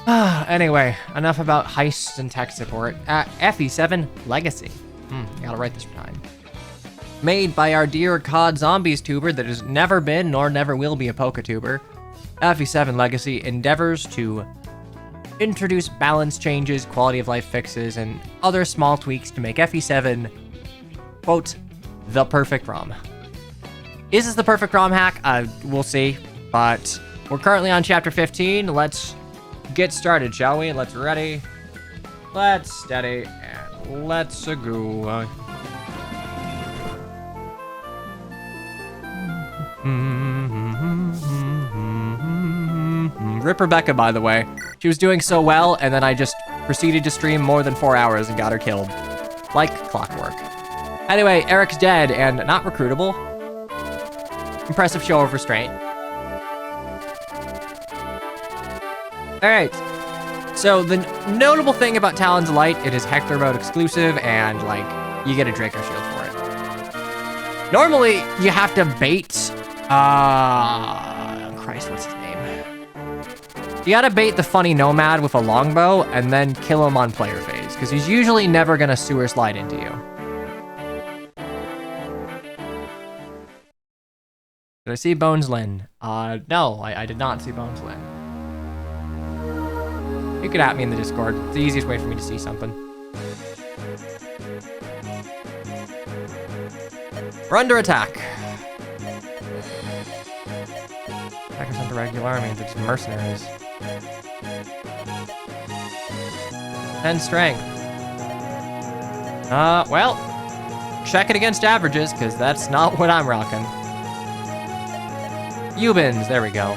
Anyway, enough about heists and tech support. FE7 Legacy. Gotta write this time. Made by our dear COD Zombies tuber that has never been nor never will be a PokeTuber, FE7 Legacy endeavors to introduce balance changes, quality of life fixes, and other small tweaks to make FE7, quote, the perfect ROM. Is this the perfect ROM hack? We'll see, but we're currently on chapter 15. Let's get started, shall we? Let's ready, let's steady, and let's go. Rip Rebecca, by the way. She was doing so well, and then I just proceeded to stream more than 4 hours and got her killed. Like clockwork. Anyway, Eric's dead and not recruitable. Impressive show of restraint. Alright. So, the notable thing about Talon's Light, it is Hector mode exclusive, and, like, you get a Draco Shield for it. Normally, you have to bait, Christ, what's his name? You gotta bait the funny nomad with a longbow, and then kill him on player phase, because he's usually never gonna sewer slide into you. Did I see Bones Lynn? No, I did not see Bones Lynn. You could at me in the Discord. It's the easiest way for me to see something. We're under attack. Attackers not the regular army, they're just mercenaries. 10 strength. Well, check it against averages, because that's not what I'm rocking. Eubins, there we go.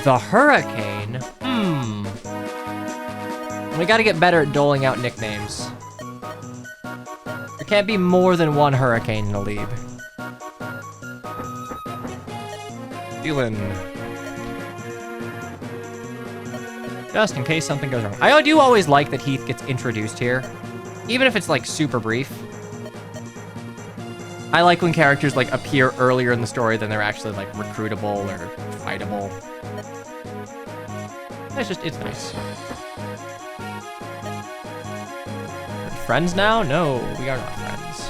The Hurricane? We gotta get better at doling out nicknames. There can't be more than one Hurricane in a league. Dylan. Just in case something goes wrong. I do always like that Heath gets introduced here. Even if it's like super brief. I like when characters like appear earlier in the story than they're actually like recruitable or fightable. It's nice. We're friends now? No, we are not friends.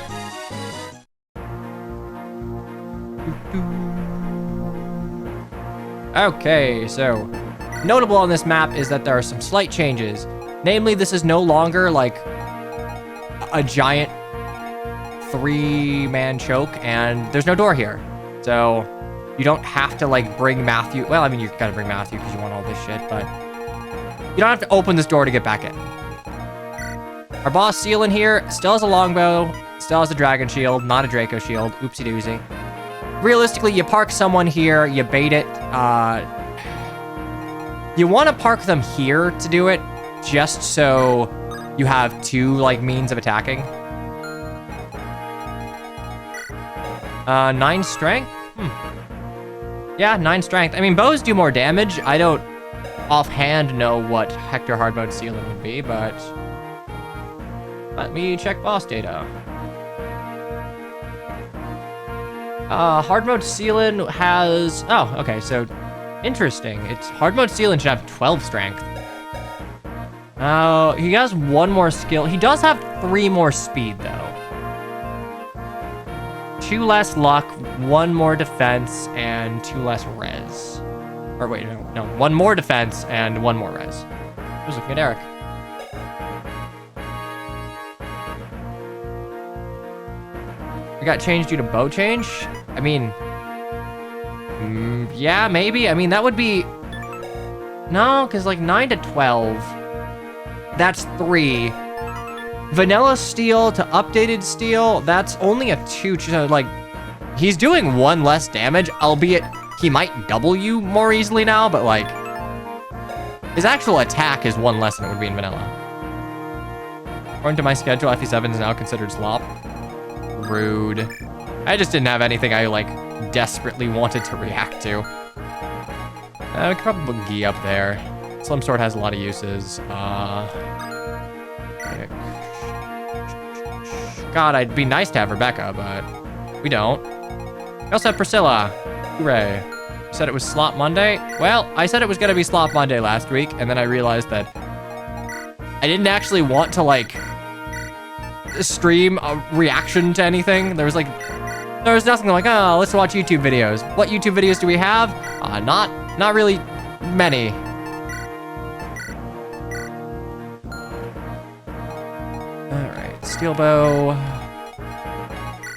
Okay, so notable on this map is that there are some slight changes. Namely, this is no longer like a giant 3-man choke, and there's no door here. So you don't have to like bring Matthew. Well, I mean, you gotta bring Matthew because you want all this shit, but you don't have to open this door to get back in. Our boss Sealan here still has a longbow, still has a dragon shield, not a Draco shield. Oopsie doozy. Realistically, you park someone here, you bait it. You want to park them here to do it, just so you have 2 like means of attacking. 9 strength? Yeah, 9 strength. I mean, bows do more damage. I don't offhand know what Hector hard mode Sealan would be, but let me check boss data. Hard mode Sealan has... Oh, okay, so interesting. It's hard mode Sealan should have 12 strength. Oh, he has 1 more skill. He does have 3 more speed, though. 2 less luck, 1 more defense, and 2 less res. Or wait, no, 1 more defense and 1 more res. I was looking at Eric. We got changed due to bow change? I mean, yeah, maybe. I mean, that would be... No, because like 9 to 12, that's 3. Vanilla steel to updated steel, that's only a 2. So like, he's doing 1 less damage, albeit he might double you more easily now, but like, his actual attack is 1 less than it would be in vanilla. According to my schedule, FE7 is now considered slop. Rude. I just didn't have anything I like desperately wanted to react to. We could probably put Gi up there. Slim Sword has a lot of uses. God, it'd be nice to have Rebecca, but we don't. We also have Priscilla. Hooray. said it was Slop Monday. Well, I said it was gonna be Slop Monday last week, and then I realized that I didn't actually want to, like, stream a reaction to anything. There was nothing like, oh, let's watch YouTube videos. What YouTube videos do we have? Not really many. All right, steel bow.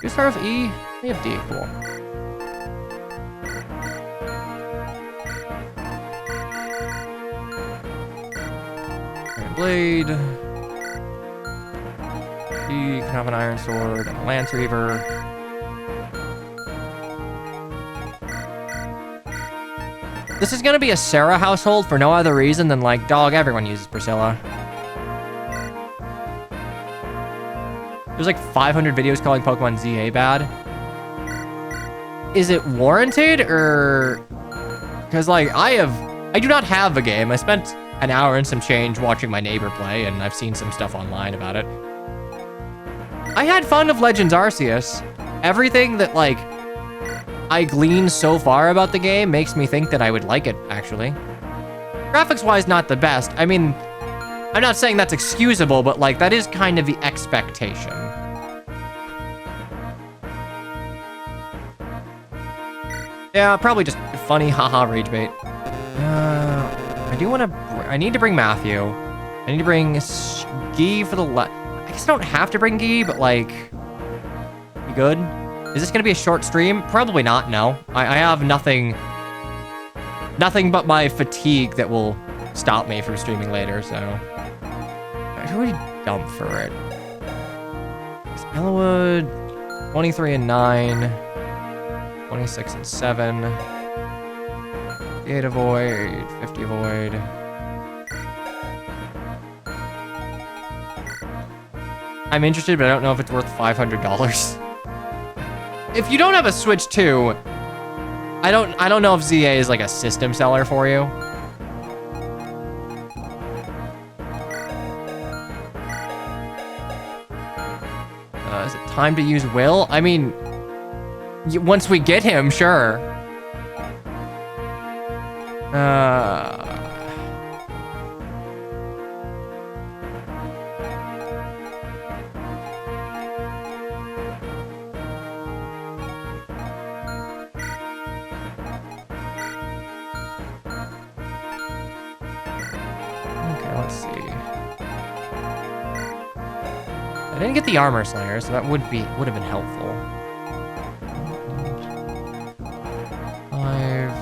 You start with E. We have D. Cool. Iron blade. You can have an iron sword and a lance reaver. This is gonna be a Sarah household for no other reason than, like, dog, everyone uses Priscilla. There's like 500 videos calling Pokemon ZA bad. Is it warranted, or... Because, like, I do not have a game. I spent an hour and some change watching my neighbor play, and I've seen some stuff online about it. I had fun with Legends Arceus. Everything that, like, I gleaned so far about the game makes me think that I would like it, actually. Graphics-wise, not the best. I mean, I'm not saying that's excusable, but, like, that is kind of the expectation. Yeah, probably just funny, haha, rage bait. I need to bring Matthew. I need to bring Guy for the I guess I don't have to bring Guy, but, like, you good? Is this gonna be a short stream? Probably not, no. I have nothing but my fatigue that will stop me from streaming later, so. Who would dump for it? Yellowwood, 23 and 9, 26 and 7, 8 avoid, 50 avoid. I'm interested, but I don't know if it's worth $500. If you don't have a Switch 2, I don't know if ZA is like a system seller for you. Is it time to use Will? I mean, once we get him, sure. Let's see. I didn't get the armor slayer, so that would have been helpful. 5.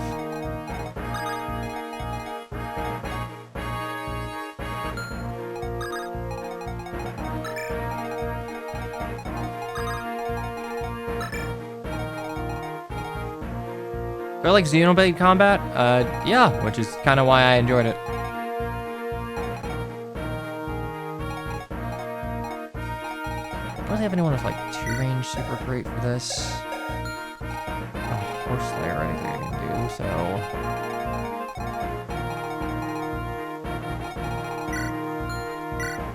Do I like Xenoblade combat? Yeah, which is kind of why I enjoyed it. I don't have anyone with, like, 2 range super great for this. Oh, Horse Slayer or anything I can do, so...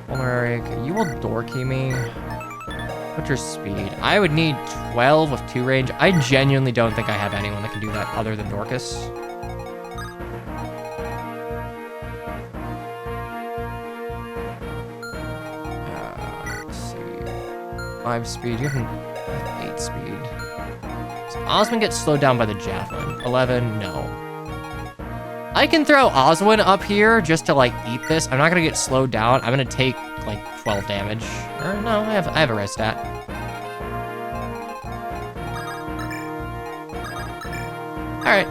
Vulnerary, okay, you will door key me. What's your speed? I would need 12 with 2 range. I genuinely don't think I have anyone that can do that other than Dorcas. Let's see. 5 speed. You have 8 speed. So Osmond gets slowed down by the Javelin. 11, no. I can throw Oswin up here just to, like, eat this. I'm not gonna get slowed down. I'm gonna take, like, 12 damage. Or no, I have a res stat. Alright.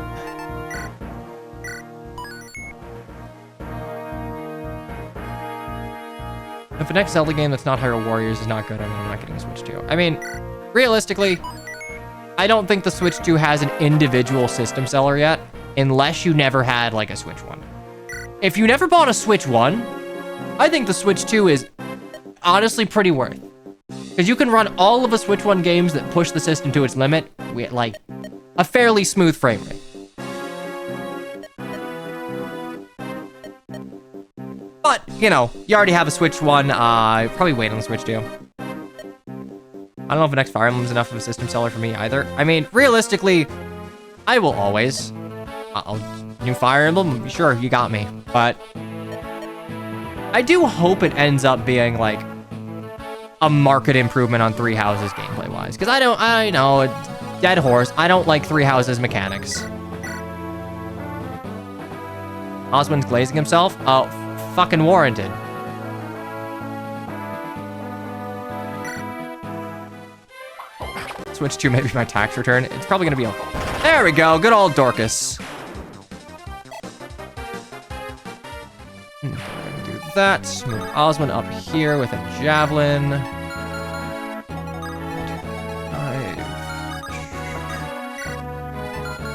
If the next Zelda game that's not Hyrule Warriors is not good, I'm not getting a Switch 2. I mean, realistically, I don't think the Switch 2 has an individual system seller yet, unless you never had, like, a Switch 1. If you never bought a Switch 1, I think the Switch 2 is honestly pretty worth. Because you can run all of the Switch 1 games that push the system to its limit with, like, a fairly smooth frame rate. But, you know, you already have a Switch 1, probably wait on the Switch 2. I don't know if the next Fire Emblem's enough of a system seller for me either. I mean, realistically, I will always New Fire Emblem? Sure, you got me. But I do hope it ends up being like a market improvement on Three Houses gameplay wise. Because I know, dead horse. I don't like Three Houses mechanics. Osmond's glazing himself? Oh, fucking warranted. Switch to maybe my tax return. It's probably gonna be there we go. Good old Dorcas. Do that. Move Osmond up here with a javelin.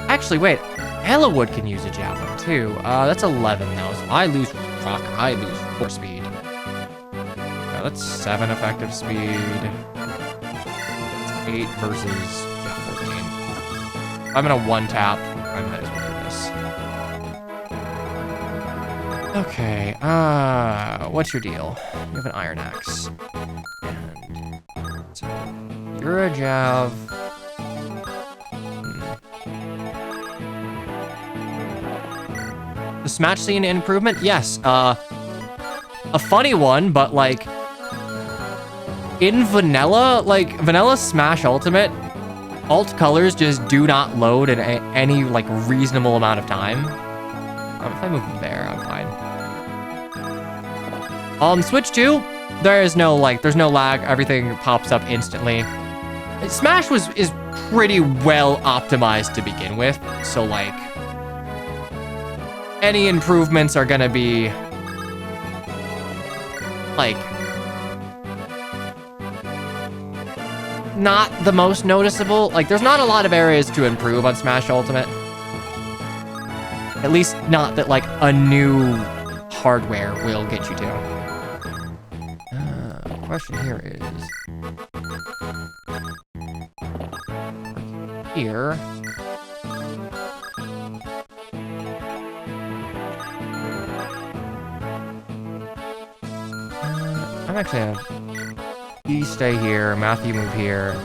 Actually, wait. Ellawood can use a javelin too. That's 11 though, so I lose 4 speed. Yeah, that's 7 effective speed. 8 versus 14. I'm gonna one tap. I might as well do this. Okay, what's your deal? You have an iron axe. And so you're a jav. The smash scene improvement? Yes. A funny one, but like in vanilla, like vanilla Smash Ultimate, alt colors just do not load in any like reasonable amount of time. If I move them there, I'm fine. Switch 2, there's no lag. Everything pops up instantly. Smash is pretty well optimized to begin with, so like any improvements are gonna be like not the most noticeable. Like, there's not a lot of areas to improve on Smash Ultimate. At least not that, like, a new hardware will get you to. Question here is... Here... I'm actually gonna... You stay here, Matthew move here.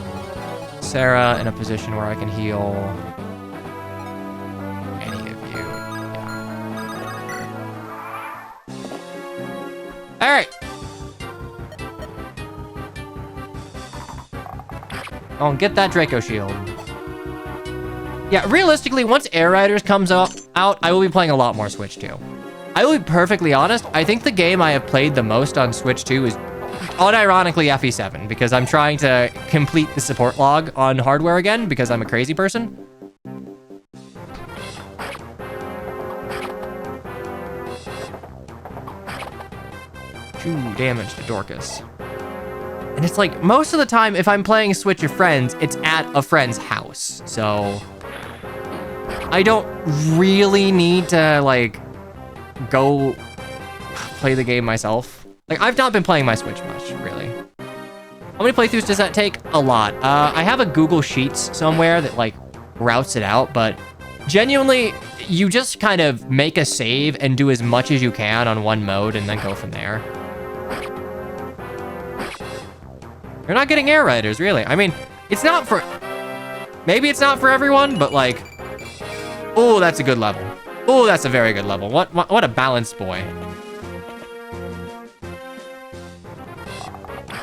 Sarah in a position where I can heal any of you. Yeah. Alright. Oh, and get that Draco shield. Yeah, realistically, once Air Riders comes out, I will be playing a lot more Switch 2. I will be perfectly honest, I think the game I have played the most on Switch 2 is unironically FE7, because I'm trying to complete the support log on hardware again, because I'm a crazy person. 2 damage to Dorcas. And it's like, most of the time, if I'm playing Switch with friends, it's at a friend's house. So I don't really need to, like, go play the game myself. Like, I've not been playing my Switch much, really. How many playthroughs does that take? A lot. I have a Google Sheets somewhere that, like, routes it out, but genuinely, you just kind of make a save and do as much as you can on one mode and then go from there. You're not getting Air Riders, really. I mean, it's not for... Maybe it's not for everyone, but, like... Oh, that's a good level. Oh, that's a very good level. What a balanced boy.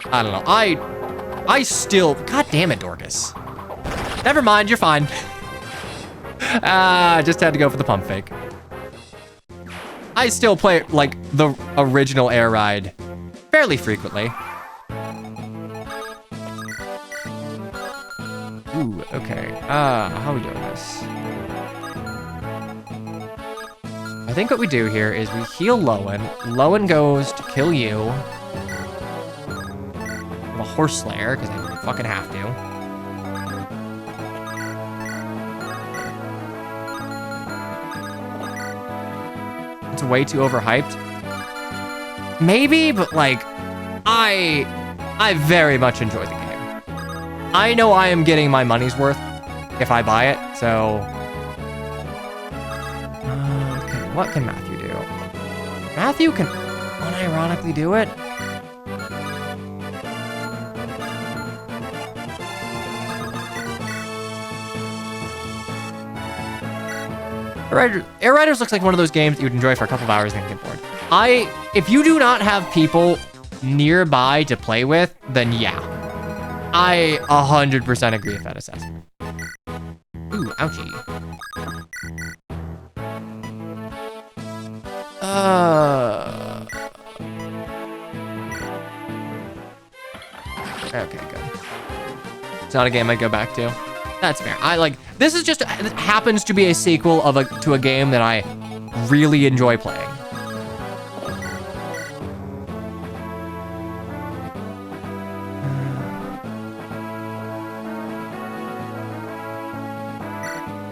I don't know. I still... God damn it, Dorcas. Never mind, you're fine. Just had to go for the pump fake. I still play, like, the original Air Ride fairly frequently. Ooh, okay. How are we doing this? I think what we do here is we heal Lowen. Lowen goes to kill you. I'm a Horse Slayer, because I fucking have to. It's way too overhyped. Maybe, but like, I very much enjoy the game. I know I am getting my money's worth if I buy it, so... Okay, what can Matthew do? Matthew can unironically do it? Air Riders looks like one of those games that you'd enjoy for a couple of hours and then get bored. If you do not have people nearby to play with, then yeah. I 100% agree with that assessment. Ooh, ouchie. Okay, good. It's not a game I'd go back to. That's fair. This is just happens to be a sequel to a game that I really enjoy playing.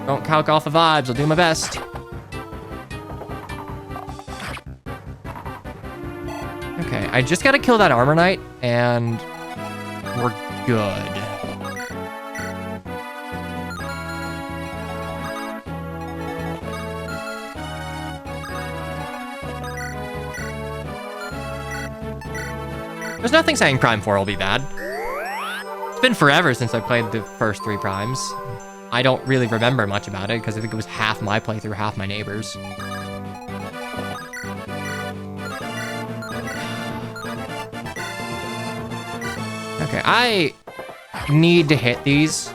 Don't calc off the vibes. I'll do my best. Okay, I just gotta kill that Armor Knight, and we're good. There's nothing saying Prime 4 will be bad. It's been forever since I played the first 3 Primes. I don't really remember much about it because I think it was half my playthrough, half my neighbors. Okay, I need to hit these.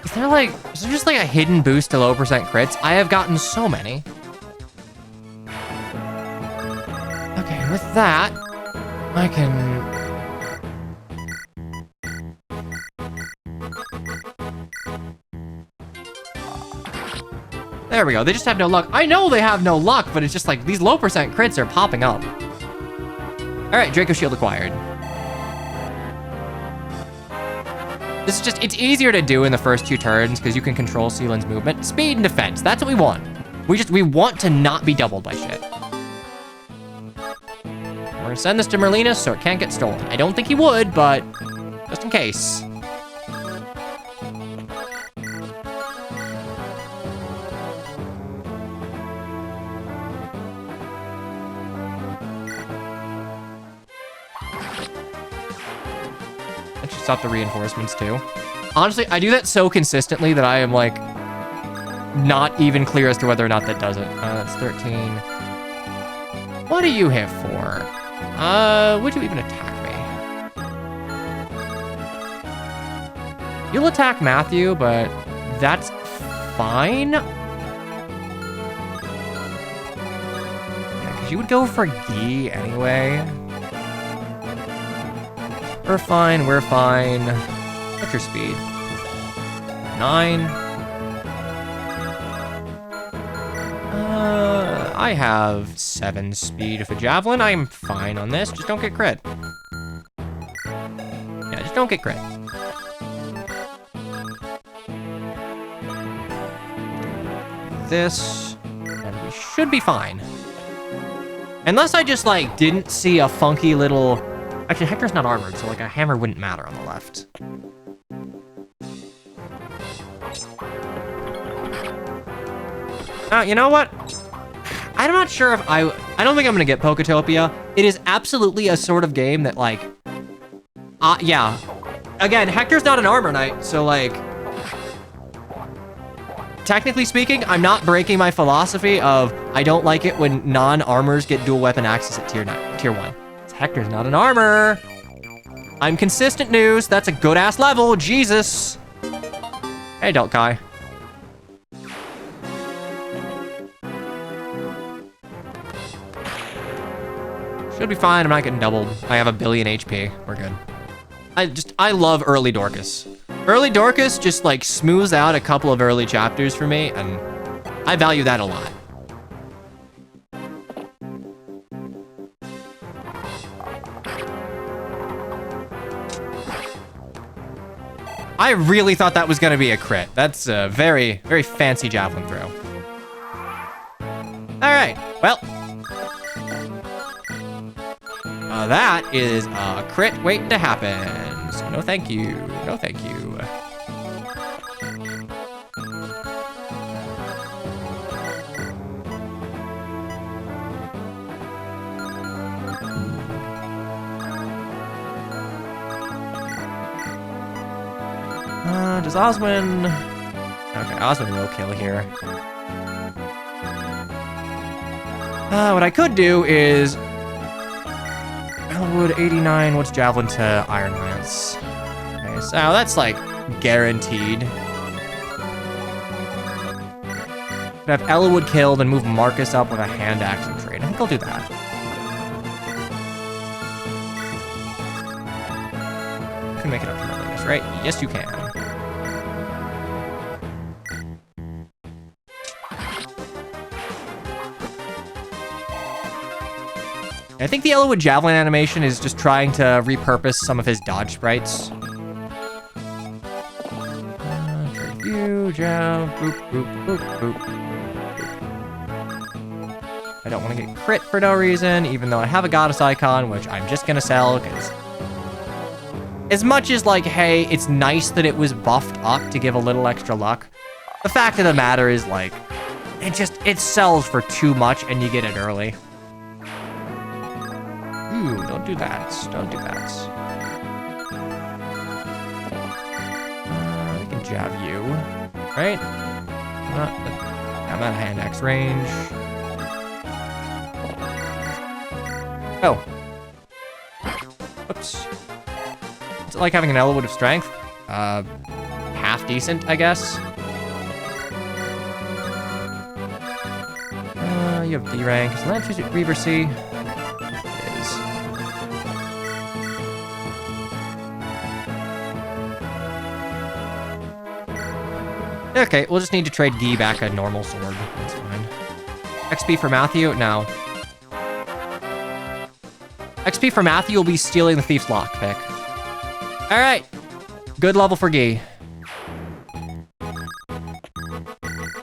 Is there just like a hidden boost to low percent crits? I have gotten so many. Okay, with that, I can... There we go. They just have no luck. I know they have no luck, but it's just like these low percent crits are popping up. All right, Draco Shield acquired. This is just, it's easier to do in the first 2 turns because you can control Sealand's movement. Speed and defense, that's what we want. We want to not be doubled by shit. We're gonna send this to Merlina so it can't get stolen. I don't think he would, but just in case. Stop the reinforcements too. Honestly, I do that so consistently that I am like not even clear as to whether or not that does it. That's 13. What are you here for? Would you even attack me? You'll attack Matthew, but that's fine. Yeah, because you would go for Guy anyway. We're fine, we're fine. What's your speed? 9. I have 7 speed for Javelin. I'm fine on this. Just don't get crit. Yeah, just don't get crit. This, and we should be fine. Unless I just like didn't see a funky little... Actually, Hector's not armored, so like a hammer wouldn't matter on the left. You know what? I'm not sure if I don't think I'm gonna get Poketopia. It is absolutely a sort of game that like, yeah. Again, Hector's not an armor knight, so like, technically speaking, I'm not breaking my philosophy of I don't like it when non-armors get dual weapon access at tier 1. Hector's not an armor. I'm consistent news. That's a good ass level. Jesus. Hey, Adult Kai. Should be fine. I'm not getting doubled. I have 1 billion HP. We're good. I love early Dorcas. Early Dorcas just like smooths out a couple of early chapters for me, and I value that a lot. I really thought that was gonna be a crit. That's a very, very fancy javelin throw. All right, well. That is a crit waiting to happen. So no thank you, no thank you. Does Oswin... Okay, Oswin will kill here. What I could do is... Elwood 89, what's Javelin to Iron Lance? Okay, so that's like guaranteed. Could have Elwood killed and move Marcus up with a hand action trade. I think I'll do that. You can make it up to Marcus, right? Yes, you can. I think the Elwood Javelin animation is just trying to repurpose some of his dodge sprites. Review, jab, boop, boop, boop, boop. I don't want to get crit for no reason, even though I have a goddess icon, which I'm just gonna sell, because as much as like, hey, it's nice that it was buffed up to give a little extra luck, the fact of the matter is like, it sells for too much and you get it early. Ooh, don't do that. Don't do that. We can jab you, right? I'm out of hand X range. Oh. Oops. It's like having an Elwood of Strength. Half decent, I guess. You have D rank. Is Lance Reaver C? It is. Okay, we'll just need to trade Guy back a normal sword. That's fine. XP for Matthew? No. XP for Matthew will be stealing the Thief's Lockpick. Alright. Good level for Guy.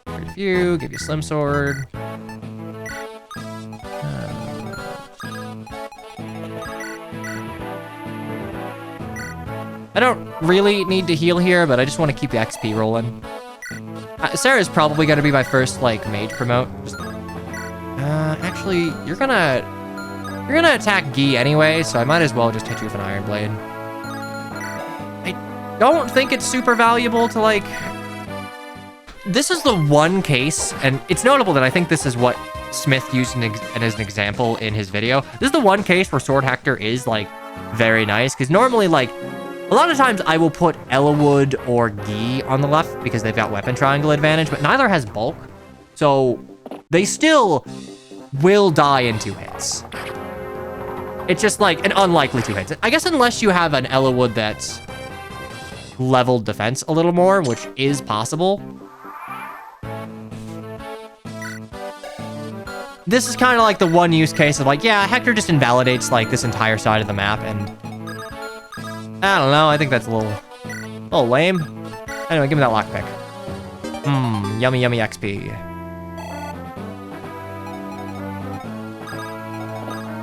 Review, give you a Slim Sword. I don't really need to heal here, but I just want to keep the XP rolling. Sarah's probably going to be my first, like, mage promote. Actually, you're gonna attack Guy anyway, so I might as well just hit you with an Iron Blade. I don't think it's super valuable to, like... This is the one case, and it's notable that I think this is what Smith used as an example in his video. This is the one case where Sword Hector is, like, very nice, because normally, like, a lot of times I will put Elwood or Guy on the left because they've got weapon triangle advantage, but neither has bulk. So they still will die in 2 hits. It's just like an unlikely 2 hits. I guess unless you have an Elwood that's leveled defense a little more, which is possible. This is kind of like the one use case of like, yeah, Hector just invalidates like this entire side of the map, and I don't know, I think that's a little lame. Anyway, give me that lockpick. Yummy, yummy XP.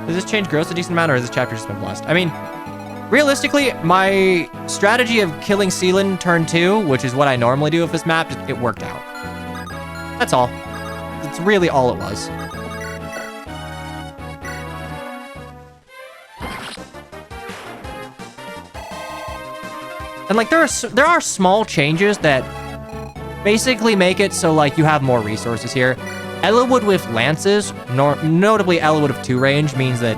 Does this change gross a decent amount, or has this chapter just been blessed? I mean, realistically, my strategy of killing Seelan turn 2, which is what I normally do with this map, it worked out. That's all. It's really all it was. And like there are small changes that basically make it so like you have more resources here. Elwood with lances, notably Elwood of 2 range, means that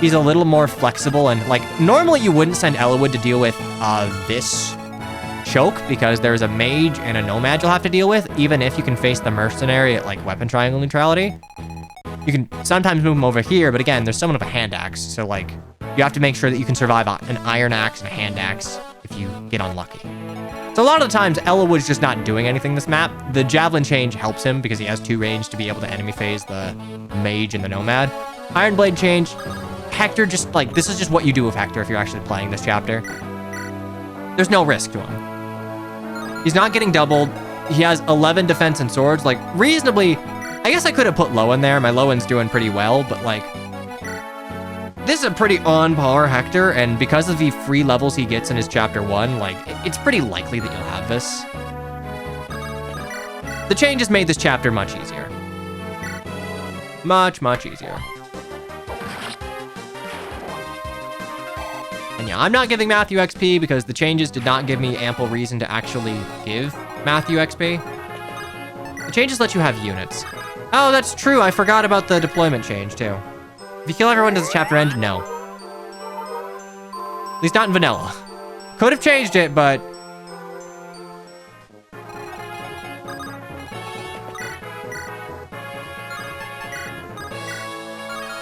he's a little more flexible, and like normally you wouldn't send Elwood to deal with this choke because there's a mage and a nomad you'll have to deal with, even if you can face the mercenary at like weapon triangle neutrality. You can sometimes move him over here, but again, there's someone with a hand axe, so like you have to make sure that you can survive an iron axe and a hand axe if you get unlucky. So a lot of the times, Elwood's just not doing anything this map. The Javelin change helps him because he has 2 range to be able to enemy phase the Mage and the Nomad. Iron Blade change, Hector just, like, this is just what you do with Hector if you're actually playing this chapter. There's no risk to him. He's not getting doubled. He has 11 defense and swords. Like, reasonably, I guess I could have put Lowen there. My Lowen's doing pretty well, but, like, this is a pretty on-par Hector, and because of the free levels he gets in his Chapter 1, like, it's pretty likely that you'll have this. The changes made this chapter much easier. Much, much easier. And yeah, Now, I'm not giving Matthew XP because the changes did not give me ample reason to actually give Matthew XP. The changes let you have units. Oh, that's true. I forgot about the deployment change, too. If you kill everyone, does the chapter end? No. At least not in vanilla. Could have changed it, but...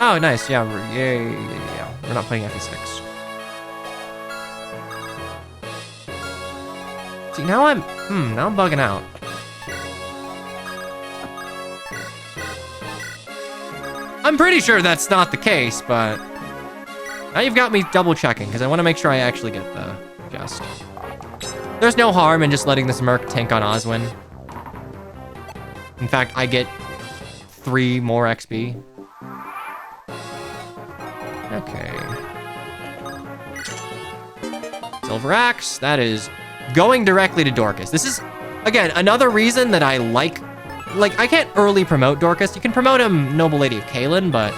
Oh, nice. Yeah, yeah. We're not playing FE6. See, now I'm bugging out. I'm pretty sure that's not the case, but now you've got me double checking because I want to make sure I actually get the chest. There's no harm in just letting this Merc tank on Oswin. In fact, I get 3 more XP. Okay. Silver Axe, that is going directly to Dorcas. This is, again, another reason that I like, I can't early promote Dorcas. You can promote him Noble Lady of Kalen, but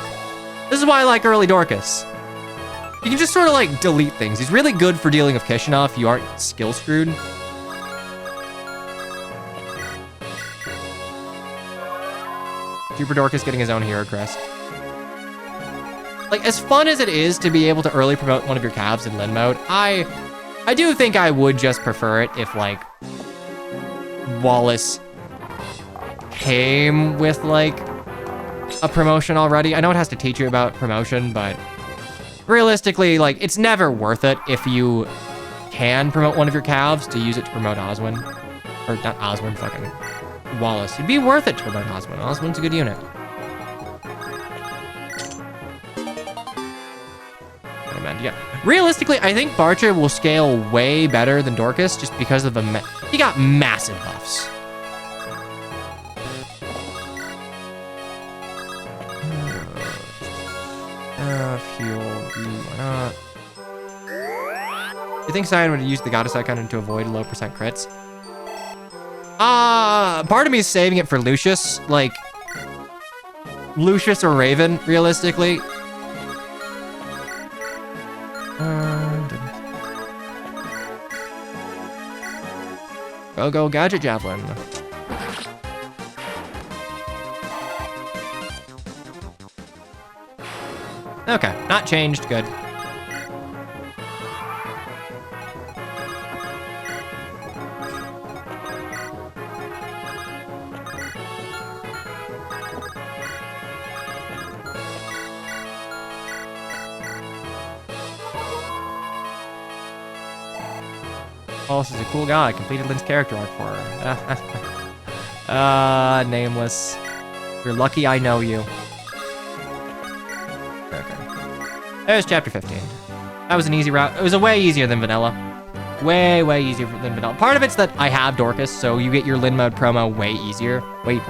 this is why I like early Dorcas. You can just sort of, like, delete things. He's really good for dealing with Kishinev if you aren't skill screwed. Super Dorcas getting his own hero crest. Like, as fun as it is to be able to early promote one of your calves in Lin mode, I do think I would just prefer it if, like, Wallace came with, like, a promotion already. I know it has to teach you about promotion, but realistically, like, it's never worth it if you can promote one of your calves to use it to promote Oswin. Or not Oswin, fucking Wallace. It'd be worth it to promote Oswin. Oswin's a good unit. Yeah. Realistically, I think Barcher will scale way better than Dorcas just because of the he got massive buffs. Heal, why not? You think Cyan would use the goddess icon to avoid low percent crits? Part of me is saving it for Lucius, like Lucius or Raven, realistically. Go, Gadget Javelin. Okay, not changed, good. Wallace is a cool guy. I completed Lynn's character arc for her. Nameless. You're lucky I know you. Okay. There's chapter 15. That was an easy route. It was a way easier than vanilla. Way easier than vanilla. Part of it's that I have Dorcas, so you get your Lin mode promo way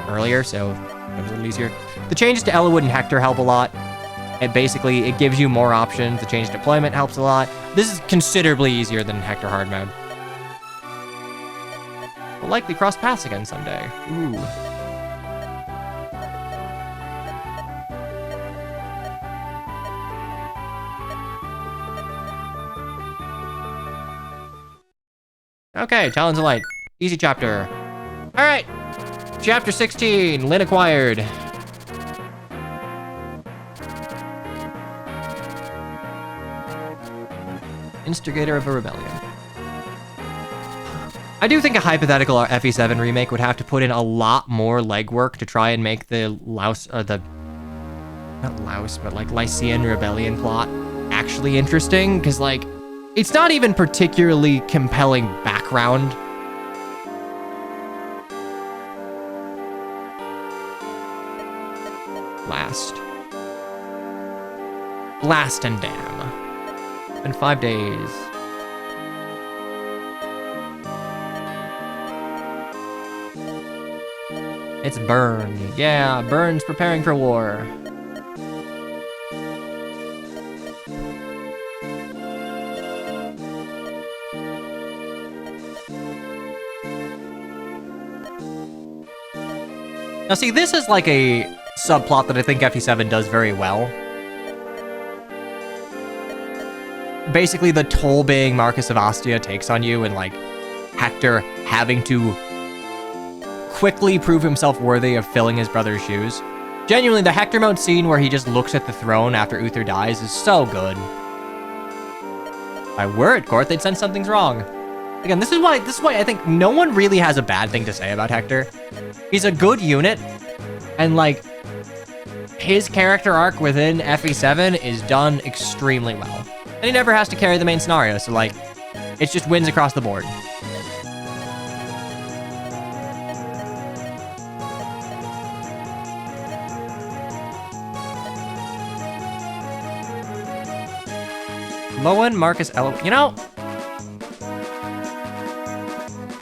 earlier, so it was a little easier. The changes to Ellawood and Hector help a lot. It gives you more options. The change to deployment helps a lot. This is considerably easier than Hector hard mode. We'll likely cross paths again someday. Ooh. Okay, Talons of Light. Easy chapter. All right. Chapter 16, Lin acquired. Instigator of a rebellion. I do think a hypothetical FE7 remake would have to put in a lot more legwork to try and make the Lycian rebellion plot actually interesting, because, like, it's not even particularly compelling background. Blast and Dam. It's been 5 days. It's Burn. Yeah, Burn's preparing for war. Now see, this is like a subplot that I think FE7 does very well. basically the toll being Marcus of Ostia takes on you, and like Hector having to quickly prove himself worthy of filling his brother's shoes. Genuinely, the Hector mode scene where he just looks at the throne after Uther dies is so good. If I were at court, they'd sense something's wrong. Again, this is why I think no one really has a bad thing to say about Hector. He's a good unit, and like his character arc within FE7 is done extremely well. And he never has to carry the main scenario, so like it just wins across the board. Lowen, Marcus, Ella. You know,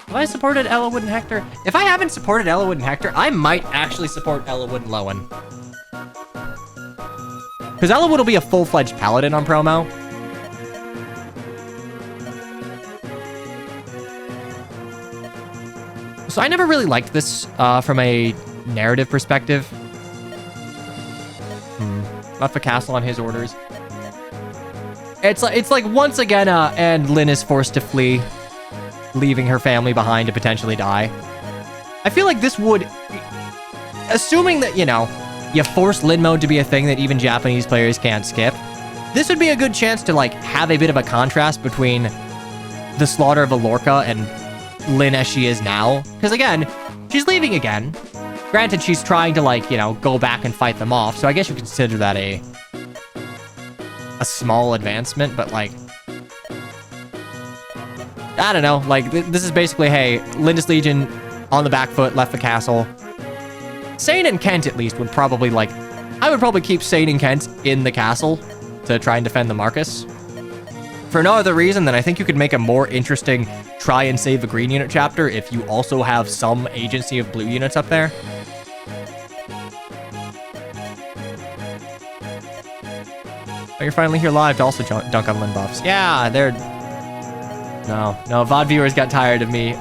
have I supported Ellawood and Hector? If I haven't supported Ellawood and Hector, I might actually support Ellawood and Lowen. Because Ellawood will be a full-fledged paladin on promo. So I never really liked this from a narrative perspective. Left a castle on his orders. It's like once again, and Lyn is forced to flee, leaving her family behind to potentially die. I feel like this would, assuming that, you know, you force Lyn mode to be a thing that even Japanese players can't skip, this would be a good chance to like have a bit of a contrast between the slaughter of Alorca and Lyn as she is now. Because again, she's leaving again. Granted, she's trying to like, you know, go back and fight them off. So I guess you consider that a small advancement, but like, I don't know, like this is basically, hey, Lindis Legion on the back foot, left the castle. Sane and Kent at least would probably like, I would probably keep Sane and Kent in the castle to try and defend the Marcus. For no other reason than I think you could make a more interesting try and save a green unit chapter if you also have some agency of blue units up there. Oh, you're finally here live to also dunk on Lyn buffs. Yeah, they're... No, VOD viewers got tired of me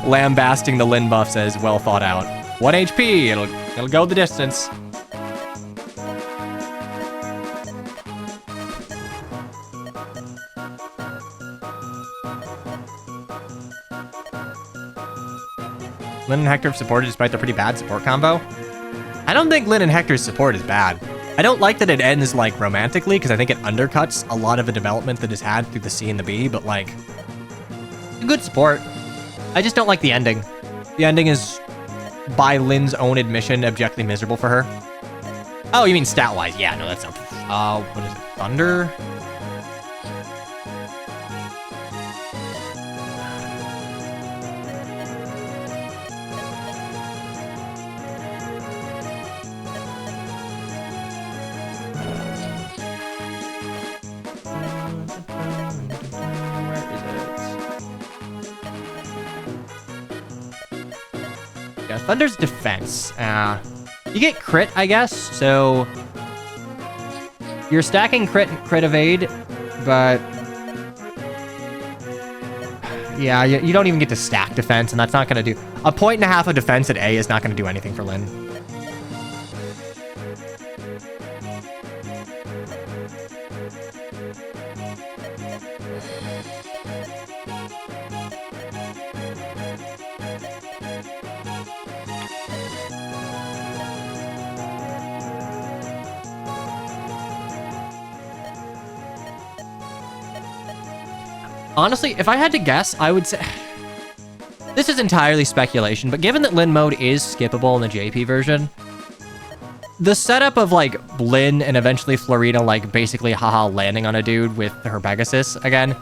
lambasting the Lyn buffs as well thought out. 1 HP, it'll go the distance. Lyn and Hector have supported despite their pretty bad support combo. I don't think Lyn and Hector's support is bad. I don't like that it ends, like, romantically, because I think it undercuts a lot of the development that is had through the C and the B, but, like, good support. I just don't like the ending. The ending is, by Lyn's own admission, objectively miserable for her. Oh, you mean stat-wise? Yeah, no, that's not... what is it? Thunder? Thunder's defense. You get crit, I guess, so you're stacking crit evade, but yeah, you don't even get to stack defense, and that's not going to do... A 1.5 of defense at A is not going to do anything for Lyn. Honestly, if I had to guess, I would say... This is entirely speculation, but given that Lyn mode is skippable in the JP version, the setup of, like, Lyn and eventually Florina, like, basically haha landing on a dude with her Pegasus again,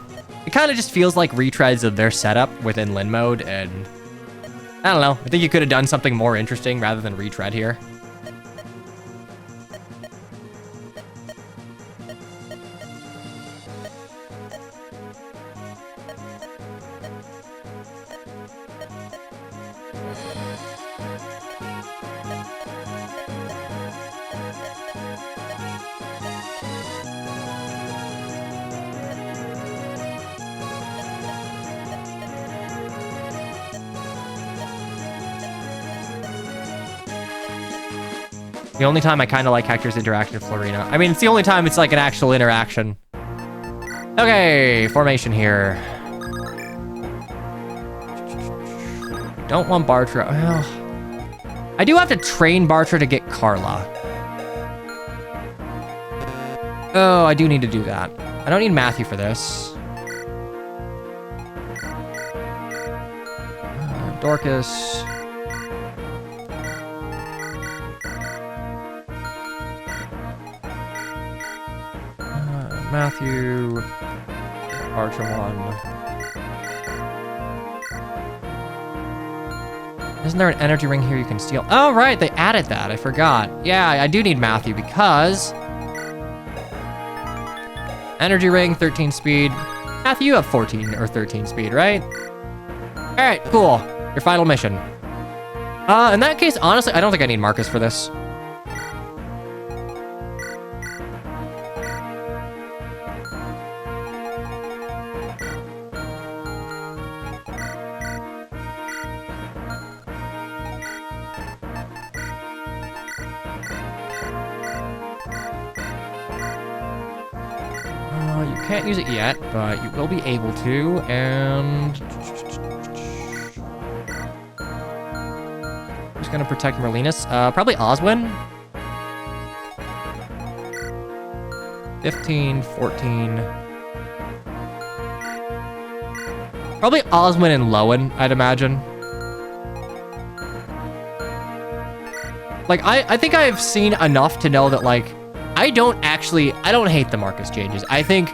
it kind of just feels like retreads of their setup within Lyn mode, and... I don't know, I think you could have done something more interesting rather than retread here. The only time I kind of like Hector's interaction with Florina. I mean, it's the only time it's like an actual interaction. Okay, formation here. Don't want Bartra. Well, I do have to train Bartra to get Carla. Oh, I do need to do that. I don't need Matthew for this. Dorcas. Matthew. Archer 1. Isn't there an energy ring here you can steal? Oh, right, they added that. I forgot. Yeah, I do need Matthew because... Energy ring, 13 speed. Matthew, you have 14 or 13 speed, right? All right, cool. Your final mission. In that case, honestly, I don't think I need Marcus for this. You can't use it yet, but you will be able to, and... Who's gonna protect Merlinus? Probably Oswin? 15, 14... Probably Oswin and Lowen, I'd imagine. Like, I think I've seen enough to know that, like, I don't hate the Marcus changes. I think,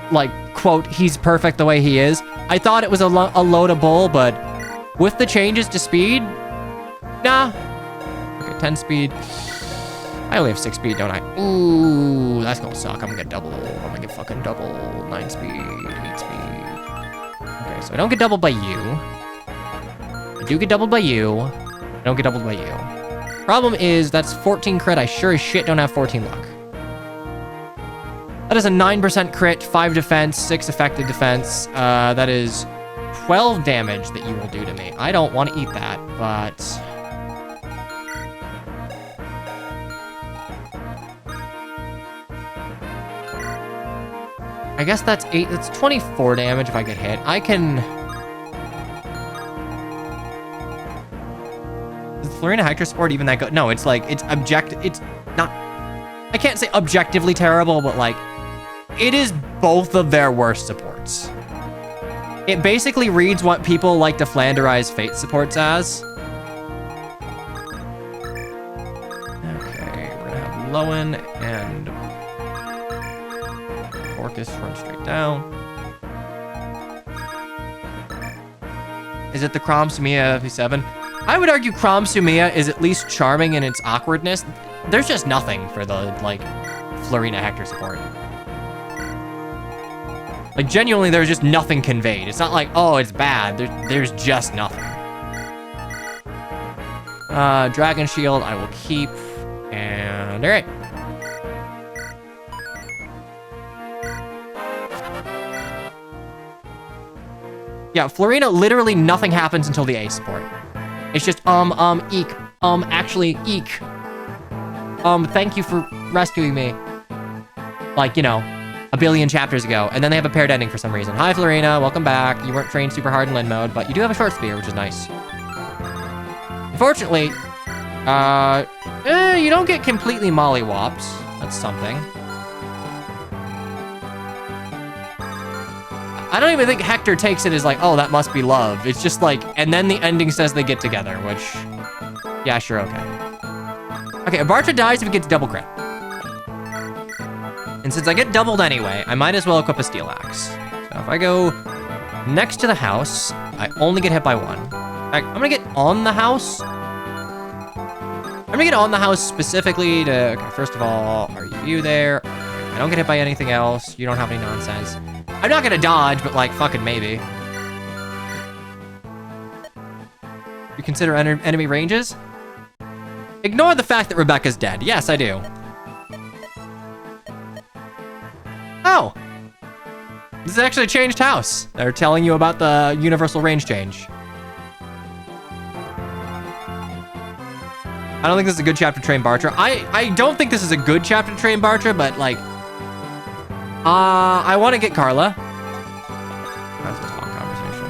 like, quote, he's perfect the way he is. I thought it was a load of bull, but with the changes to speed, nah. Okay, 10 speed. I only have 6 speed, don't I? Ooh, that's gonna suck. I'm gonna get double. I'm gonna get fucking double. 9 speed, 8 speed. Okay, so I don't get doubled by you. I do get doubled by you. I don't get doubled by you. Problem is, that's 14 crit. I sure as shit don't have 14 luck. That is a 9% crit, 5 defense, 6 effective defense. That is 12 damage that you will do to me. I don't want to eat that, but... I guess that's 8. That's 24 damage if I get hit. I can... Is Florina Hector support even that good? No, it's like, it's not... I can't say objectively terrible, but like, it is both of their worst supports. It basically reads what people like to Flanderize Fate supports as. Okay, we're gonna have Lowen and Orcus run straight down. Is it the Crom Sumia V7? I would argue Crom Sumia is at least charming in its awkwardness. There's just nothing for the, like, Florina Hector support. Like, genuinely, there's just nothing conveyed. It's not like, oh, it's bad. There's just nothing. Dragon Shield, I will keep. And, all right. Yeah, Florina, literally nothing happens until the A support. It's just, eek. Actually, eek. Thank you for rescuing me. Like, you know, a billion chapters ago. And then they have a paired ending for some reason. Hi, Florina. Welcome back. You weren't trained super hard in Lin mode, but you do have a short spear, which is nice. Unfortunately, you don't get completely mollywopped. That's something. I don't even think Hector takes it as like, oh, that must be love. It's just like, and then the ending says they get together, which, yeah, sure, okay. Okay, Bartra dies if he gets double crit. And since I get doubled anyway, I might as well equip a steel axe. So if I go next to the house, I only get hit by 1. In fact, I'm gonna get on the house. I'm gonna get on the house specifically to, okay, first of all, are you there? I don't get hit by anything else. You don't have any nonsense. I'm not gonna dodge, but like, fucking maybe. You consider enemy ranges? Ignore the fact that Rebecca's dead. Yes, I do. Oh! This is actually a changed house. They're telling you about the universal range change. I don't think this is a good chapter to train Bartra. I don't think this is a good chapter to train Bartra, but like, I want to get Carla. That's a long conversation.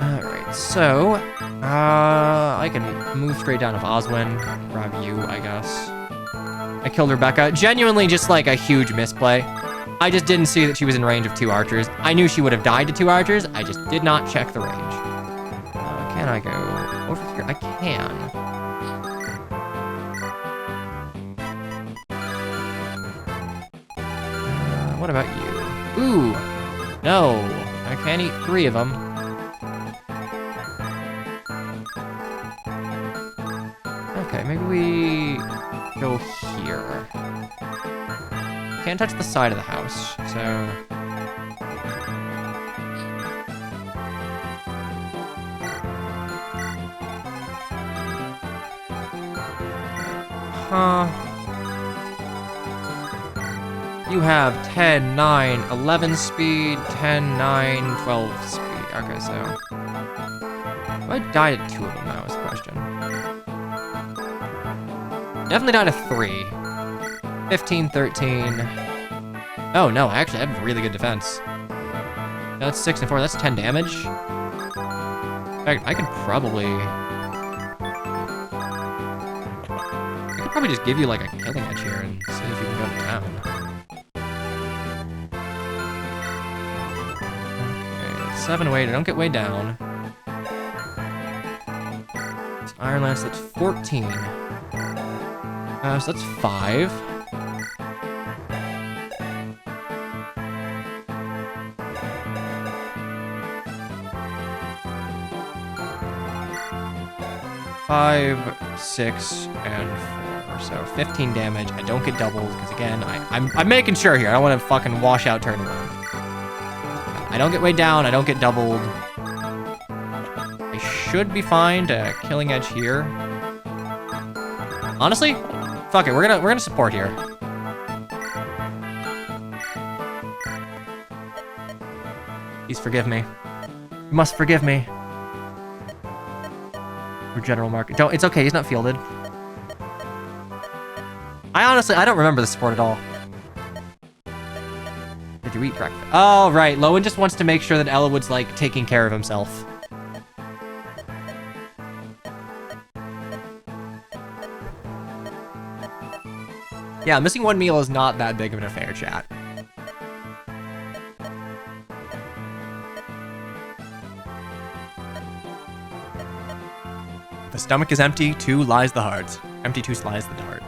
All right, so I can move straight down to Oswin, grab you, I guess. I killed Rebecca. Genuinely, just like a huge misplay. I just didn't see that she was in range of 2 archers. I knew she would have died to 2 archers. I just did not check the range. Can I go over here? I can. What about you? Ooh, no. I can't eat 3 of them. Okay, maybe we go here. Can't touch the side of the house, so... You have 10, 9, 11 speed, 10, 9, 12 speed. Okay, so... I died at 2 of them, that was the question. Definitely died at 3. 15, 13... Oh, no, I actually have really good defense. That's 6 and 4, that's 10 damage. In fact, I could probably just give you like a killing edge here and see if you can go to town. Okay, 7 weight, I don't get way down. It's Iron Lance, that's 14. So that's 5. Five, 6, and 4. So 15 damage. I don't get doubled because again, I'm making sure here. I don't want to fucking wash out turn 1. I don't get weighed down. I don't get doubled. I should be fine to killing edge here. Honestly, fuck it. We're gonna support here. Please forgive me. You must forgive me. For general market. Don't. It's okay. He's not fielded. I don't remember the support at all. Did you eat breakfast? Oh, right. Lowen just wants to make sure that Elwood's like taking care of himself. Yeah, missing 1 meal is not that big of an affair, chat. If the stomach is empty, 2 lies the heart. Empty 2 lies the dart.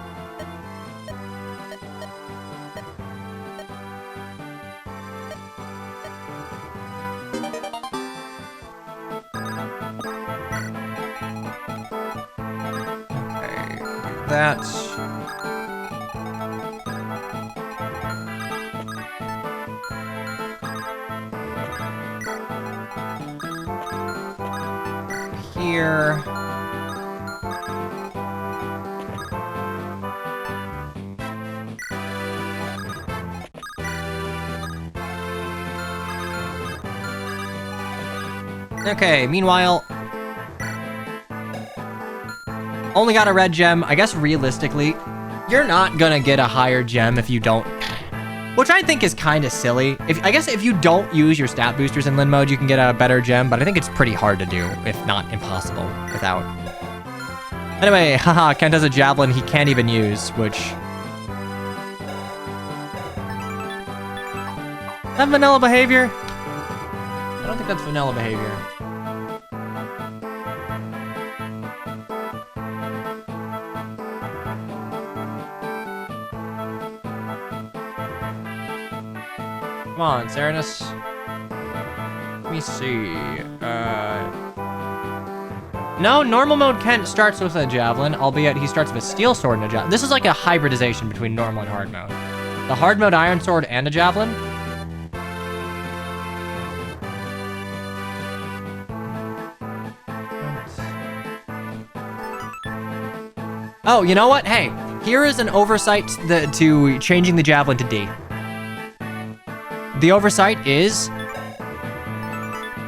Okay, do that. Here. Okay, meanwhile, only got a red gem. I guess realistically, you're not gonna get a higher gem if you don't, which I think is kind of silly. I guess if you don't use your stat boosters in Lin mode, you can get a better gem, but I think it's pretty hard to do, if not impossible, without. Anyway, haha, Kent has a javelin he can't even use, which... Is that vanilla behavior? I don't think that's vanilla behavior. Come on, Serenus. Let me see. No, normal mode Kent starts with a javelin, albeit he starts with a steel sword and a javelin. This is like a hybridization between normal and hard mode. The hard mode iron sword and a javelin. Oh, you know what? Hey, here is an oversight to changing the javelin to D. The oversight is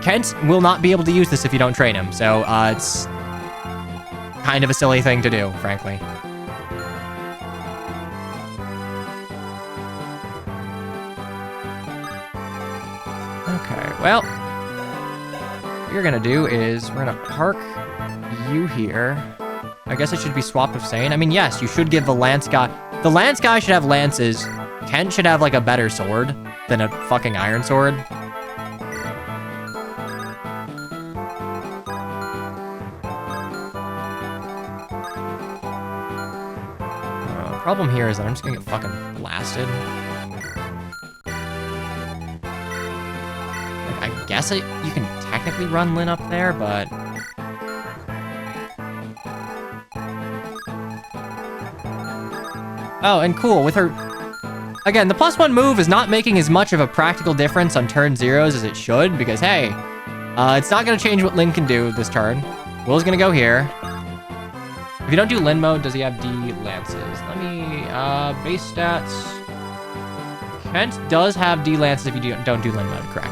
Kent will not be able to use this if you don't train him. So it's kind of a silly thing to do, frankly. Okay, well, what you're gonna do is we're gonna park you here. I guess it should be swapped with Sane. I mean, yes, you should give the lance guy. The lance guy should have lances. Kent should have like a better sword than a fucking iron sword. Problem here is that I'm just gonna get fucking blasted. Like, I guess you can technically run Lyn up there, but... Oh, and cool, with her... Again, the +1 move is not making as much of a practical difference on turn 0s as it should, because, hey, it's not gonna change what Lyn can do this turn. Will's gonna go here. If you don't do Lyn mode, does he have D lances? Let me, base stats. Kent does have D lances if you don't do Lyn mode, correct.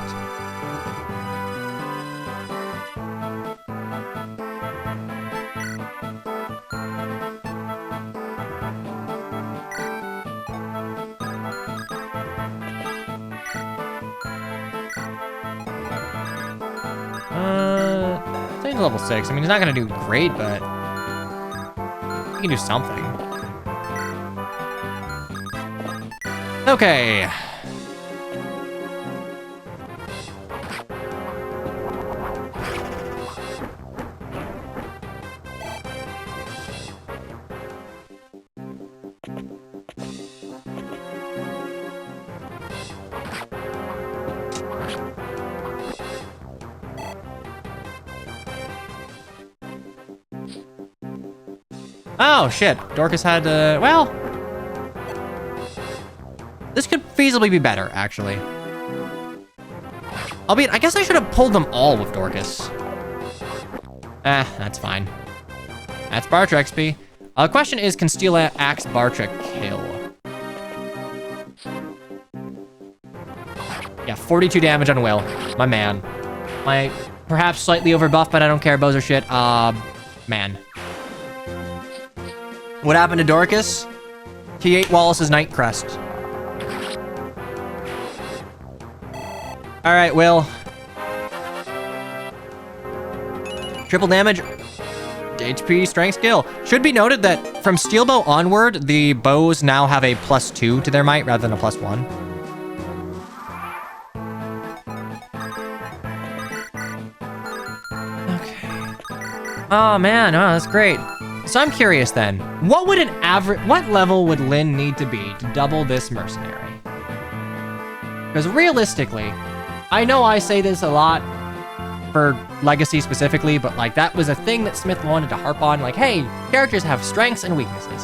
He's level 6. I mean, he's not gonna do great, but he can do something. Okay. Oh, shit. Dorcas had, well... This could feasibly be better, actually. Albeit, I guess I should have pulled them all with Dorcas. That's fine. That's Bartra XP. The question is, can Steel Axe Bartra kill? Yeah, 42 damage on Will. My man. My perhaps slightly overbuffed, but I don't care. Bows are shit. Man. What happened to Dorcas? He ate Wallace's Night Crest. Alright, Will. Triple damage. HP, strength, skill. Should be noted that from Steel Bow onward, the bows now have a +2 to their might rather than a +1. Okay. Oh man, oh, that's great. So I'm curious then, what level would Lyn need to be to double this mercenary? Because realistically, I know I say this a lot for Legacy specifically, but like that was a thing that Smith wanted to harp on, like, hey, characters have strengths and weaknesses.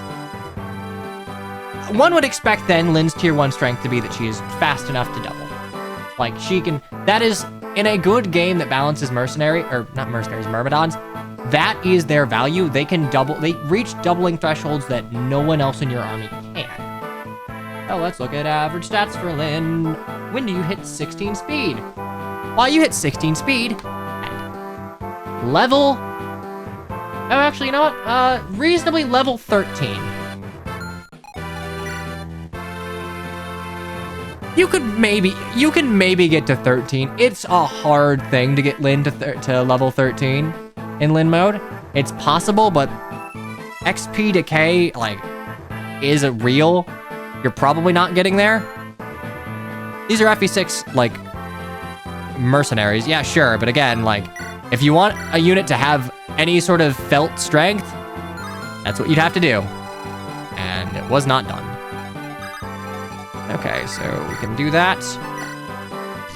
One would expect then Lyn's tier 1 strength to be that she is fast enough to double. Like she can, that is, in a good game that balances myrmidons, that is their value. They can double, they reach doubling thresholds that no one else in your army can. Oh, let's look at average stats for Lyn. When do you hit 16 speed? Well, you hit 16 speed at level... Oh, actually, you know what? Reasonably level 13. You can maybe get to 13. It's a hard thing to get Lyn to level 13 in Lyn mode. It's possible, but XP decay, like, is it real? You're probably not getting there. These are FE6, like, mercenaries. Yeah, sure, but again, like, if you want a unit to have any sort of felt strength, that's what you'd have to do. And it was not done. Okay, so we can do that.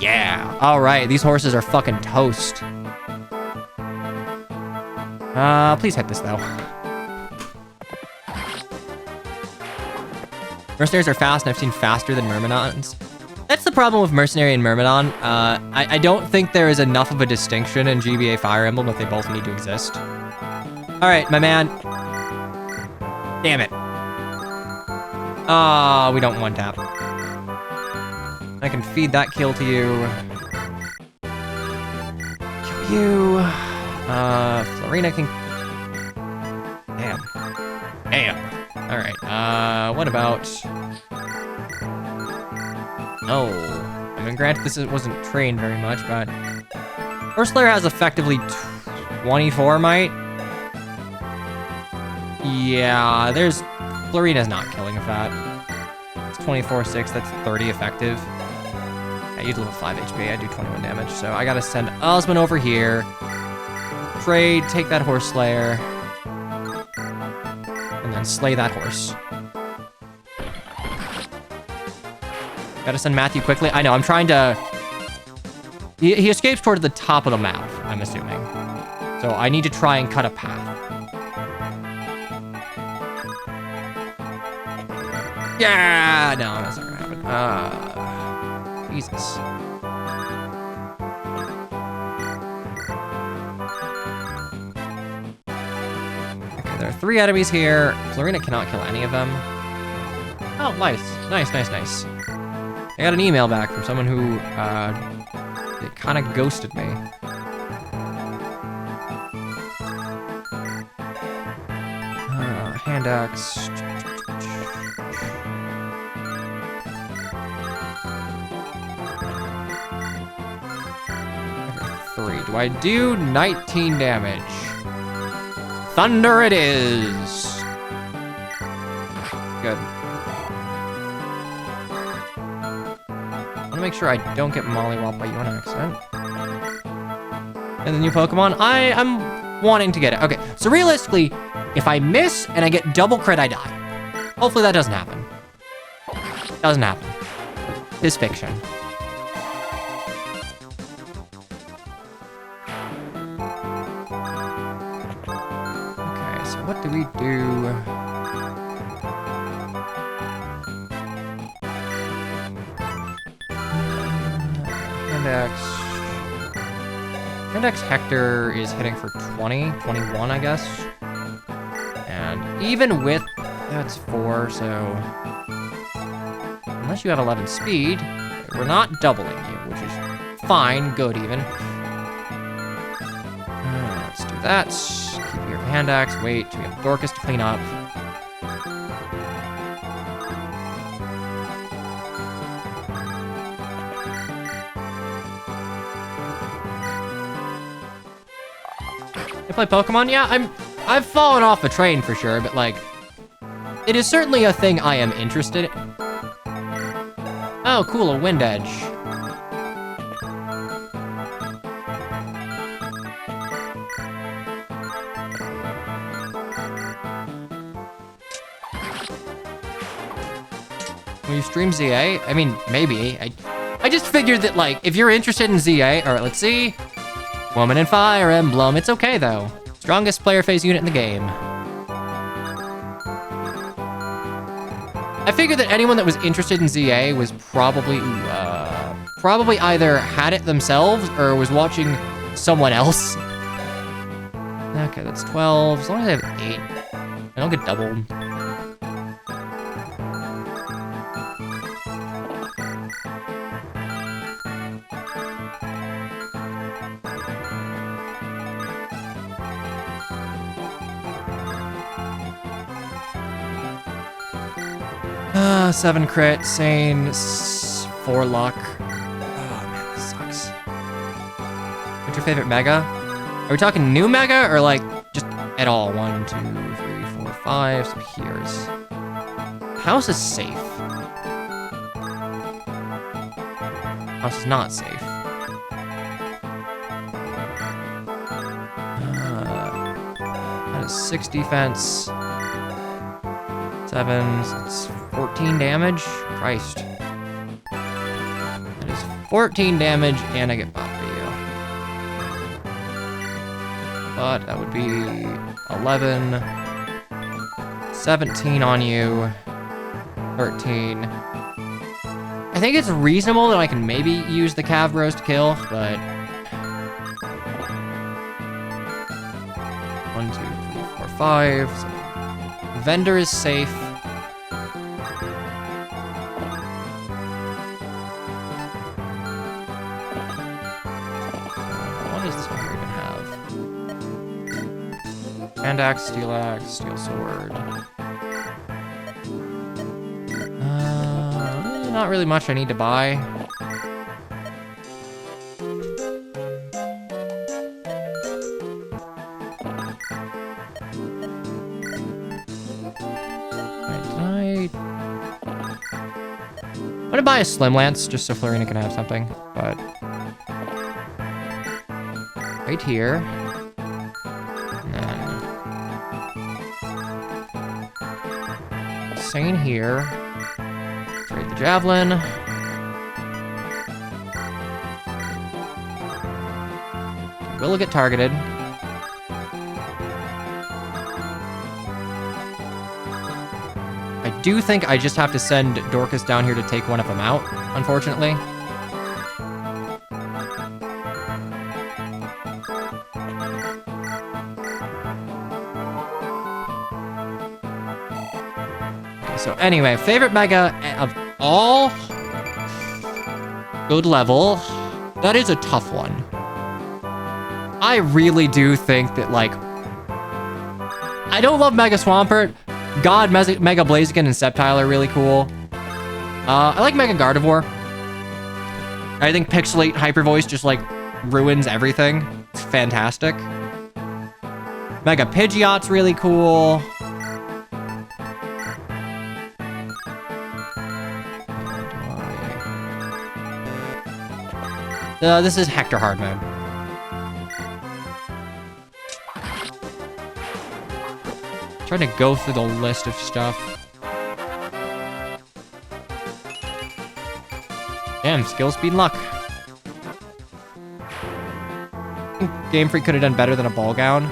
Yeah, all right, these horses are fucking toast. Please hit this, though. Mercenaries are fast, and I've seen faster than Myrmidons. That's the problem with Mercenary and Myrmidon. I don't think there is enough of a distinction in GBA Fire Emblem that they both need to exist. All right, my man. Damn it. We don't one-tap. I can feed that kill to you. Kill you. Florina can... Bam. All right. What about? Oh, I mean, granted, this wasn't trained very much, but Horse Slayer has effectively 24 might. Yeah, there's Florina's not killing with that. It's 24-6. That's 30 effective. I use level 5 HP. I do 21 damage, so I gotta send Osmond over here. Trade, take that Horse Slayer, and then slay that horse. Gotta send Matthew quickly. I know, I'm trying to... He escapes toward the top of the map, I'm assuming. So I need to try and cut a path. Yeah! No, that's not gonna happen. Jesus. Okay, there are 3 enemies here. Florina cannot kill any of them. Oh, nice. Nice, nice, nice. I got an email back from someone who, it kind of ghosted me. Hand axe. Okay, 3. Do I do 19 damage? Thunder it is! Good. I want to make sure I don't get mollywopped by you on accident. And the new Pokemon, I'm wanting to get it. Okay, so realistically, if I miss and I get double crit, I die. Hopefully that doesn't happen. Doesn't happen. It's fiction. Okay, so what do we do? Index Hector is hitting for 20, 21, I guess. And even with, that's 4, so unless you have 11 speed, we're not doubling you, which is fine, good even. Let's do that. Keep your hand axe. Wait, we have Dorcas to clean up. Play Pokemon? Yeah, I've fallen off the train for sure, but like, it is certainly a thing I am interested in. Oh, cool, a Wind Edge. Will you stream ZA? I mean, maybe. I just figured that like, if you're interested in ZA, alright, let's see. Woman in Fire Emblem. It's okay, though. Strongest player phase unit in the game. I figured that anyone that was interested in ZA was probably either had it themselves or was watching someone else. Okay, that's 12. As long as I have 8, I don't get doubled. Seven crit, sane, 4 luck. Oh man, this sucks. What's your favorite mega? Are we talking new mega or like just at all? 1, 2, 3, 4, 5. So here's. House is safe. House is not safe. That is 6 defense. 7, so it's 14 damage? Christ. That is 14 damage, and I get popped for you. But that would be 11, 17 on you, 13. I think it's reasonable that I can maybe use the Cavros to kill, but... 1, 2, 3, 4, 5. So Vendor is safe. What does this one even have? Hand axe, steel sword. not really much I need to buy. I'm gonna buy a Slim Lance just so Florina can have something, but right here. And then Sane here. Trade the Javelin. Will get targeted. I do think I just have to send Dorcas down here to take one of them out, unfortunately. So anyway, favorite Mega of all? Good level. That is a tough one. I really do think that, like, I don't love Mega Swampert. God, Mega Blaziken and Sceptile are really cool. I like Mega Gardevoir. I think Pixelate Hyper Voice just, like, ruins everything. It's fantastic. Mega Pidgeot's really cool. This is Hector hard mode. Trying to go through the list of stuff. Damn, skill, speed, and luck. I think Game Freak could have done better than a ball gown.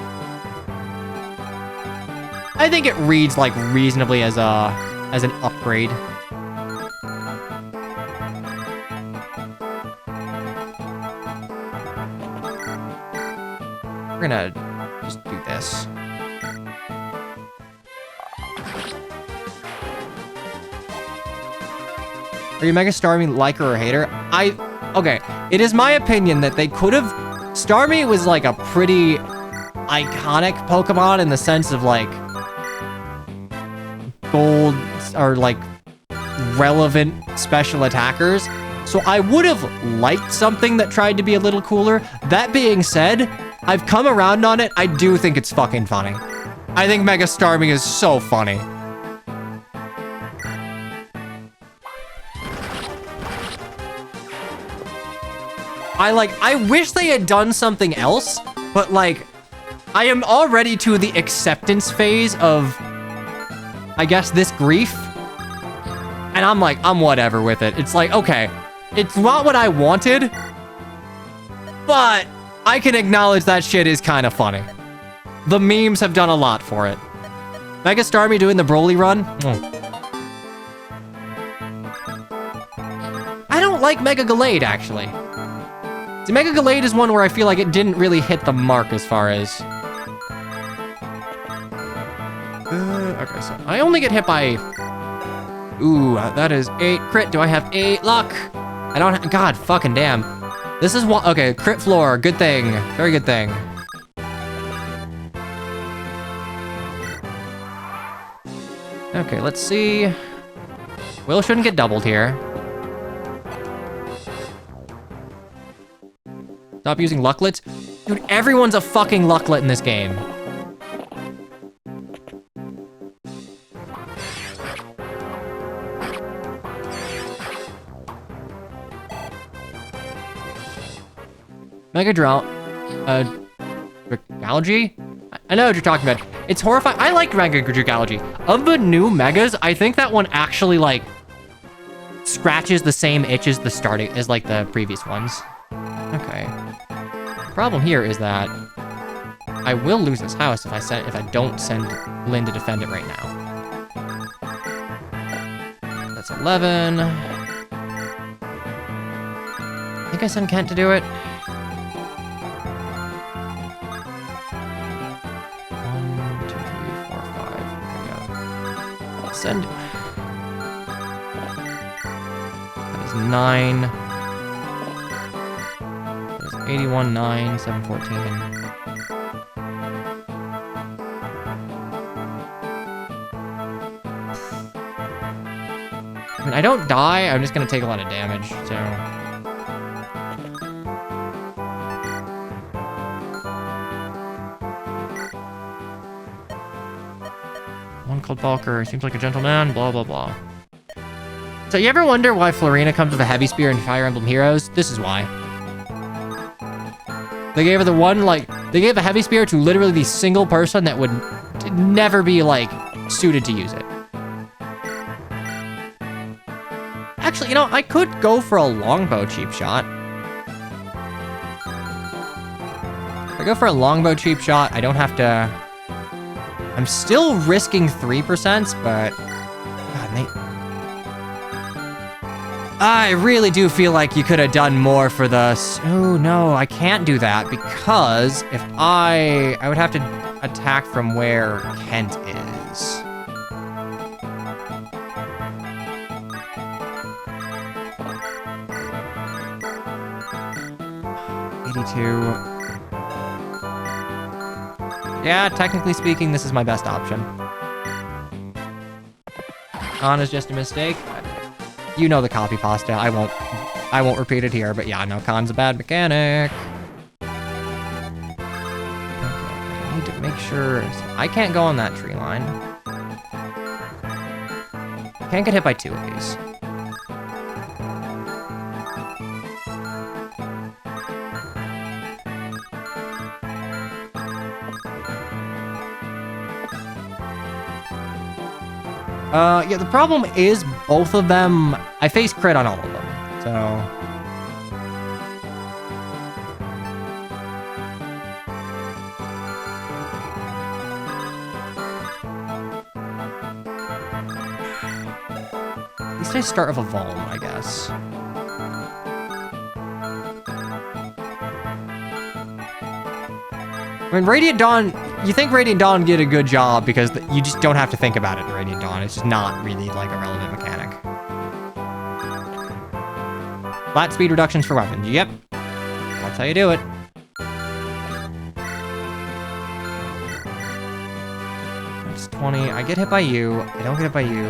I think it reads like reasonably as an upgrade. We're gonna just do this. Are you Mega Starmie liker or hater? Okay, it is my opinion that they could have... Starmie was like a pretty iconic Pokemon in the sense of like gold or like relevant special attackers. So I would have liked something that tried to be a little cooler. That being said, I've come around on it. I do think it's fucking funny. I think Mega Starmie is so funny. I wish they had done something else, but like, I am already to the acceptance phase of, I guess, this grief. And I'm like, I'm whatever with it. It's like, okay, it's not what I wanted, but I can acknowledge that shit is kind of funny. The memes have done a lot for it. Mega Starmie doing the Broly run? I don't like Mega Gallade, actually. See, Mega Gallade is one where I feel like it didn't really hit the mark as far as... okay, so I only get hit by... Ooh, that is 8 crit. Do I have 8 luck? I don't have... God fucking damn. This is one... Okay, crit floor. Good thing. Very good thing. Okay, let's see. Will shouldn't get doubled here. Stop using Lucklets. Dude, everyone's a fucking Lucklet in this game. Mega Drought. Dragalge? I know what you're talking about. It's horrifying. I like Mega Dragalge. Of the new Megas, I think that one actually, like, scratches the same itch as like the previous ones. Okay. The problem here is that I will lose this house if I don't send Lynn to defend it right now. That's 11. I think I send Kent to do it. 1, 2, 3, 4, 5. Yeah. Send. That is 9. 81, 9, 7, 14. mean, I don't die, I'm just gonna take a lot of damage, so... One called Valkyr, seems like a gentleman, blah, blah, blah. So you ever wonder why Florina comes with a heavy spear in Fire Emblem Heroes? This is why. They gave her the one, like, they gave a heavy spear to literally the single person that would never be, like, suited to use it. Actually, you know, I could go for a longbow cheap shot. If I go for a longbow cheap shot, I don't have to... I'm still risking 3%, but... God, I really do feel like you could have done more for this. Oh, no, I can't do that, because if I would have to attack from where Kent is. Yeah, technically speaking, this is my best option. Khan is just a mistake. You know the copy pasta. I won't repeat it here, but yeah, no, Khan's a bad mechanic. Okay, I need to make sure... So I can't go on that tree line. Can't get hit by 2 of these. Yeah, the problem is both of them, I face crit on all of them, so... At least I start with a Vuln, I guess. I mean, Radiant Dawn, you think Radiant Dawn did a good job because you just don't have to think about it in Radiant Dawn. It's just not really like a relevant mechanic. Flat speed reductions for weapons. Yep. That's how you do it. That's 20. I get hit by you. I don't get hit by you.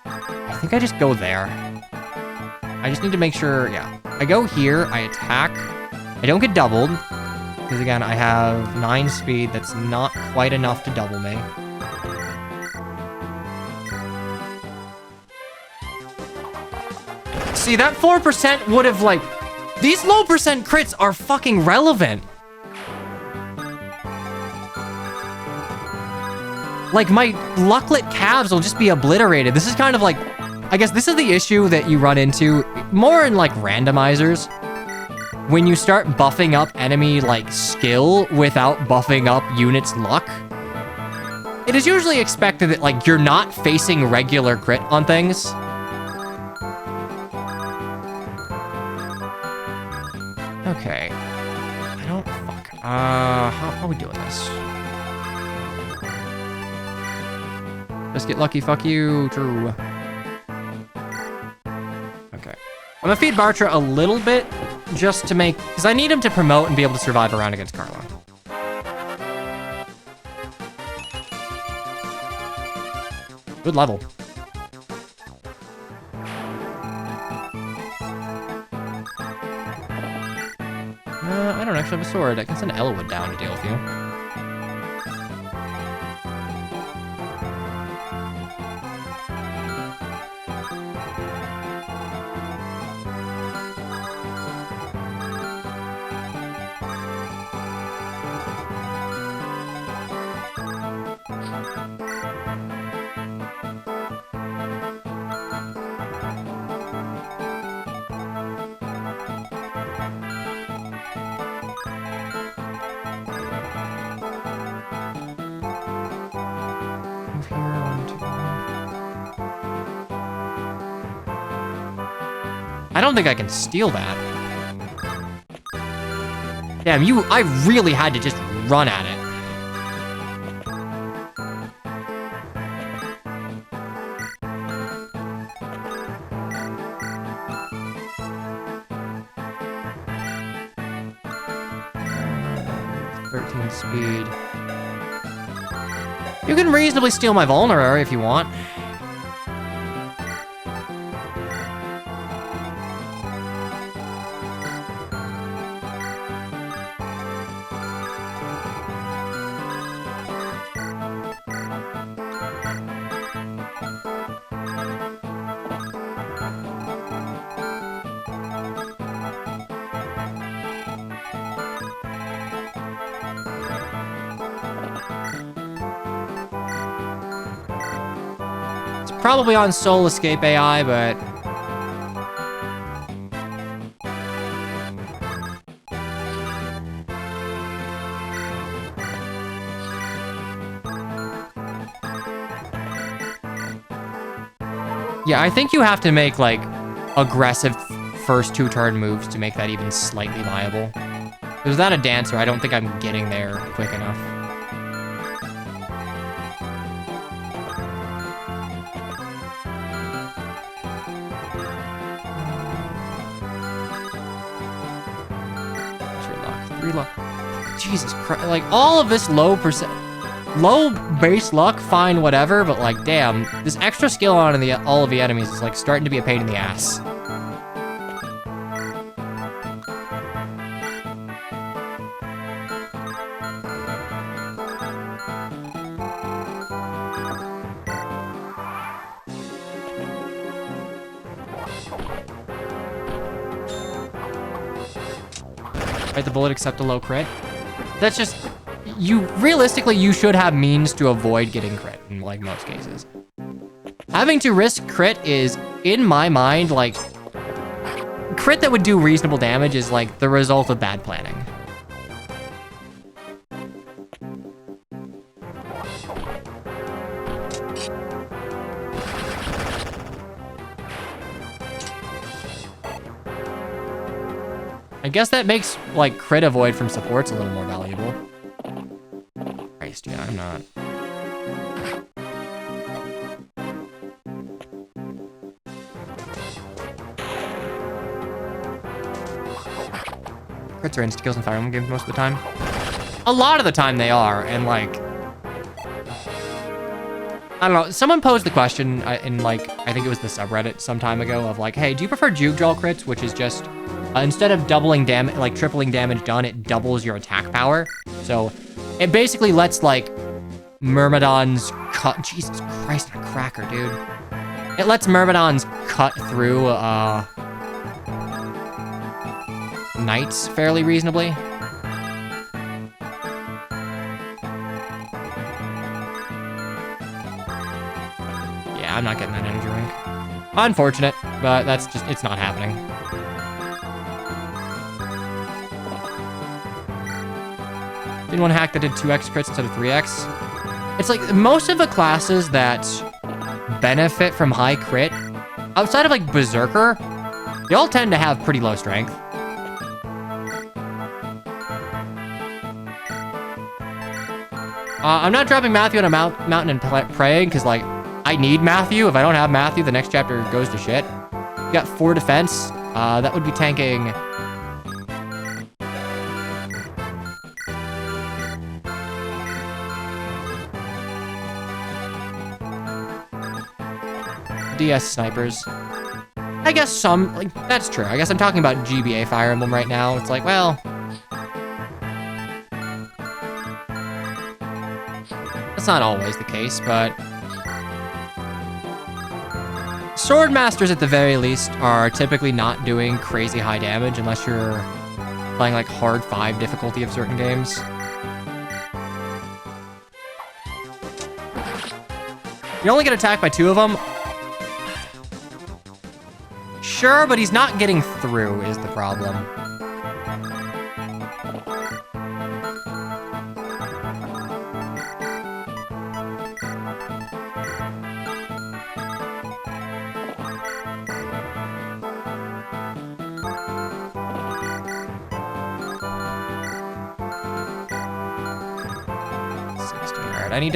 I think I just go there. I just need to make sure, yeah. I go here, I attack. I don't get doubled. Because again, I have 9 speed. That's not quite enough to double me. See, that 4% would have, like... These low percent crits are fucking relevant. Like, my lucklet calves will just be obliterated. This is kind of like... I guess this is the issue that you run into more in, like, randomizers. When you start buffing up enemy, like, skill without buffing up units' luck. It is usually expected that, like, you're not facing regular crit on things. Okay. I don't... Fuck. How are we doing this? Just get lucky, fuck you. True. Okay. I'm gonna feed Bartra a little bit, just to make... Because I need him to promote and be able to survive around against Carla. Good level. I don't actually have a sword. I can send Elwood down to deal with you. I don't think I can steal that. Damn, I really had to just run at it. Speed. You can reasonably steal my vulnerary if you want. Probably on Soul Escape AI, but... yeah, I think you have to make, like, aggressive first 2-turn moves to make that even slightly viable. Because without a Dancer, I don't think I'm getting there quick enough. Jesus Christ, like, all of this low base luck, fine, whatever, but, like, damn, this extra skill on all of the enemies is, like, starting to be a pain in the ass. Right, the bullet accept a low crit. That's just, realistically, you should have means to avoid getting crit in, like, most cases. Having to risk crit is, in my mind, like, crit that would do reasonable damage is, like, the result of bad planning. I guess that makes, like, crit avoid from supports a little more valuable. Christ, yeah, I'm not. Crits are insta-kills in Fire Emblem games most of the time. A lot of the time they are, and, like... I don't know, someone posed the question in, like, I think it was the subreddit some time ago of, like, hey, do you prefer juke draw crits, which is just... instead of doubling damage, like tripling damage done, it doubles your attack power. So it basically lets like Myrmidons cut. Jesus Christ, a cracker, dude. It lets Myrmidons cut through knights fairly reasonably. Yeah, I'm not getting that energy drink. Unfortunate, but that's just, it's not happening. Didn't want to hack that did 2x crits instead of 3x. It's like most of the classes that benefit from high crit, outside of like Berserker, they all tend to have pretty low strength. I'm not dropping Matthew on a mountain and praying because like I need Matthew. If I don't have Matthew, the next chapter goes to shit. You got 4 defense. That would be tanking. DS snipers. I guess some, like, that's true. I guess I'm talking about GBA Fire Emblem right now. It's like, well... that's not always the case, but... Swordmasters, at the very least, are typically not doing crazy high damage unless you're playing, like, hard 5 difficulty of certain games. You only get attacked by 2 of them. Sure, but he's not getting through is the problem. Alright, I need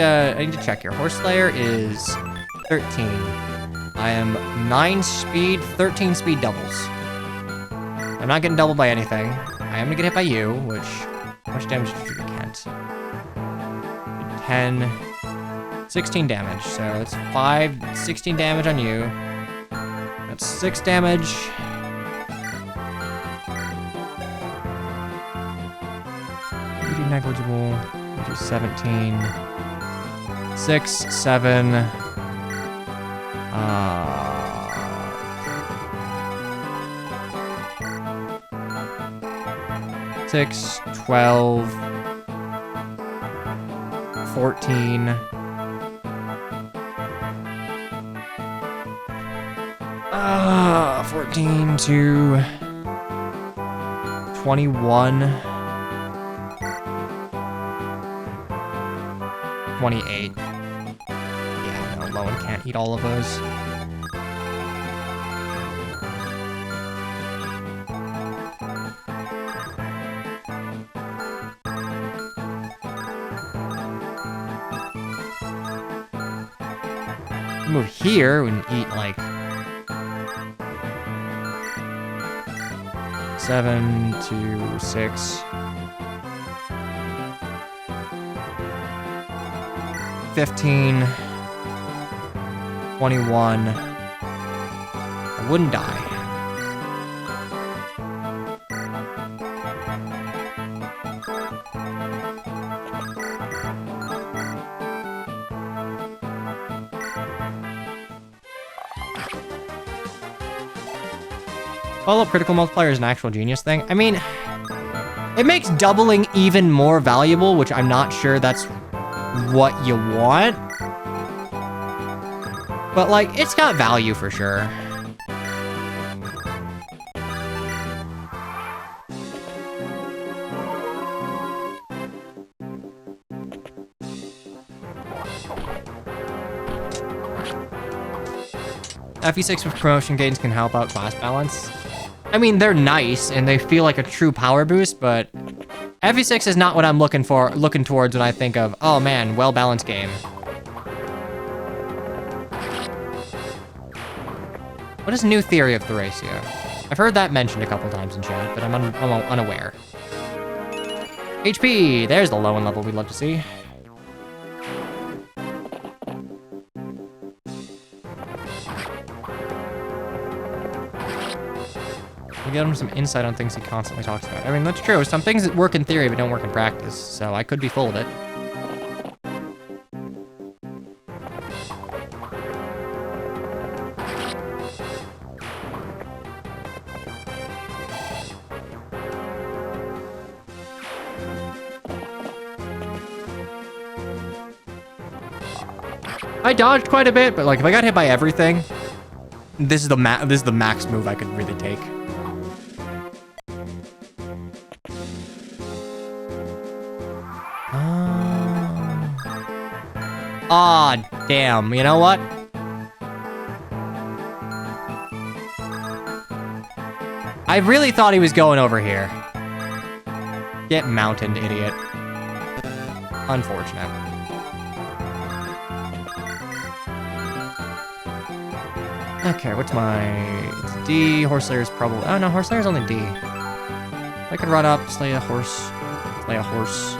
to check here. Horse Slayer is 13. I am 9 speed, 13 speed doubles. I'm not getting doubled by anything. I am gonna get hit by you, which... how much damage did you do to Kent? 10... 16 damage. So it's 16 damage on you. That's 6 damage. You do negligible. You do 17. 6, 7. 6, 12, 14. 14 to 21. 28. Yeah, no, Lowen can't eat all of those. Move here and eat like 7 to 6. 15. 21. I wouldn't die. Follow-up critical multiplier is an actual genius thing. I mean, it makes doubling even more valuable, which I'm not sure that's what you want. But, like, it's got value for sure. FE6 with promotion gains can help out class balance. I mean, they're nice and they feel like a true power boost, but FE6 is not what I'm looking towards when I think of, oh man, well-balanced game. What is new theory of Thracia? I've heard that mentioned a couple times in chat, but I'm unaware. HP! There's the low end level we'd love to see. We get him some insight on things he constantly talks about. I mean, that's true. Some things that work in theory but don't work in practice, so I could be full of it. I dodged quite a bit, but like if I got hit by everything, this is the max move I could really take. Ah, damn. You know what? I really thought he was going over here. Get mounted, idiot. Unfortunate. Okay, what's my... It's D. Horslayer's probably... Oh, no, Horslayer's only D. I could run up, slay a horse. Slay a horse.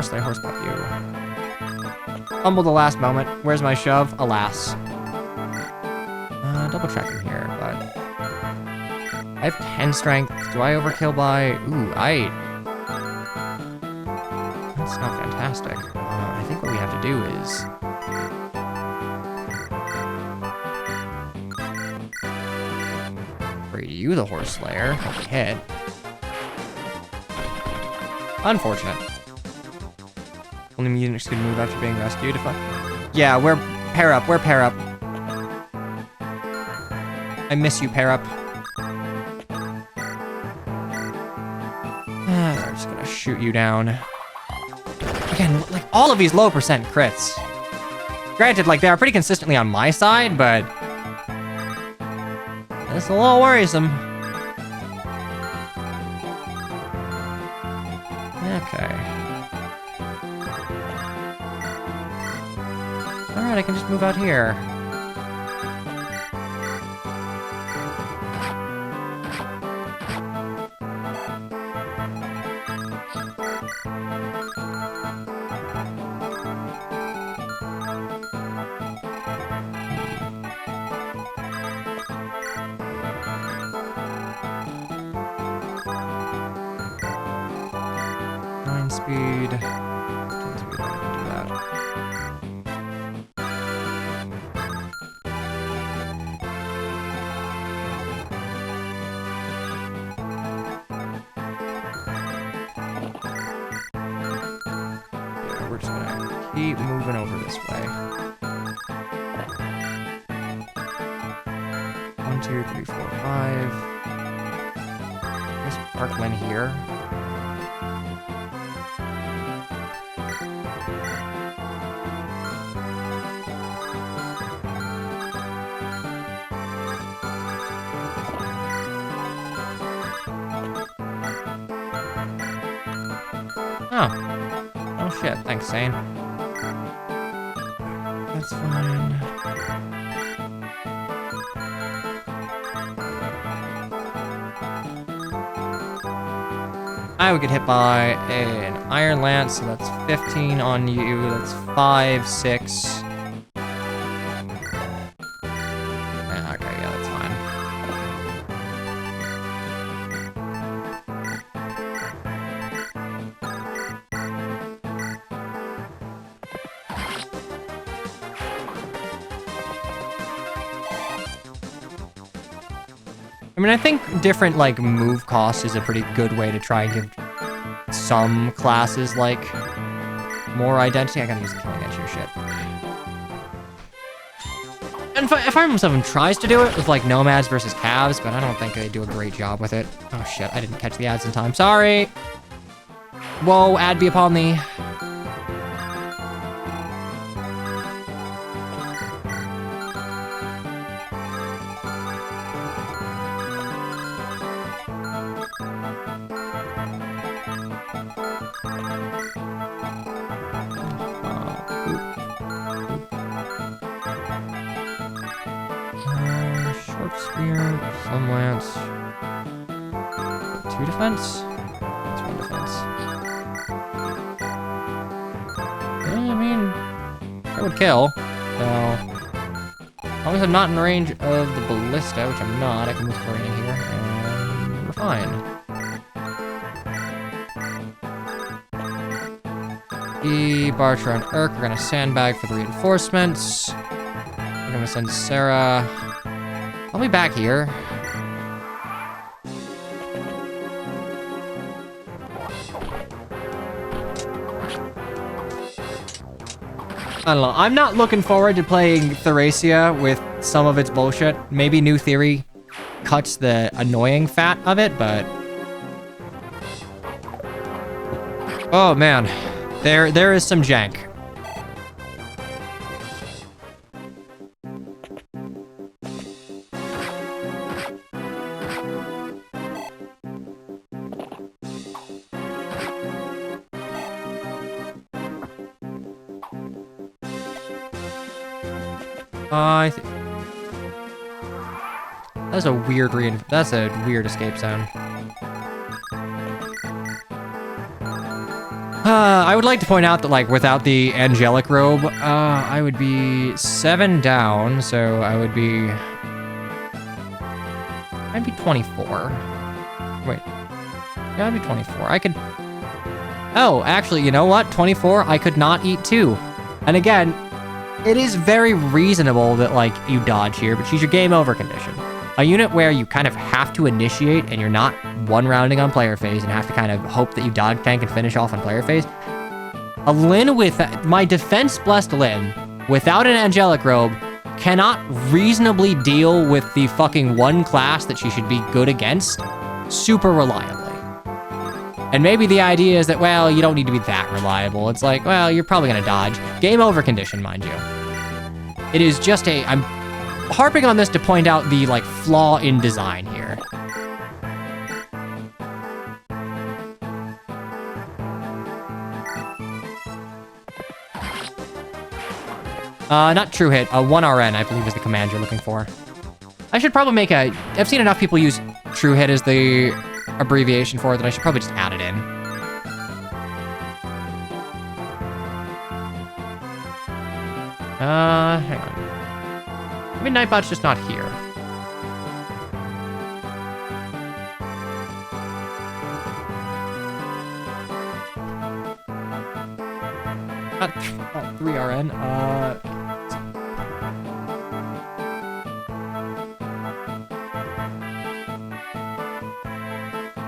Slay a horse, pop you. Fumble the last moment. Where's my shove? Alas. Double checking here, but... I have 10 strength. Do I overkill by... Ooh, That's not fantastic. I think what we have to do is... You, the horse slayer. Holy hit. Unfortunate. Only mutants could move after being rescued if I... Yeah, we're pair up. We're pair up. I miss you, pair up. They're just gonna shoot you down. Again, like, all of these low percent crits. Granted, like, they are pretty consistently on my side, but... It's a little worrisome. Okay. Alright, I can just move out here. speed. 10 speed, I can do that. Yeah, we're just gonna keep moving over this way. 1, 2, 3, 4, 5. I guess park Lynn here. Oh. Oh shit, thanks, Zane. That's fine. I would get hit by an Iron Lance, so that's 15 on you. That's 5, 6. Yeah, okay, yeah, that's fine. I mean, I think different, like, move cost is a pretty good way to try and give some classes, like, more identity. I gotta use the killing edge here, shit. And Fire Emblem 7 tries to do it with, like, nomads versus calves, but I don't think they do a great job with it. Oh, shit, I didn't catch the ads in time. Sorry! Whoa, ad be upon thee. Short spear, some lance. 2 defense? That's 1 defense. Yeah, I mean, that would kill. So, as long as I'm not in range of the ballista, which I'm not, I can move Florian in here, and we're fine. The Barcher and Urk are gonna sandbag for the reinforcements. I'm gonna send Sarah. I'll be back here. I don't know. I'm not looking forward to playing Thracia with some of its bullshit. Maybe New Theory cuts the annoying fat of it, but... Oh, man. There is some jank. That's a weird that's a weird escape zone. I would like to point out that, like, without the angelic robe, I would be 7 down, so I would be... I'd be 24. Wait. Yeah, I'd be 24. I could... Oh, actually, you know what? 24, I could not eat 2. And again, it is very reasonable that, like, you dodge here, but she's your game over condition. A unit where you kind of have to initiate and you're not one-rounding on player phase and have to kind of hope that you dodge tank and finish off on player phase. A Lyn with... My defense-blessed Lyn, without an angelic robe, cannot reasonably deal with the fucking one class that she should be good against super reliably. And maybe the idea is that, well, you don't need to be that reliable. It's like, well, you're probably gonna dodge. Game over condition, mind you. It is just a... I'm harping on this to point out the, like, flaw in design here. Not true hit. 1 RN, I believe, is the command you're looking for. I should probably make a... I've seen enough people use true hit as the abbreviation for it that I should probably just add it in. Hang on. Maybe Nightbot's just not here. Not 3 RN.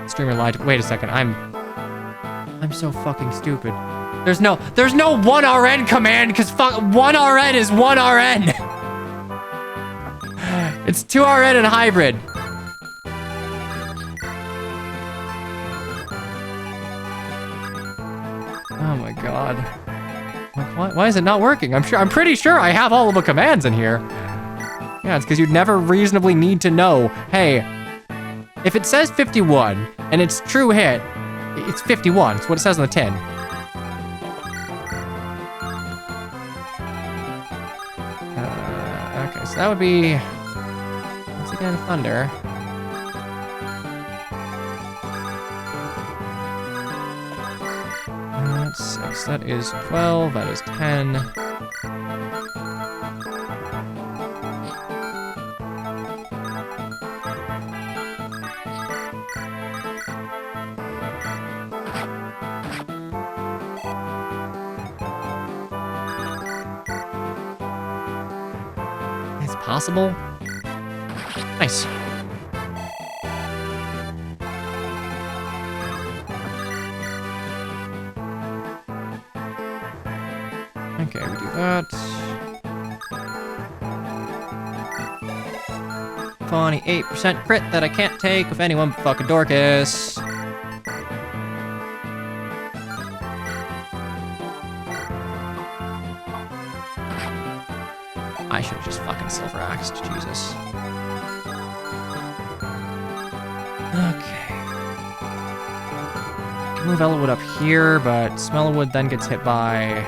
Streamer lied. Wait a second. I'm so fucking stupid. There's no 1 RN command because 1 RN is 1 RN. It's 2 RN and hybrid. Oh my god. Like, why is it not working? I'm pretty sure I have all of the commands in here. Yeah, it's because you'd never reasonably need to know, hey, if it says 51 and it's true hit, it's 51. It's what it says on the tin. Okay, so that would be, once again, thunder. That's 6. That is 12. That is 10. It's possible. Nice. Okay, we do that. 28% crit that I can't take with anyone but fucking Dorcas. I should have just fucking silver axed, Jesus. Okay. Can move Ellawood up here, but Smellwood then gets hit by...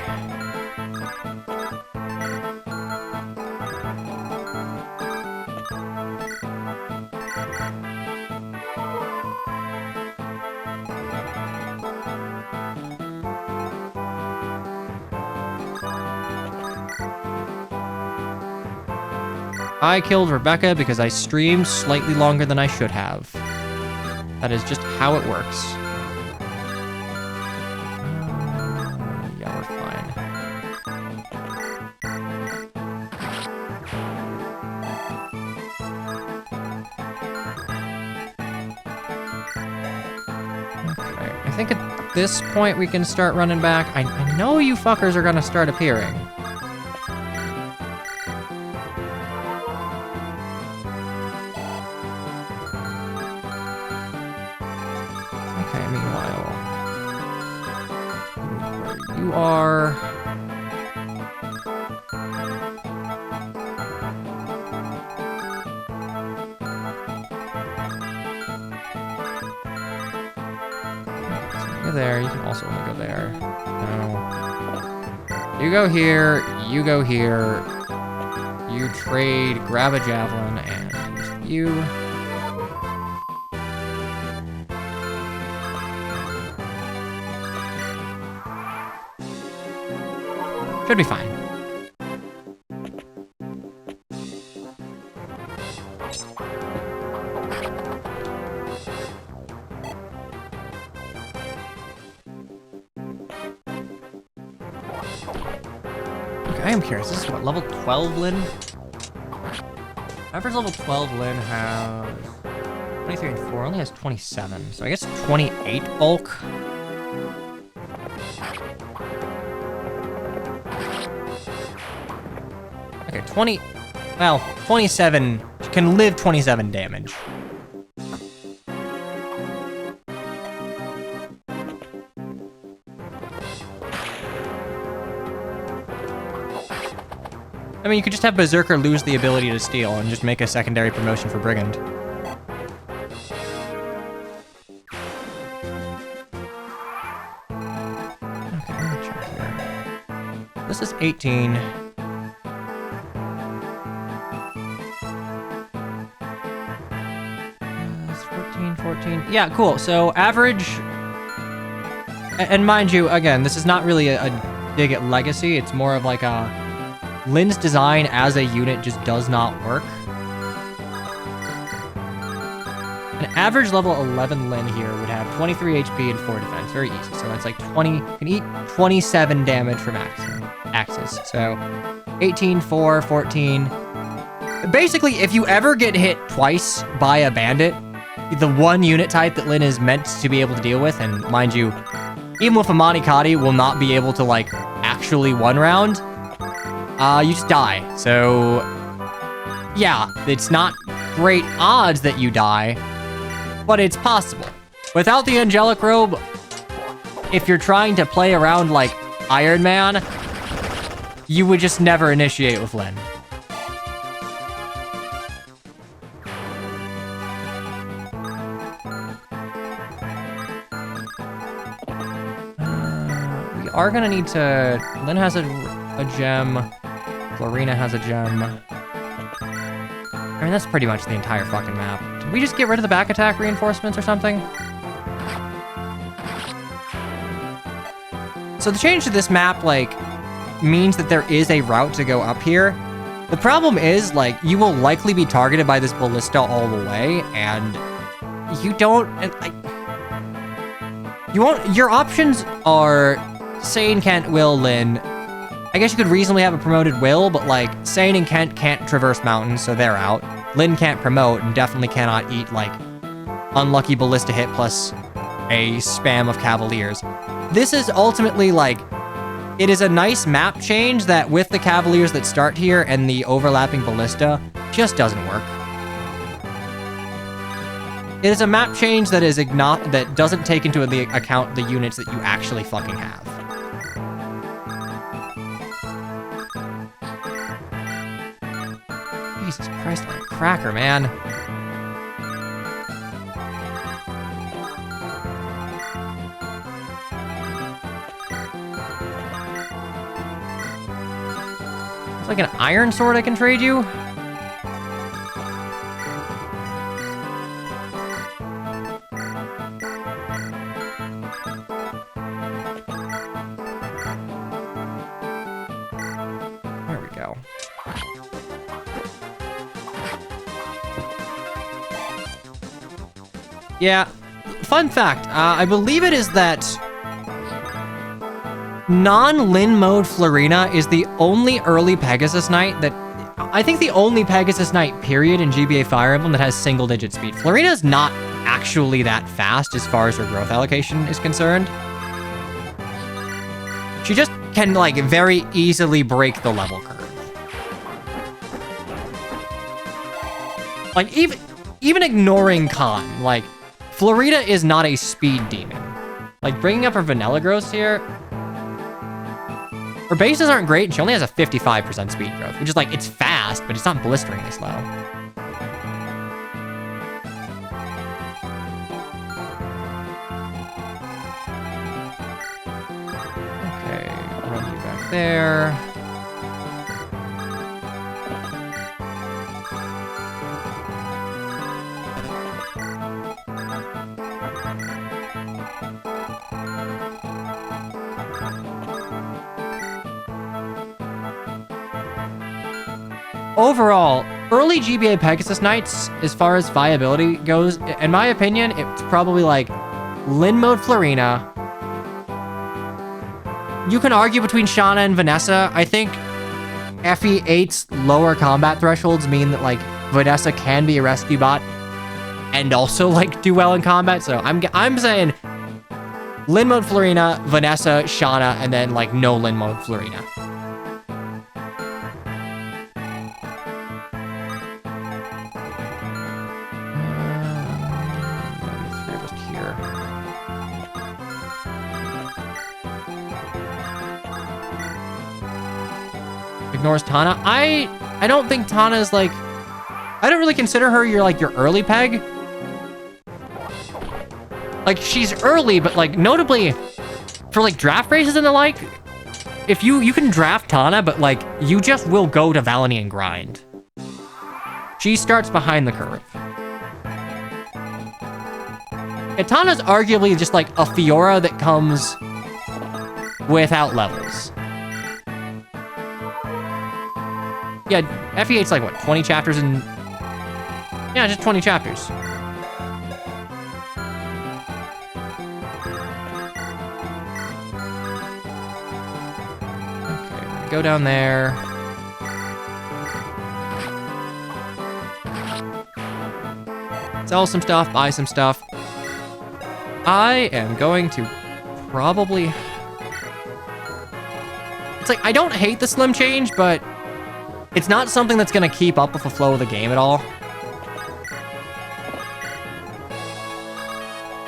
I killed Rebecca because I streamed slightly longer than I should have. That is just how it works. Yeah, we're fine. Okay, I think at this point we can start running back. I know you fuckers are gonna start appearing. You are... Go there, you can also only go there. No. You go here, you go here. You trade, grab a javelin, and use you. Should be fine. Okay, I am curious. This is what, level 12 Lyn? Average level 12 Lyn has 23 and 4, only has 27. So I guess 28 bulk. Okay, 27, can live 27 damage. I mean, you could just have Berserker lose the ability to steal and just make a secondary promotion for Brigand. Okay, let me check here. This is 18. 14. Yeah, cool. So average, and mind you, again, this is not really a dig at Legacy. It's more of like a Lyn's design as a unit just does not work. An average level 11 Lin here would have 23 HP and 4 defense. Very easy. So that's like 20, can eat 27 damage from axes. So 18, 4, 14. Basically, if you ever get hit twice by a bandit, the one unit type that Lin is meant to be able to deal with, and mind you, even with a Monikati will not be able to like actually one round, you just die. So yeah, it's not great odds that you die, but it's possible. Without the Angelic Robe, if you're trying to play around like Iron Man, you would just never initiate with Lin. We are gonna need to... Lin has a gem. Florina has a gem. I mean, that's pretty much the entire fucking map. Did we just get rid of the back attack reinforcements or something? So the change to this map, like, means that there is a route to go up here. The problem is, like, you will likely be targeted by this ballista all the way, and you don't... you won't... Your options are Sane, Kent, Will, Lin. I guess you could reasonably have a promoted Will, but, like, Sane and Kent can't traverse mountains, so they're out. Lin can't promote and definitely cannot eat, like, unlucky ballista hit plus a spam of Cavaliers. This is ultimately, like, it is a nice map change that with the Cavaliers that start here and the overlapping ballista just doesn't work. It is a map change that is that doesn't take into account the units that you actually fucking have. Jesus Christ, I'm a cracker, man. It's like an iron sword I can trade you? There we go. Yeah, fun fact, I believe it is that non-Lin mode Florina is the only early Pegasus Knight that... I think the only Pegasus Knight, period, in GBA Fire Emblem that has single-digit speed. Florina is not actually that fast as far as her growth allocation is concerned. She just can, like, very easily break the level curve. Like, even ignoring Khan, like, Florina is not a speed demon. Like, bringing up her Vanilla Growth here... Her bases aren't great, and she only has a 55% speed growth, which is like, it's fast, but it's not blisteringly slow. Okay, run you back there. Overall, early GBA Pegasus Knights, as far as viability goes, in my opinion, it's probably like Lin mode Florina. You can argue between Shauna and Vanessa. I think FE8's lower combat thresholds mean that like Vanessa can be a rescue bot and also like do well in combat. So I'm saying Lin mode Florina, Vanessa, Shauna, and then like no Lin mode Florina. Ignores Tana. I don't think Tana is like... I don't really consider her your early peg. Like, she's early, but like, notably, for like draft races and the like, if you can draft Tana, but like, you just will go to Valony and grind. She starts behind the curve. And Tana's arguably just like a Fiora that comes without levels. Yeah, FE8's like, what, 20 chapters in... Yeah, just 20 chapters. Go down there. Sell some stuff, buy some stuff. I am going to probably... It's like, I don't hate the slim change, but it's not something that's going to keep up with the flow of the game at all.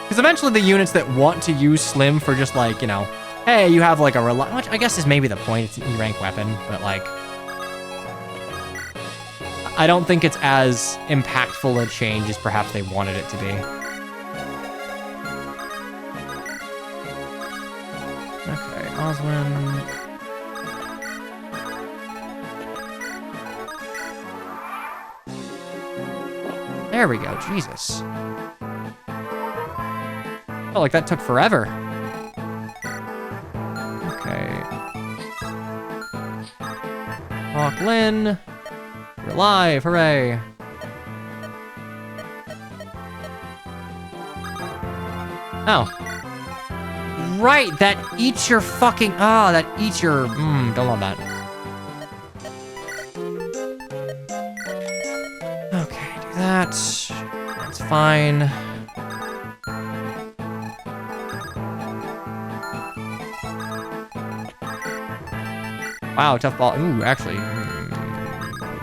Because eventually the units that want to use slim for just like, you know, hey, you have like a which I guess is maybe the point, it's an E-rank weapon, but like, I don't think it's as impactful a change as perhaps they wanted it to be. Okay, Oswin. There we go, Jesus. Oh, like that took forever. Okay. Hawk Lynn. You're alive, hooray. Oh. Right, that eats your fucking... Ah, that eats your... don't love that. Okay, do that. That's fine. Wow, tough ball. Ooh, actually.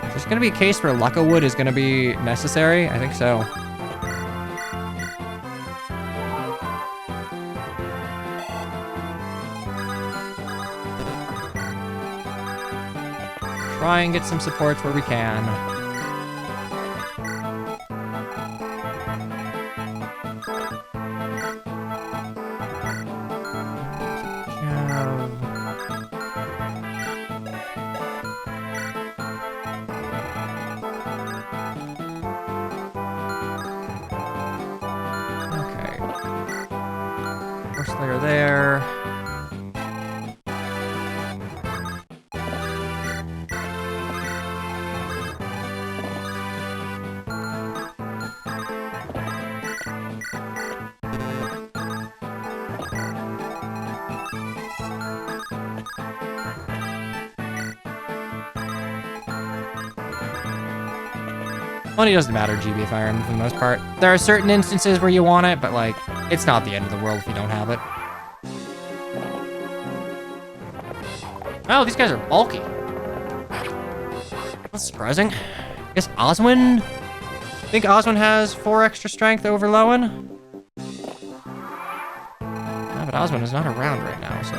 Is this going to be a case where Luckawood is going to be necessary? I think so. Try and get some supports where we can. Money doesn't matter, GB Fire Emblem, for the most part. There are certain instances where you want it, but, like, it's not the end of the world if you don't have it. Oh, these guys are bulky. That's surprising. I guess Oswin? I think Oswin has 4 extra strength over Lowen. No, but Oswin is not around right now, so...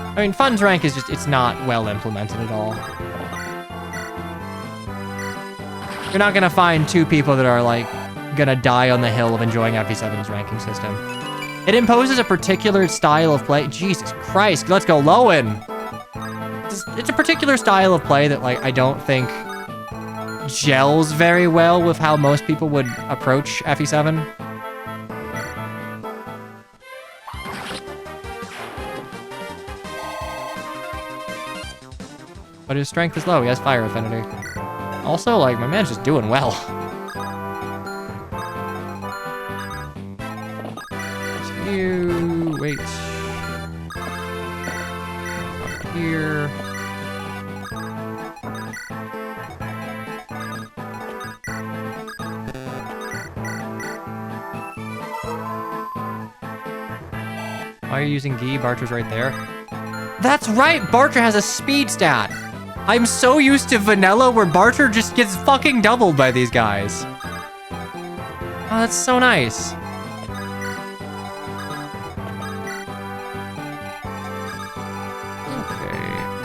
I mean, Fun's rank is just, it's not well implemented at all. You're not gonna find 2 people that are, like, gonna die on the hill of enjoying FE7's ranking system. It imposes a particular style of play. Jesus Christ, let's go Lowen! It's a particular style of play that, like, I don't think gels very well with how most people would approach FE7. But his strength is low, he has fire affinity. Also, like, my man's just doing well. So you... wait. Up here. Why are you using Gi? Barter's right there. That's right! Barter has a speed stat! I'm so used to vanilla where Barter just gets fucking doubled by these guys. Oh, that's so nice. Okay,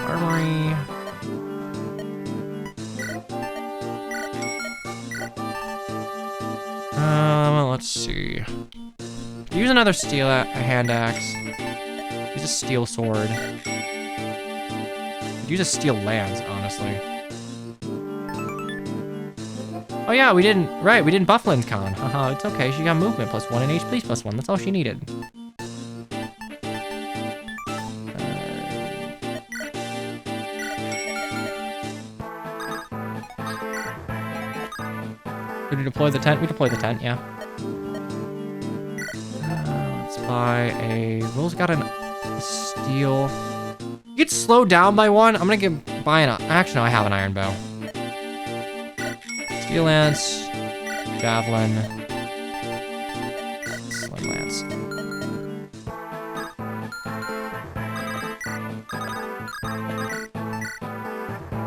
armory. Let's see. Use another steel hand axe. Use a steel sword. Use a steel lance, honestly. Oh yeah, we didn't buff Lynn's con. Haha, it's okay, she got movement +1 and HP +1, that's all she needed. Did we deploy the tent? We deployed the tent, yeah. Let's buy a... Will's got a steel. You get slowed down by 1. I'm gonna buy an... Actually, no, I have an iron bow. Steel lance, javelin, sling lance.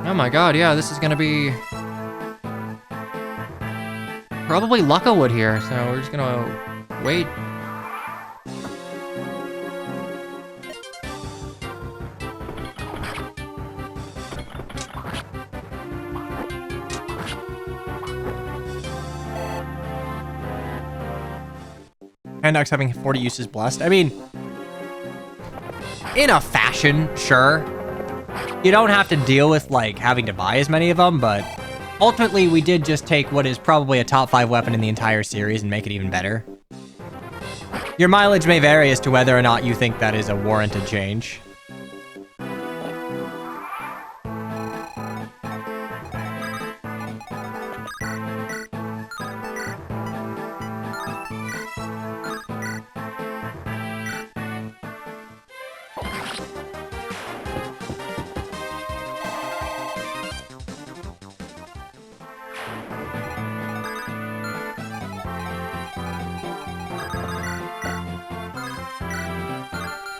Oh my god, yeah, this is gonna be probably Luckawood here, so we're just gonna wait. Pandox having 40 uses blessed. I mean, in a fashion, sure. You don't have to deal with, like, having to buy as many of them, but ultimately we did just take what is probably a top 5 weapon in the entire series and make it even better. Your mileage may vary as to whether or not you think that is a warranted change.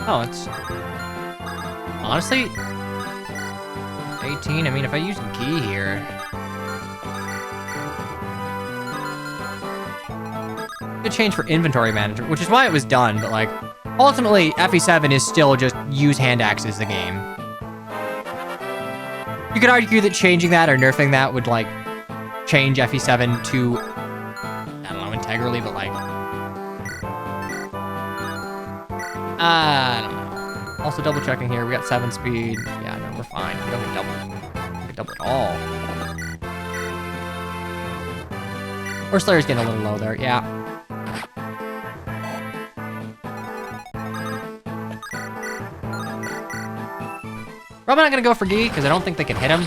Oh, it's... Honestly... 18, I mean, if I use key here... Good change for inventory management, which is why it was done, but like... Ultimately, FE7 is still just use hand axes the game. You could argue that changing that or nerfing that would, like, change FE7 to... I don't know, integrally, but like... I don't know. Also double checking here, we got 7 speed. Yeah, no, we're fine. We don't get double. We get double at all. Or Slayer's getting a little low there, yeah. Probably not gonna go for Gee, because I don't think they can hit him.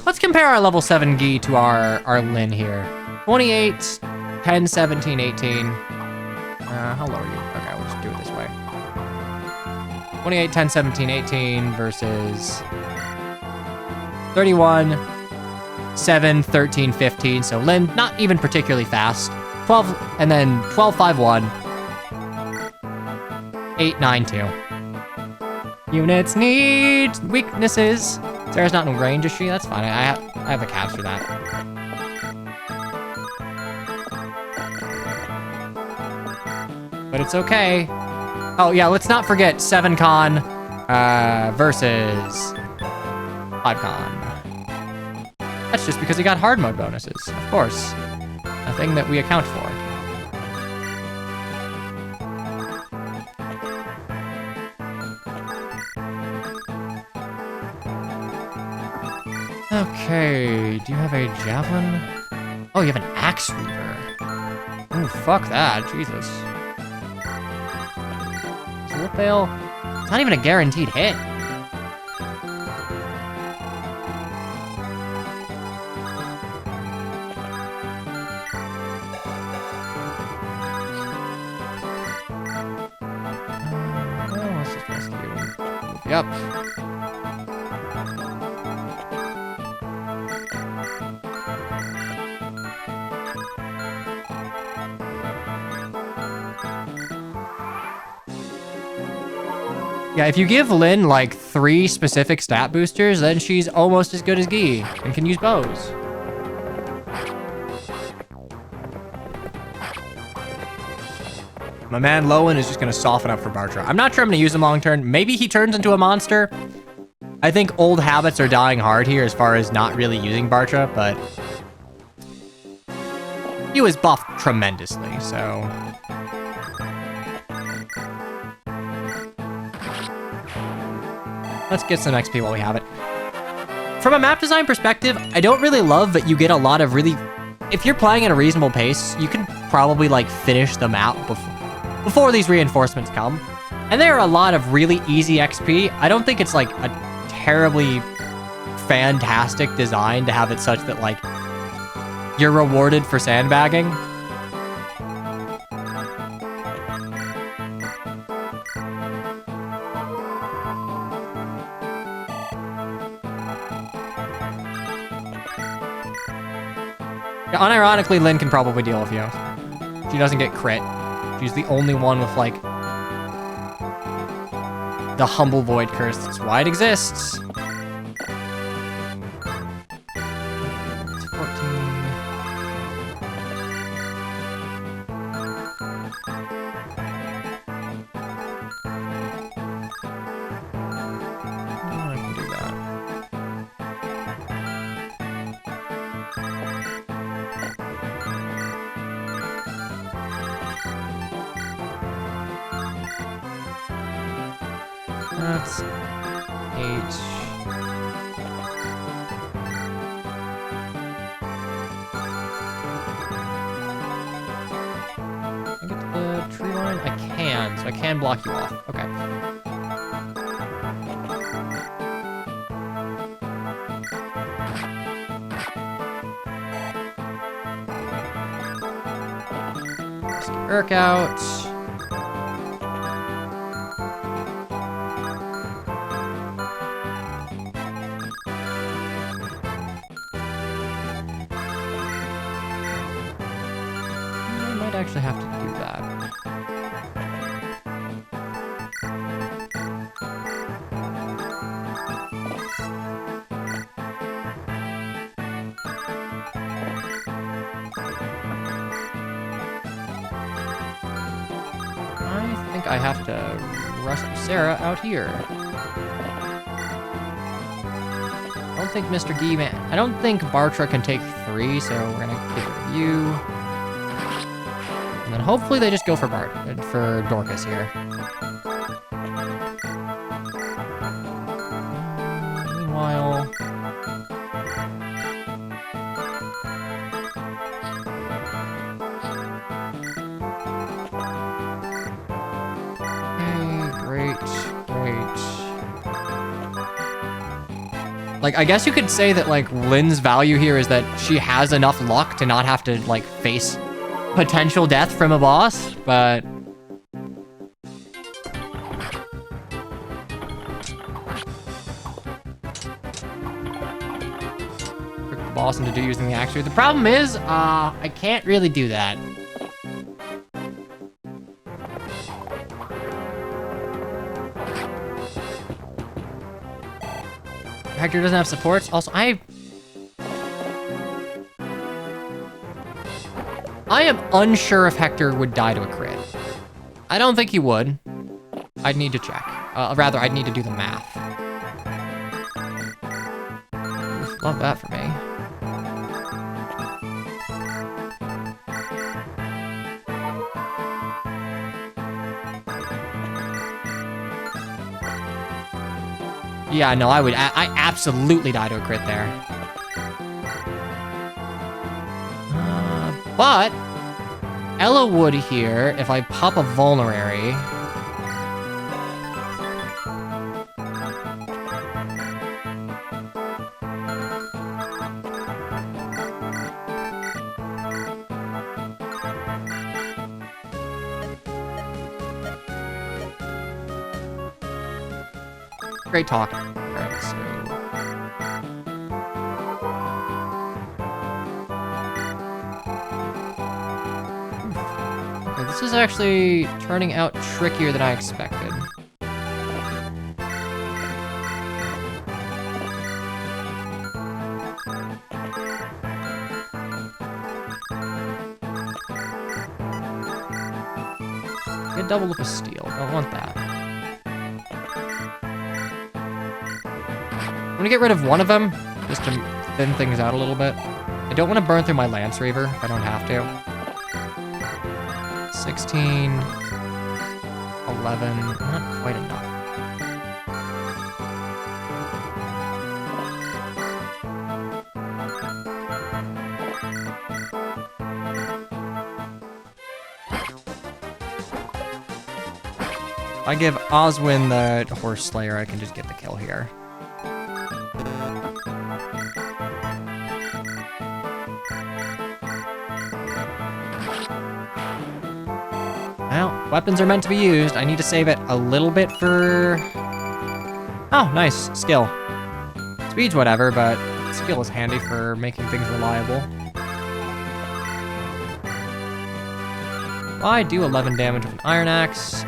Let's compare our level 7 Gee to our Lin here. 28, 10, 17, 18. How low are you? Okay, we'll just do it this way. 28, 10, 17, 18 versus 31, 7, 13, 15. So Lin, not even particularly fast. 12, and then 12, 5, 1. 8, 9, 2. Units need weaknesses. Sarah's not in range, is she? That's fine. I have the caps for that. But it's okay. Oh yeah, let's not forget 7 con versus 5 con. That's just because he got hard mode bonuses, of course. A thing that we account for. Okay, do you have a javelin? Oh, you have an axe reaver. Oh, fuck that, Jesus. Slip fail? It's not even a guaranteed hit. Oh, let's just rescue. Yep. Yeah, if you give Lin, like, 3 specific stat boosters, then she's almost as good as Gee, and can use bows. My man Lowen is just gonna soften up for Bartra. I'm not sure I'm gonna use him long term. Maybe he turns into a monster. I think old habits are dying hard here as far as not really using Bartra, but... he was buffed tremendously, so... Let's get some XP while we have it. From a map design perspective, I don't really love that you get a lot of really... If you're playing at a reasonable pace, you can probably, like, finish the map before these reinforcements come. And there are a lot of really easy XP. I don't think it's, like, a terribly fantastic design to have it such that, like, you're rewarded for sandbagging. Unironically, Lynn can probably deal with you. She doesn't get crit. She's the only one with, like, the humble void curse. That's why it exists. It's 14. Oh, I can do that. That's 8. Can I get to the tree line? I can, so I can block you off. Okay. Let's get Urk out. Actually have to do that. I think I have to rush Sarah out here. I don't think Mr. Gee-Man... I don't think Bartra can take 3, so we're gonna get rid of you. And then hopefully they just go for Dorcas here. Meanwhile... Okay, great. Like, I guess you could say that, like, Lynn's value here is that she has enough luck to not have to, like, face potential death from a boss, but... Trick the boss into using the axe. The problem is, I can't really do that. Hector doesn't have supports. Also, I am unsure if Hector would die to a crit. I don't think he would. I'd need to check. Rather, I'd need to do the math. Oof, love that for me. Yeah, no, I absolutely die to a crit there. But Ella would here if I pop a vulnerary. Great talk. Alright, so... Okay, this is actually turning out trickier than I expected. Get double loop of steel. Don't want that. I'm gonna get rid of one of them, just to thin things out a little bit. I don't want to burn through my Lance Reaver if I don't have to. 16, 11, not quite enough. If I give Oswin the Horse Slayer, I can just get the kill here. Well, weapons are meant to be used. I need to save it a little bit for... Oh, nice. Skill. Speed's whatever, but skill is handy for making things reliable. Well, I do 11 damage with an Iron Axe.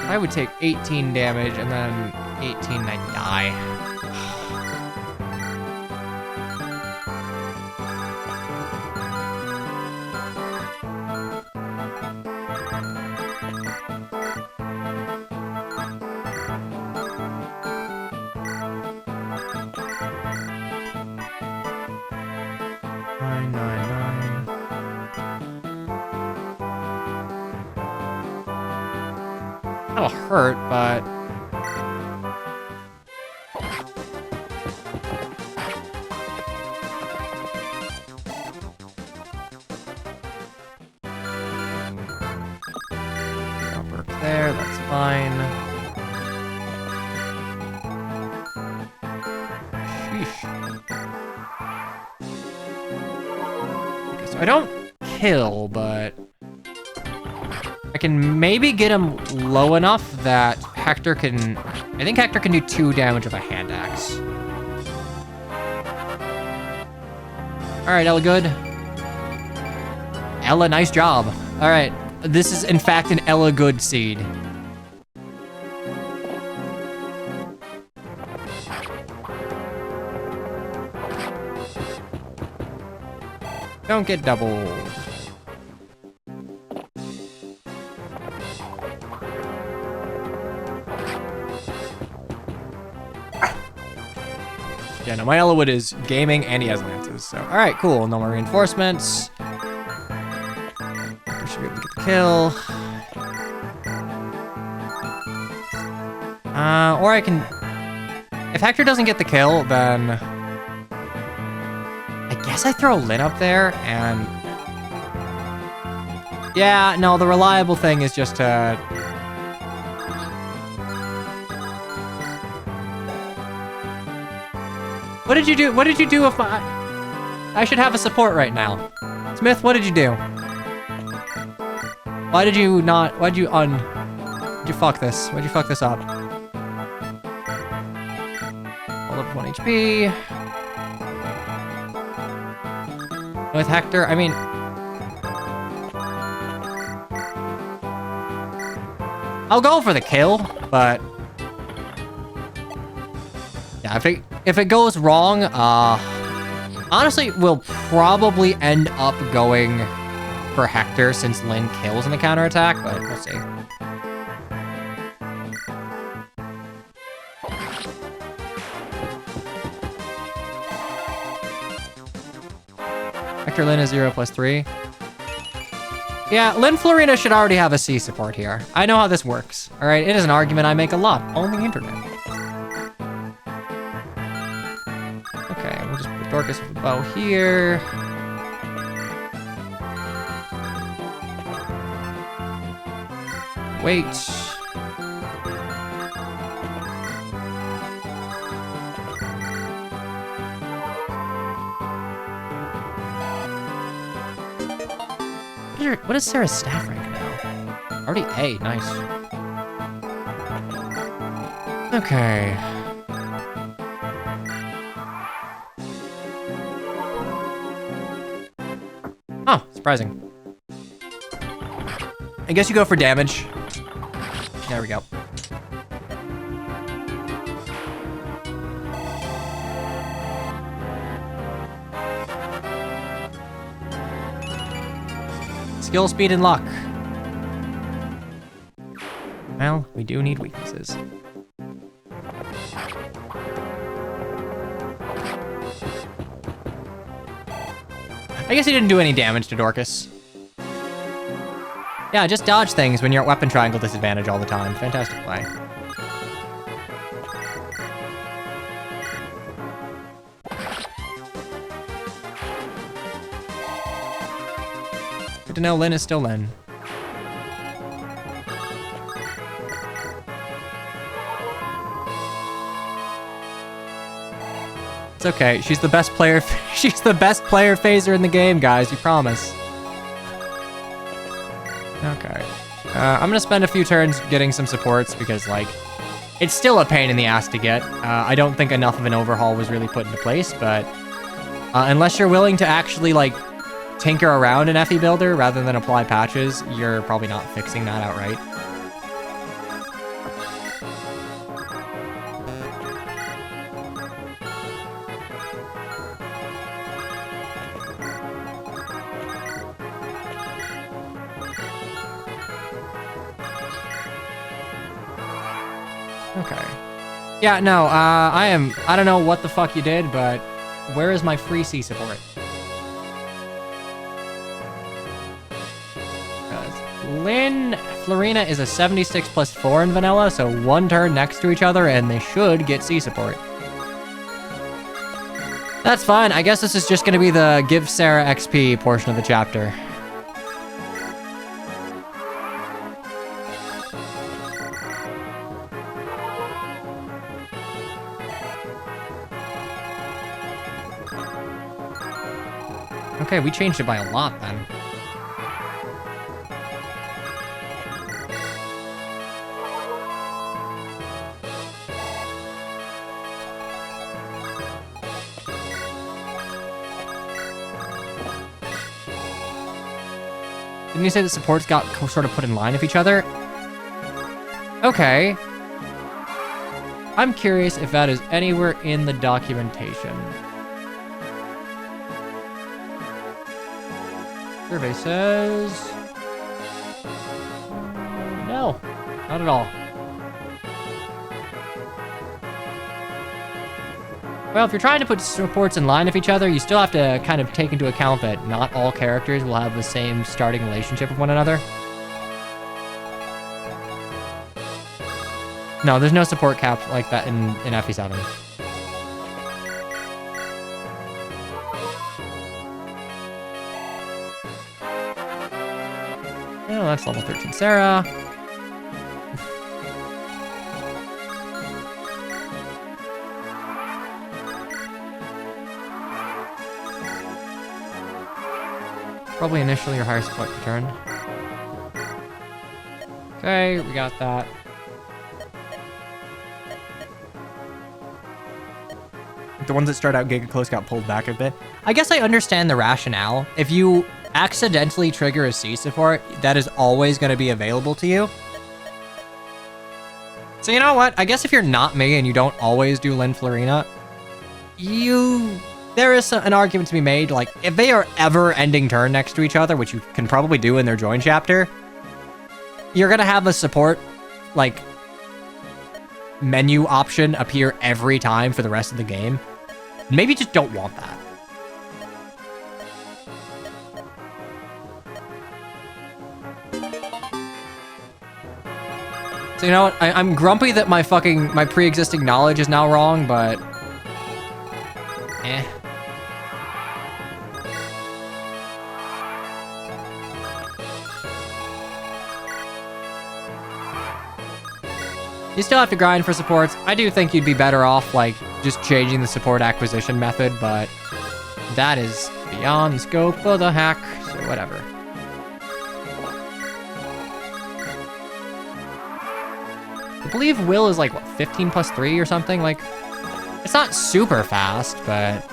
I would take 18 damage and then 18 and I die. That'll hurt, but... I'll work there, that's fine. Sheesh. Okay, so I don't kill, but... I can maybe get him low enough that Hector can... I think Hector can do 2 damage with a hand axe. Alright, Ella, good. Ella, nice job. Alright, this is in fact an Ella good seed. Don't get doubled. Yeah, no, my Ellawood is gaming and he has lances, so. Alright, cool. No more reinforcements. I should be able to get the kill. Or I can... If Hector doesn't get the kill, then... I guess I throw Lyn up there, and... Yeah, no, the reliable thing is just to... What did you do? What did you do if I should have a support right now? Smith, what did you do? Why did you not... Why'd you fuck this? Why'd you fuck this up? All up 1 HP. With Hector, I mean... I'll go for the kill, but... Yeah, if it goes wrong, honestly, we'll probably end up going for Hector since Lyn kills in the counterattack, but we'll see. Hector Lyn is 0+3. Yeah, Lyn Florina should already have a C support here. I know how this works. Alright, it is an argument I make a lot on the internet. We'll just put Dorcas with a bow here. Wait. What is Sarah's staff rank now? Already A, nice. Okay. Oh, surprising. I guess you go for damage. There we go. Skill, speed, and luck. Well, we do need weaknesses. I guess he didn't do any damage to Dorcas. Yeah, just dodge things when you're at weapon triangle disadvantage all the time. Fantastic play. Good to know Lyn is still Lyn. It's okay. She's the best player. She's the best player phaser in the game, guys. You promise. Okay. I'm gonna spend a few turns getting some supports because, like, it's still a pain in the ass to get. I don't think enough of an overhaul was really put into place, but unless you're willing to actually, like, tinker around in FE Builder rather than apply patches, you're probably not fixing that outright. Okay. Yeah, no, I don't know what the fuck you did, but where is my free C support? Lyn, Florina is a 76 plus 4 in vanilla, so one turn next to each other, and they should get C support. That's fine. I guess this is just going to be the give Sarah XP portion of the chapter. Okay, we changed it by a lot then. Didn't you say the supports got sort of put in line with each other? Okay. I'm curious if that is anywhere in the documentation. Survey says... no, not at all. Well, if you're trying to put supports in line with each other, you still have to kind of take into account that not all characters will have the same starting relationship with one another. No, there's no support cap like that in FE7. Oh, that's level 13 Sarah. Probably initially your highest support per turn. Okay, we got that. The ones that start out Giga Close got pulled back a bit. I guess I understand the rationale. If you accidentally trigger a C support, that is always going to be available to you. So you know what? I guess if you're not me and you don't always do Lyn Florina, there is an argument to be made, like, if they are ever ending turn next to each other, which you can probably do in their join chapter, you're going to have a support, like, menu option appear every time for the rest of the game. Maybe you just don't want that. So you know what? I'm grumpy that my pre-existing knowledge is now wrong, but... eh. You still have to grind for supports. I do think you'd be better off, like, just changing the support acquisition method, but that is beyond the scope of the hack, so whatever. I believe Will is like, what, 15 plus 3 or something? Like, it's not super fast, but...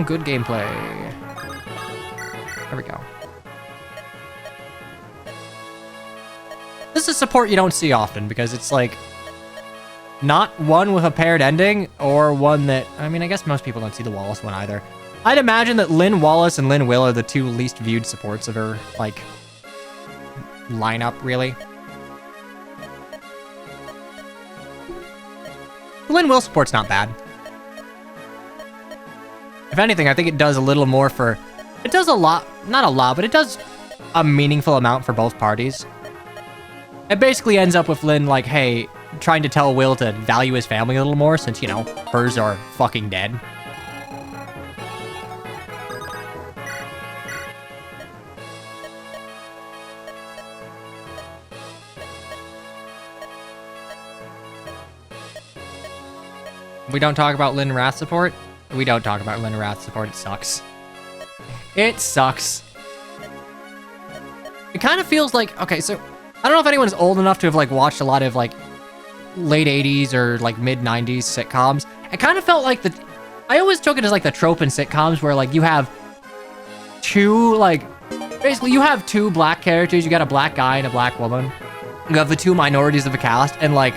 good gameplay. There we go. This is support you don't see often because it's like not one with a paired ending or one that, I mean, I guess most people don't see the Wallace one either. I'd imagine that Lyn Wallace and Lyn Will are the two least viewed supports of her, like, lineup, really. Lynn Will support's not bad. If anything, I think it does a little more for... It does a lot, not a lot, but it does a meaningful amount for both parties. It basically ends up with Lynn like, hey, trying to tell Will to value his family a little more since, you know, hers are fucking dead. We don't talk about Lynn Wrath support? We don't talk about Lynn Wrath support. It sucks. It sucks. It kind of feels like... Okay, so... I don't know if anyone's old enough to have, like, watched a lot of, like, late 80s or, like, mid-90s sitcoms. It kind of felt like the... I always took it as, like, the trope in sitcoms where, like, you have two, like... Basically, you have two black characters. You got a black guy and a black woman. You have the two minorities of the cast, and, like...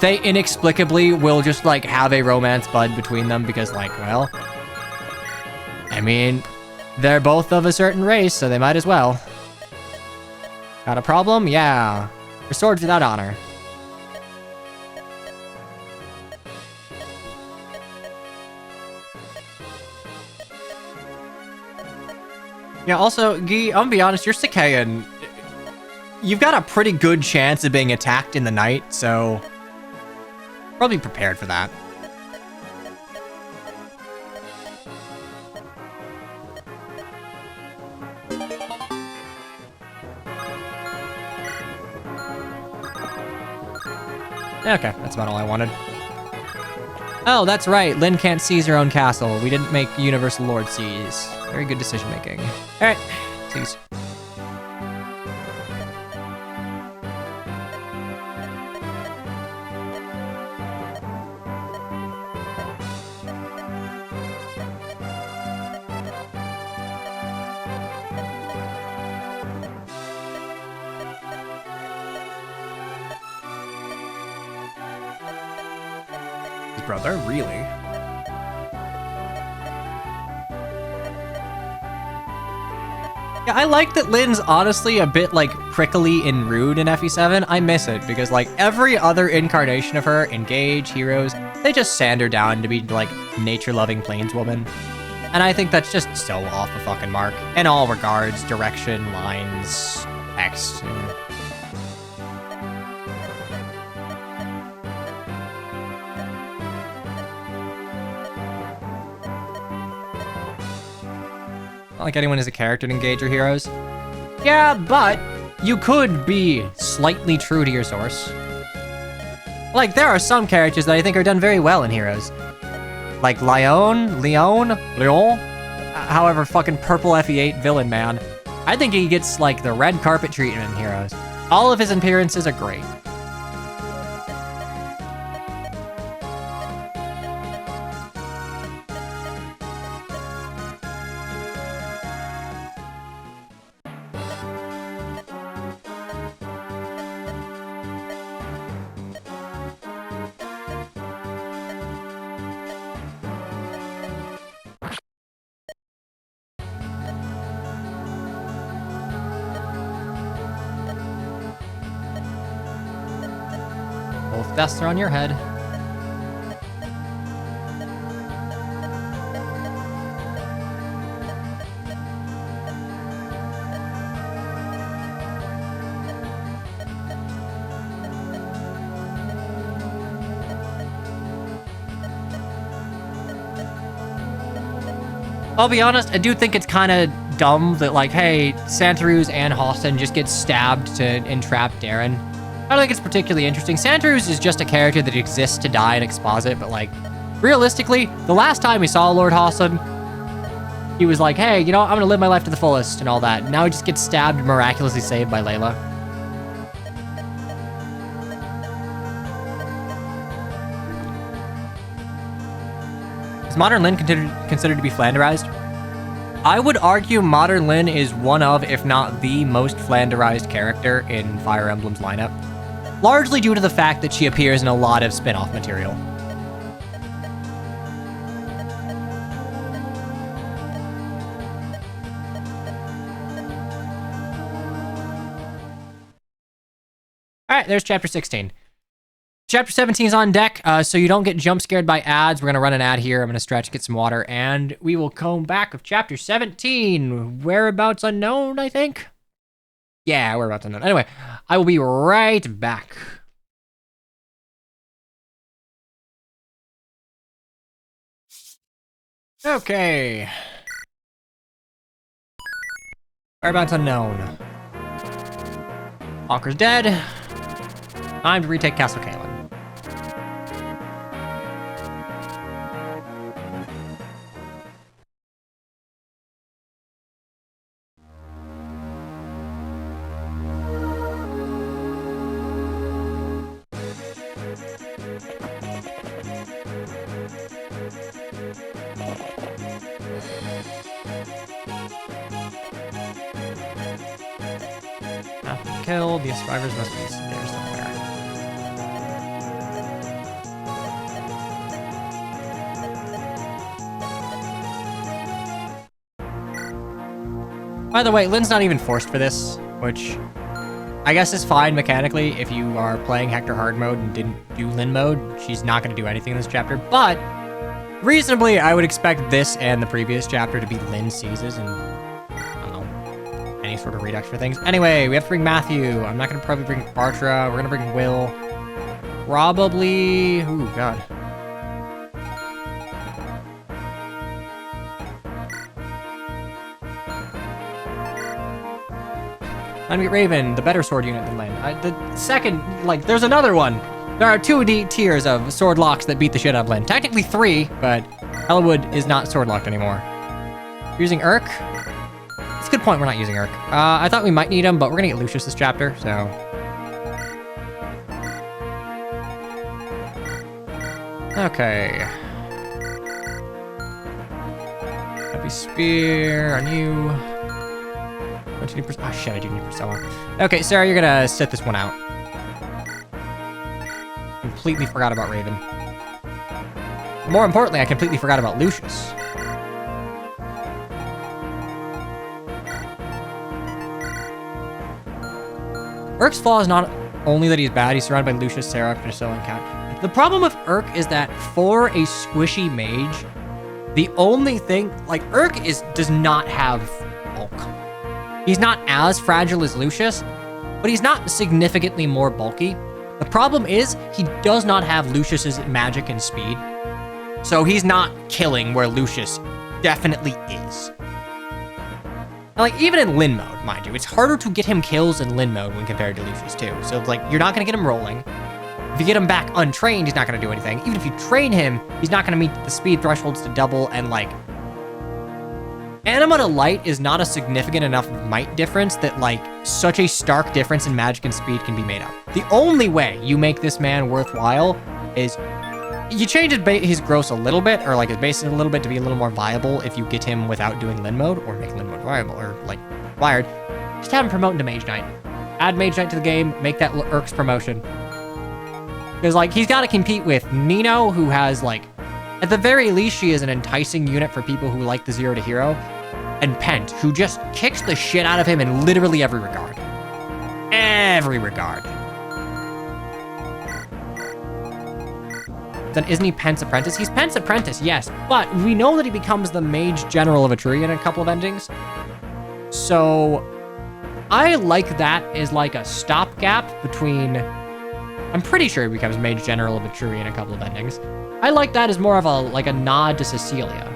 They inexplicably will just, like, have a romance bud between them because, like, well... I mean, they're both of a certain race, so they might as well. Got a problem? Yeah. For swords without honor. Yeah, also, Guy, I'm gonna be honest, you're Sikayan. You've got a pretty good chance of being attacked in the night, so... Probably prepared for that. Okay, that's about all I wanted. Oh, that's right. Lynn can't seize her own castle. We didn't make Universal Lord seize. Very good decision making. All right, seize. Brother, really? Yeah, I like that Lynn's honestly a bit, like, prickly and rude in FE7. I miss it, because, like, every other incarnation of her, Engage, Heroes, they just sand her down to be, like, nature-loving plainswoman. And I think that's just so off the fucking mark. In all regards, direction, lines, text, Not like anyone is a character to Engage your heroes. Yeah, but you could be slightly true to your source. Like, there are some characters that I think are done very well in Heroes. Like Leon? However, fucking purple FE8 villain, man. I think he gets, like, the red carpet treatment in Heroes. All of his appearances are great. Both deaths are on your head. I'll be honest, I do think it's kind of dumb that, like, hey, Santaruz and Halston just get stabbed to entrap Darren. I don't think it's particularly interesting. Santaruz is just a character that exists to die and exposit, but, like, realistically, the last time we saw Lord Halston, he was like, hey, you know, I'm gonna live my life to the fullest and all that. Now he just gets stabbed and miraculously saved by Layla. Is Modern Lyn considered to be Flanderized? I would argue Modern Lyn is one of, if not the most Flanderized character in Fire Emblem's lineup. Largely due to the fact that she appears in a lot of spin-off material. Alright, there's chapter 16. Chapter 17 is on deck, so you don't get jump scared by ads. We're going to run an ad here. I'm going to stretch, get some water, and we will come back with Chapter 17. Whereabouts unknown, I think? Yeah, whereabouts unknown. Anyway, I will be right back. Okay. Whereabouts unknown. Walker's dead. Time to retake Castle Kalen. Killed. The survivors must be there somewhere. By the way, Lynn's not even forced for this, which I guess is fine mechanically if you are playing Hector hard mode and didn't do Lynn mode. She's not going to do anything in this chapter, but reasonably, I would expect this and the previous chapter to be Lynn seizes and any sort of redux for things. Anyway, we have to bring Matthew. I'm not going to probably bring Bartra. We're going to bring Will. Probably... Ooh, God. Time to get Raven, the better sword unit than Lynn. The second... Like, there's another one. There are 2 tiers of sword locks that beat the shit out of Lynn. Technically 3, but Elwood is not sword locked anymore. Using Urk? It's a good point we're not using Urk. I thought we might need him, but we're gonna get Lucius this chapter, so. Okay. Heavy Spear on you. Don't you need oh shit, I do need Priscilla. Okay, Sarah, you're gonna sit this one out. Completely forgot about Raven. More importantly, I completely forgot about Lucius. Urk's flaw is not only that he's bad, he's surrounded by Lucius, Sarah, Priscilla, and Cat. The problem with Urk is that for a squishy mage, the only thing, like, Urk does not have bulk. He's not as fragile as Lucius, but he's not significantly more bulky. The problem is, he does not have Lucius's magic and speed, so he's not killing where Lucius definitely is. Now, like, even in Lynn mode, mind you, it's harder to get him kills in Lynn mode when compared to Lucius, too. So, like, you're not going to get him rolling. If you get him back untrained, he's not going to do anything. Even if you train him, he's not going to meet the speed thresholds to double, and, like... Anima to Light is not a significant enough might difference that, like, such a stark difference in magic and speed can be made up. The only way you make this man worthwhile is... You change his gross a little bit, or like his base a little bit to be a little more viable if you get him without doing Lynn mode, or make Lynn mode viable, or like wired. Just have him promote into Mage Knight. Add Mage Knight to the game, make that Urk's promotion. Because like he's got to compete with Nino, who has like, at the very least, she is an enticing unit for people who like the 0 to hero, and Pent, who just kicks the shit out of him in literally every regard. Every regard. Then isn't he Pent's apprentice? He's Pent's apprentice, yes, but we know that he becomes the Mage General of Etruria in a couple of endings. So I like that as like a stopgap between... I'm pretty sure he becomes Mage General of Etruria in a couple of endings. I like that as more of a like a nod to Cecilia.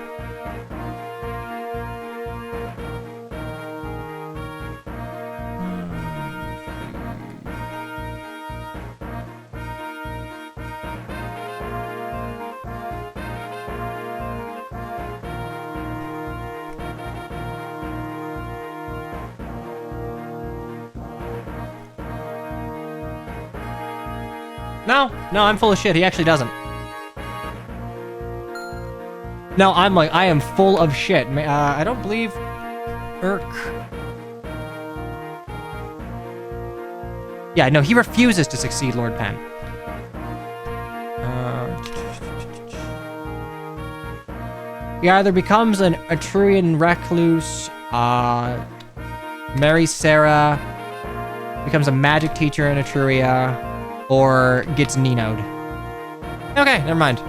No, I'm full of shit. He actually doesn't. No, I'm like, I am full of shit. I don't believe Urk. Yeah, no, he refuses to succeed Lord Penn. He either becomes an Etrurian recluse, marries Sarah, becomes a magic teacher in Etruria, or gets Nino'd. Okay, never mind.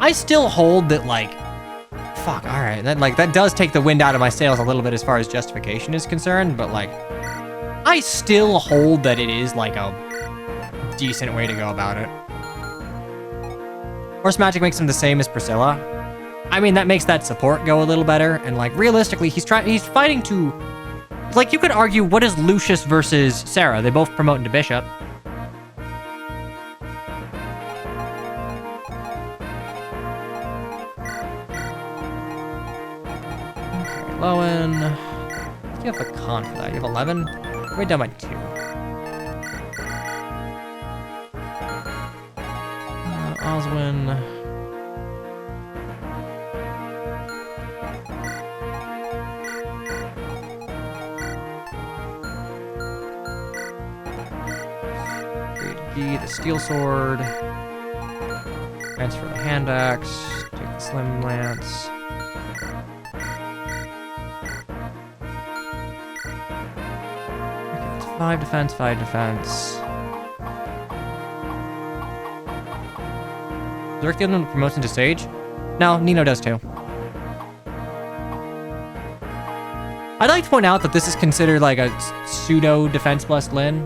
I still hold that, like, fuck, all right. That does take the wind out of my sails a little bit as far as justification is concerned, but, like, I still hold that it is, like, a decent way to go about it. Horse magic makes him the same as Priscilla. I mean, that makes that support go a little better, and, like, realistically, he's fighting to... Like, you could argue, what is Lucius versus Sarah? They both promote into Bishop. Lowen. You have a con for that. You have 11? We're down by 2. Oswin. The steel sword. Transfer the hand axe. Take the slim lance. Okay, 5 defense, 5 defense. Does Rick give them promotion to Sage? No, Nino does too. I'd like to point out that this is considered like a pseudo defense plus Lyn.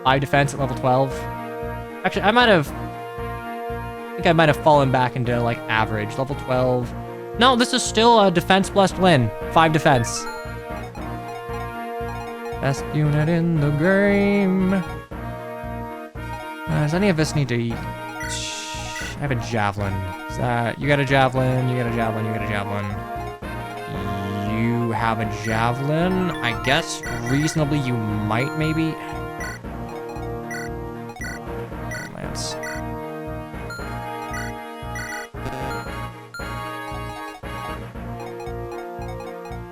5 defense at level 12. Actually, I think I might have fallen back into like average. Level 12. No, this is still a defense plus Lyn. 5 defense. Best unit in the game. Does any of us need to eat? I have a javelin. Is that... You got a javelin, you got a javelin, you got a javelin. You have a javelin. I guess reasonably you might maybe... Lance.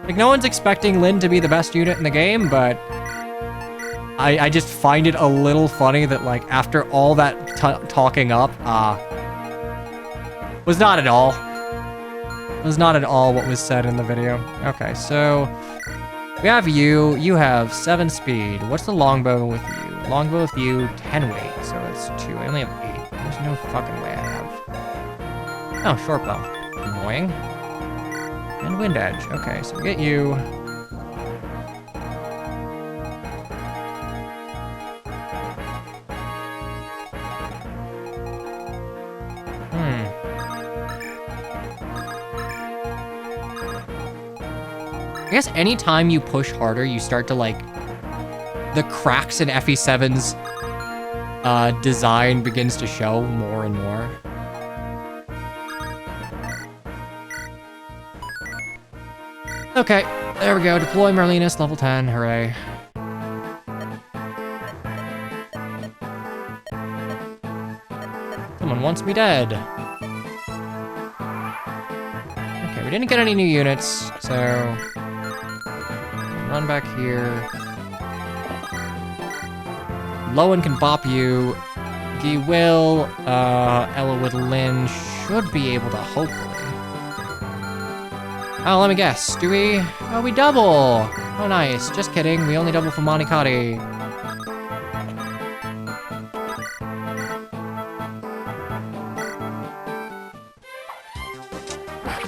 Like, no one's expecting Lyn to be the best unit in the game, but... I just find it a little funny that, like, after all that talking up, was not at all what was said in the video. Okay, so we have you. You have 7 speed. What's the longbow with you? Longbow with you, 10 weight, so it's 2. I only have 8. There's no fucking way I have. Oh, short bow. Annoying. And wind edge. Okay, so we get you. I guess anytime you push harder, you start to, like, the cracks in FE7's design begins to show more and more. Okay, there we go. Deploy Merlinus, level 10, hooray. Someone wants me dead. Okay, we didn't get any new units, so... Run back here. Lowen can bop you. He will. Ella with Lyn should be able to, hopefully. Oh, let me guess. Do we? Oh, we double. Oh, nice. Just kidding. We only double for Monikati.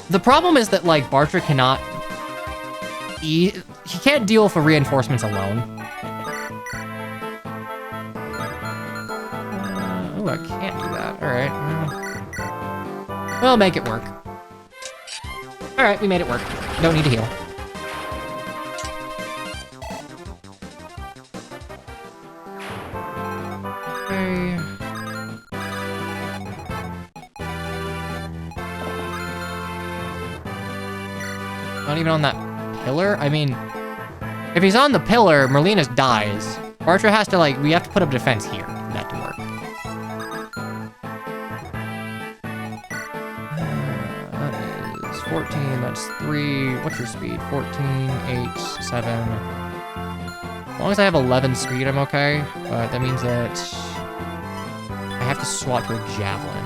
The problem is that, like, Bartra cannot... He can't deal with reinforcements alone. Oh, I can't do that. Alright. We'll make it work. Alright, we made it work. Don't need to heal. Okay. Not even on that pillar? I mean... If he's on the pillar, Merlinus dies. Bartra has to, like, we have to put up defense here for that to work. That is 14, that's 3. What's your speed? 14, 8, 7. As long as I have 11 speed, I'm okay. But that means that I have to swap to a javelin.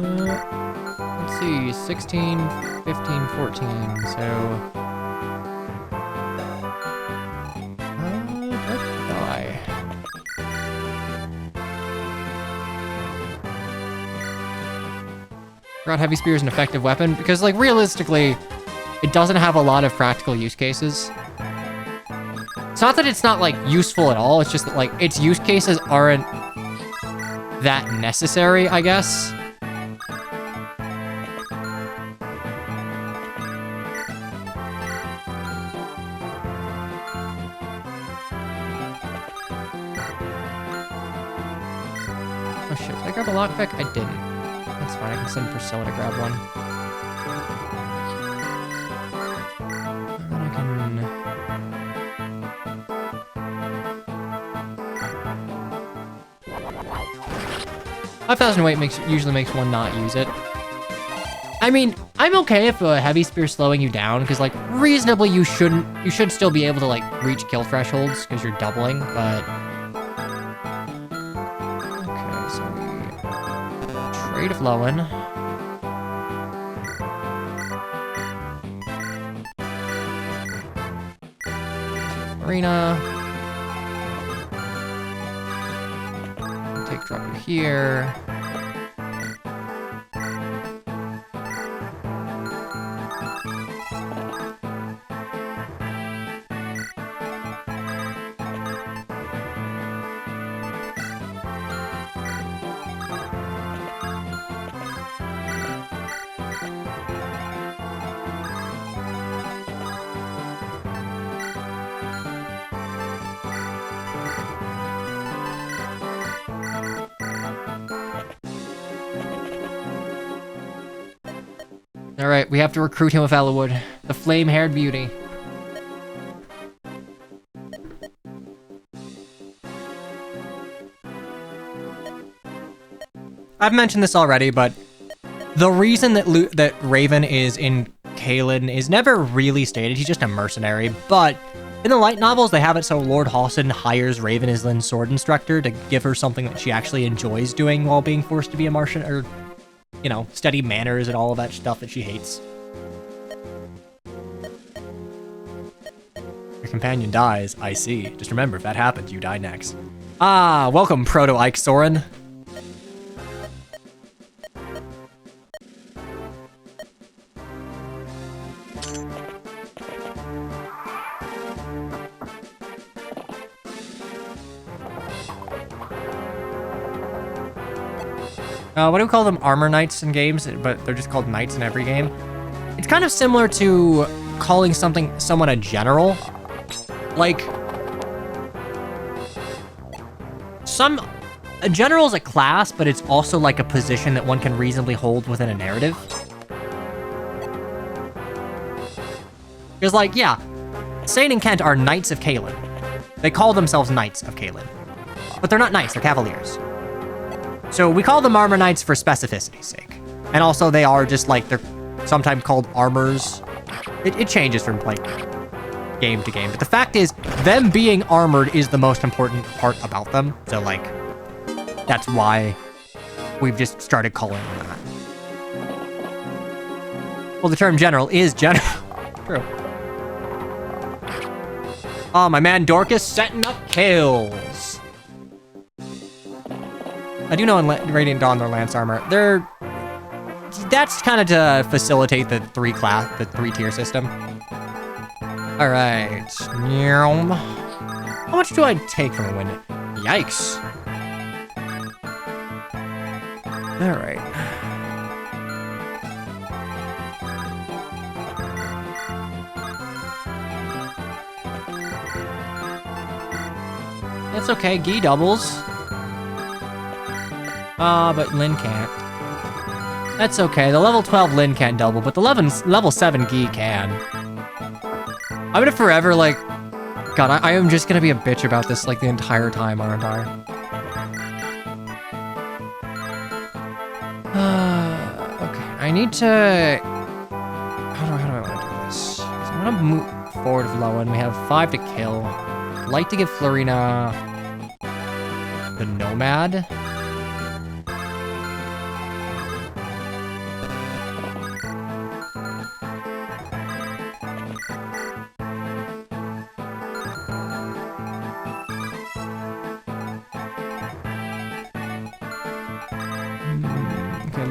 Let's see, 16, 15, 14, so... die. Forgot Heavy Spear is an effective weapon, because, like, realistically, it doesn't have a lot of practical use cases. It's not that it's not, like, useful at all, it's just that, like, its use cases aren't that necessary, I guess. Oh shit, did I grab a lockpick? I didn't. That's fine, I can send Priscilla to grab one. And then I can... 5,000 weight usually makes one not use it. I mean, I'm okay if a heavy spear's slowing you down, because, like, reasonably you should still be able to, like, reach kill thresholds, because you're doubling, but... Okay, so we trade Flowen. Marina. Take drop you here. Alright, we have to recruit him with Ellawood, the flame-haired beauty. I've mentioned this already, but the reason that Raven is in Kaelin is never really stated. He's just a mercenary, but in the light novels, they have it so Lord Halsin hires Raven as Lynn's sword instructor to give her something that she actually enjoys doing while being forced to be a Martian, or, you know, study manners and all of that stuff that she hates. Your companion dies, I see. Just remember, if that happens, you die next. Ah, welcome, Proto-Ike Soren. What do we call them? Armor knights in games, but they're just called knights in every game. It's kind of similar to calling someone a general. Like, a general is a class, but it's also like a position that one can reasonably hold within a narrative. Because, like, yeah, Sane and Kent are Knights of Kaelin. They call themselves Knights of Kaelin. But they're not knights, they're cavaliers. So we call them armor knights for specificity's sake. And also they are just like, they're sometimes called armors. It changes from like game to game. But the fact is, them being armored is the most important part about them. So like, that's why we've just started calling them that. Well, the term general is general. True. Oh, my man Dorcas setting up kills. I do know in Radiant Dawn they're Lance Armor. That's kind of to facilitate the three-tier system. Alright. How much do I take from a win? Yikes. Alright. That's okay, Guy doubles. But Lynn can't. That's okay, the level 12 Lynn can't double, but the level 7 Guy can. I'm gonna forever, like... God, I am just gonna be a bitch about this, like, the entire time, aren't I? Okay, I need to... How do I want to do this? So I'm gonna move forward with Lowen. We have 5 to kill. I'd like to give Florina... the Nomad.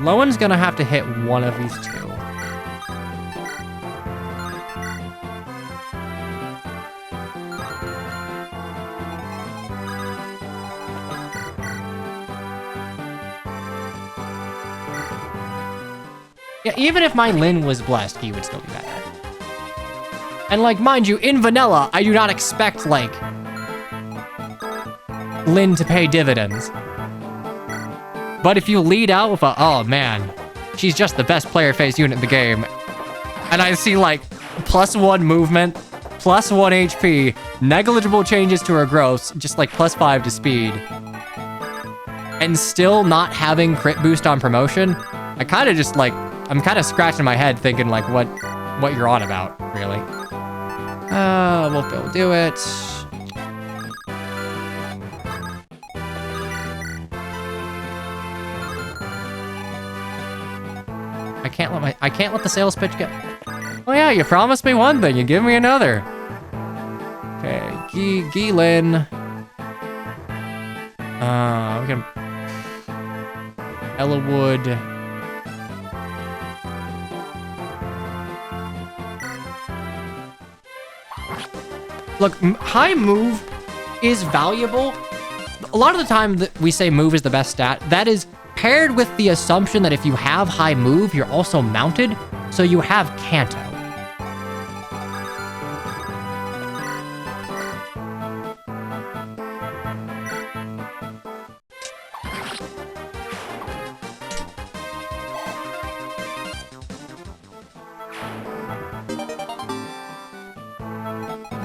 Lowen's gonna have to hit one of these two. Yeah, even if my Lyn was blessed, he would still be better. And like, mind you, in vanilla, I do not expect, like, Lyn to pay dividends. But if you lead out with a, oh man, she's just the best player face unit in the game, and I see like +1 movement, +1 HP, negligible changes to her growth, just like +5 to speed, and still not having crit boost on promotion, I kind of just like, I'm kind of scratching my head thinking like what you're on about, really. We'll do it. I can't let the sales pitch go. Oh yeah, you promised me one thing, you give me another. Okay, Lyn. We can Ella Wood. Look, high move is valuable. A lot of the time that we say move is the best stat, that is paired with the assumption that if you have high move, you're also mounted, so you have Canto.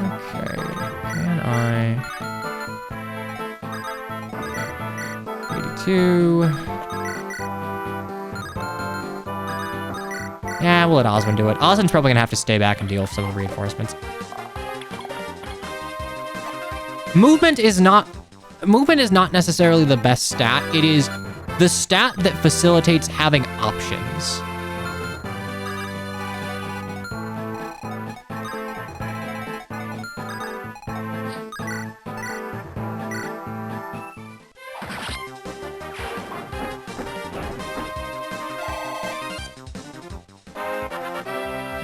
Okay, can I... 82... Yeah, we'll let Osmond do it. Osmond's probably gonna have to stay back and deal with some of the reinforcements. Movement is not necessarily the best stat. It is the stat that facilitates having options.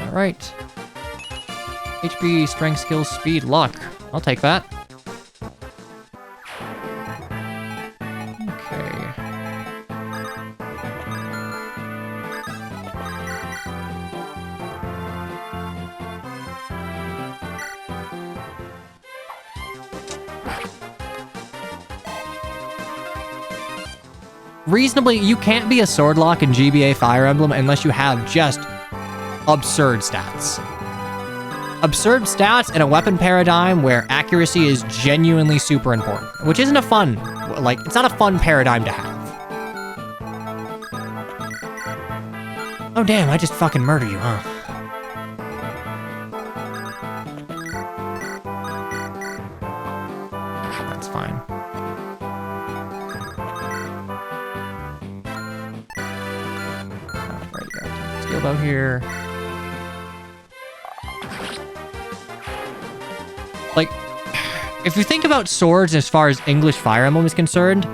All right. HP, strength, skills, speed, luck. I'll take that. Okay. Reasonably, you can't be a sword lock in GBA Fire Emblem unless you have just absurd stats. Absurd stats in a weapon paradigm where accuracy is genuinely super important, which isn't a fun, like, it's not a fun paradigm to have. Oh damn, I just fucking murder you, huh? That's fine. Right there. Steel bow here. Like, if you think about swords as far as English Fire Emblem is concerned,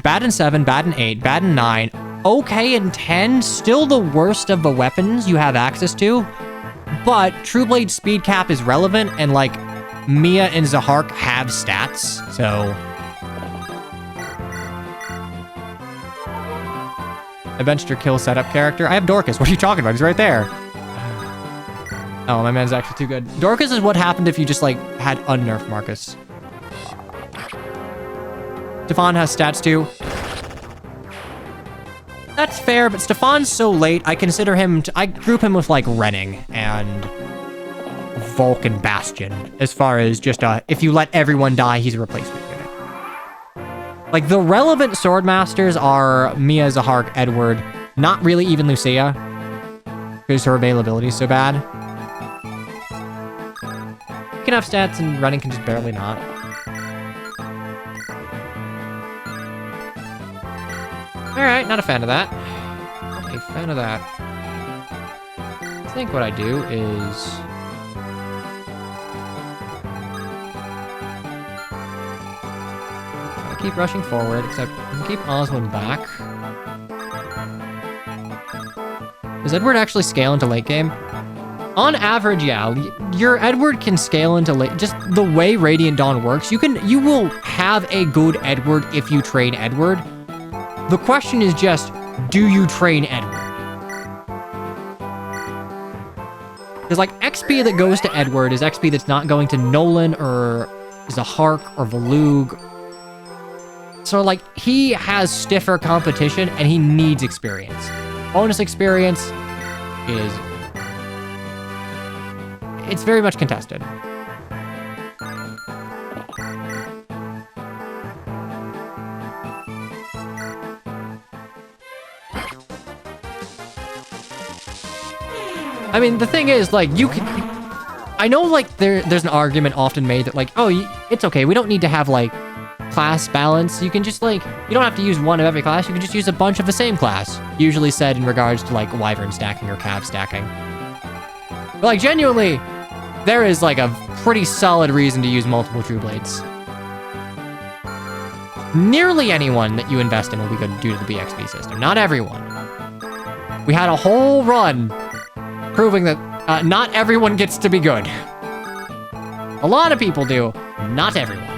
bad in 7, bad in 8, bad in 9, okay in 10, still the worst of the weapons you have access to, but True Blade speed cap is relevant, and like, Mia and Zahark have stats, so... Adventure kill setup character. I have Dorcas, what are you talking about? He's right there. Oh, my man's actually too good. Dorcas is what happened if you just, like, had unnerfed Marcus. Stefan has stats, too. That's fair, but Stefan's so late, I consider him... I group him with, like, Renning and Vulcan Bastion, as far as just, if you let everyone die, he's a replacement unit. Like, the relevant Swordmasters are Mia, Zahark, Edward, not really even Lucia, because her availability is so bad. You can have stats and running can just barely not. Alright, not a fan of that. Not a fan of that. I think what I do is... I keep rushing forward, except I can keep Osmond back. Does Edward actually scale into late game? On average, yeah. Your Edward can scale into late. Just the way Radiant Dawn works, you will have a good Edward if you train Edward. The question is just, do you train Edward? Because like XP that goes to Edward is XP that's not going to Nolan or Zahark or Valug. So like he has stiffer competition and he needs experience. Bonus experience is... it's very much contested. I mean, the thing is, like, you can... I know, like, there's an argument often made that, like, oh, it's okay, we don't need to have, like, class balance. You can just, like, you don't have to use one of every class, you can just use a bunch of the same class. Usually said in regards to, like, Wyvern stacking or Cav stacking. But, like, genuinely, there is, like, a pretty solid reason to use multiple True Blades. Nearly anyone that you invest in will be good due to the BXB system. Not everyone. We had a whole run proving that not everyone gets to be good. A lot of people do, not everyone.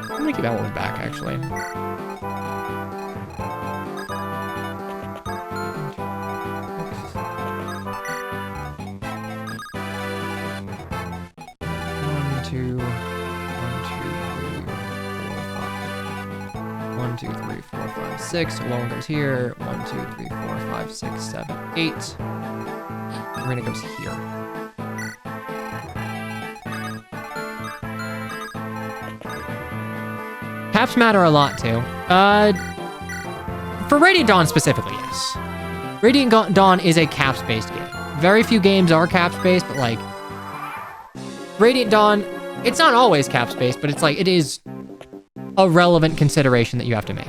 I'm gonna keep that one back, actually. One, two, three, four, five, 6. Alone goes here. 1, 2, 3, 4, 5, 6, 7, 8. Arena goes here. Caps matter a lot too. For Radiant Dawn specifically, yes. Radiant Dawn is a caps-based game. Very few games are caps-based, but like Radiant Dawn, it's not always caps-based, but it's like it is a relevant consideration that you have to make.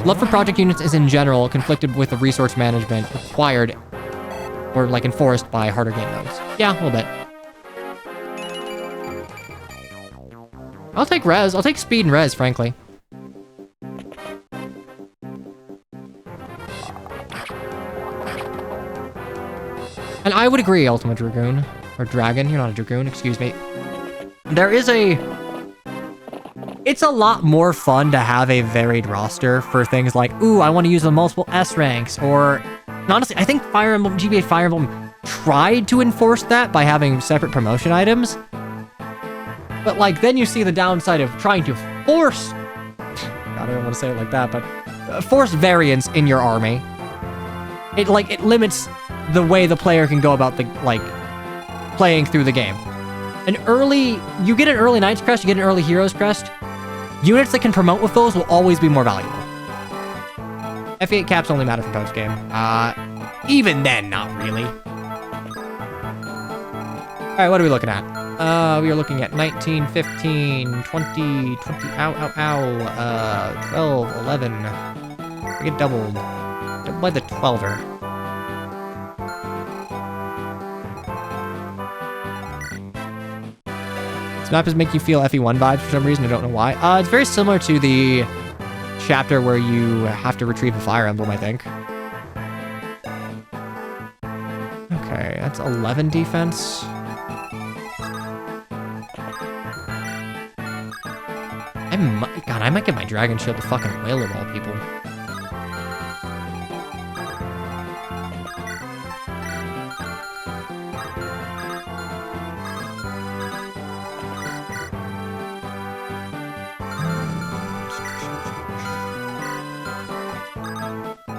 Love for project units is in general conflicted with the resource management required or like enforced by harder game modes. Yeah, a little bit. I'll take res. I'll take speed and res, frankly. And I would agree, Ultimate Dragoon. Or Dragon, you're not a Dragoon, excuse me. There is it's a lot more fun to have a varied roster for things like, ooh, I want to use the multiple S ranks, or, and honestly, I think Fire Emblem, GBA Fire Emblem tried to enforce that by having separate promotion items. But like, then you see the downside of trying to force, God, I don't want to say it like that, but force variance in your army. It limits the way the player can go about the, like, playing through the game. You get an early Knight's Crest, you get an early Hero's Crest. Units that can promote with those will always be more valuable. F8 caps only matter for post-game. Even then, not really. Alright, what are we looking at? We are looking at 19, 15, 20, 20, 12, 11. We get doubled. Doubled by the 12er. Map is making you feel FE1 vibes for some reason. I don't know why. It's very similar to the chapter where you have to retrieve a Fire Emblem, I think. Okay, that's 11 defense. God, I might get my Dragon Shield to fucking whale of all people.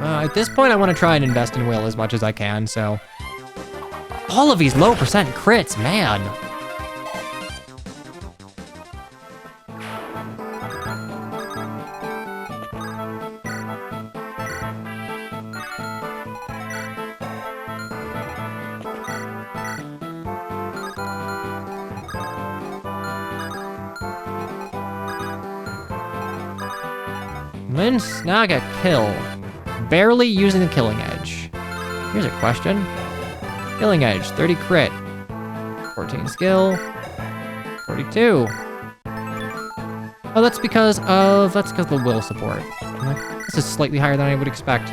At this point, I want to try and invest in Will as much as I can, so... All of these low percent crits, man! Lynn snag a kill. Barely using the Killing Edge. Here's a question. Killing Edge, 30 crit. 14 skill. 42. Oh, that's because of the will support. I'm like, this is slightly higher than I would expect.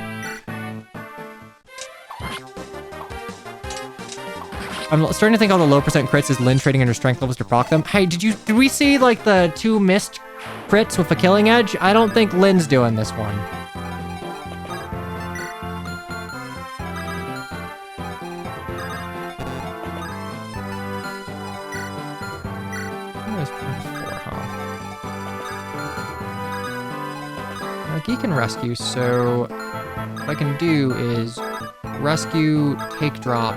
I'm starting to think all the low percent crits is Lyn trading under strength levels to proc them. Hey, did we see like the 2 missed crits with a killing edge? I don't think Lyn's doing this one. Geek can rescue, so what I can do is rescue, take drop.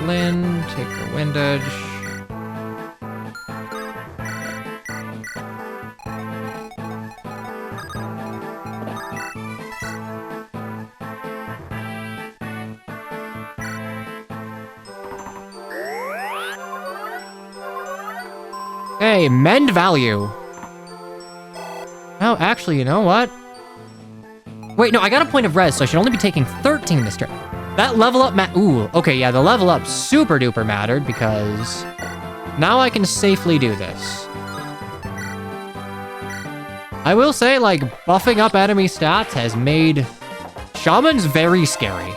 Lyn, take the wind edge. Hey, mend value. Oh, actually, you know what? Wait, no, I got a point of res, so I should only be taking 13 this turn. That level up ooh, okay, yeah, the level up super duper mattered because now I can safely do this. I will say, like, buffing up enemy stats has made shamans very scary.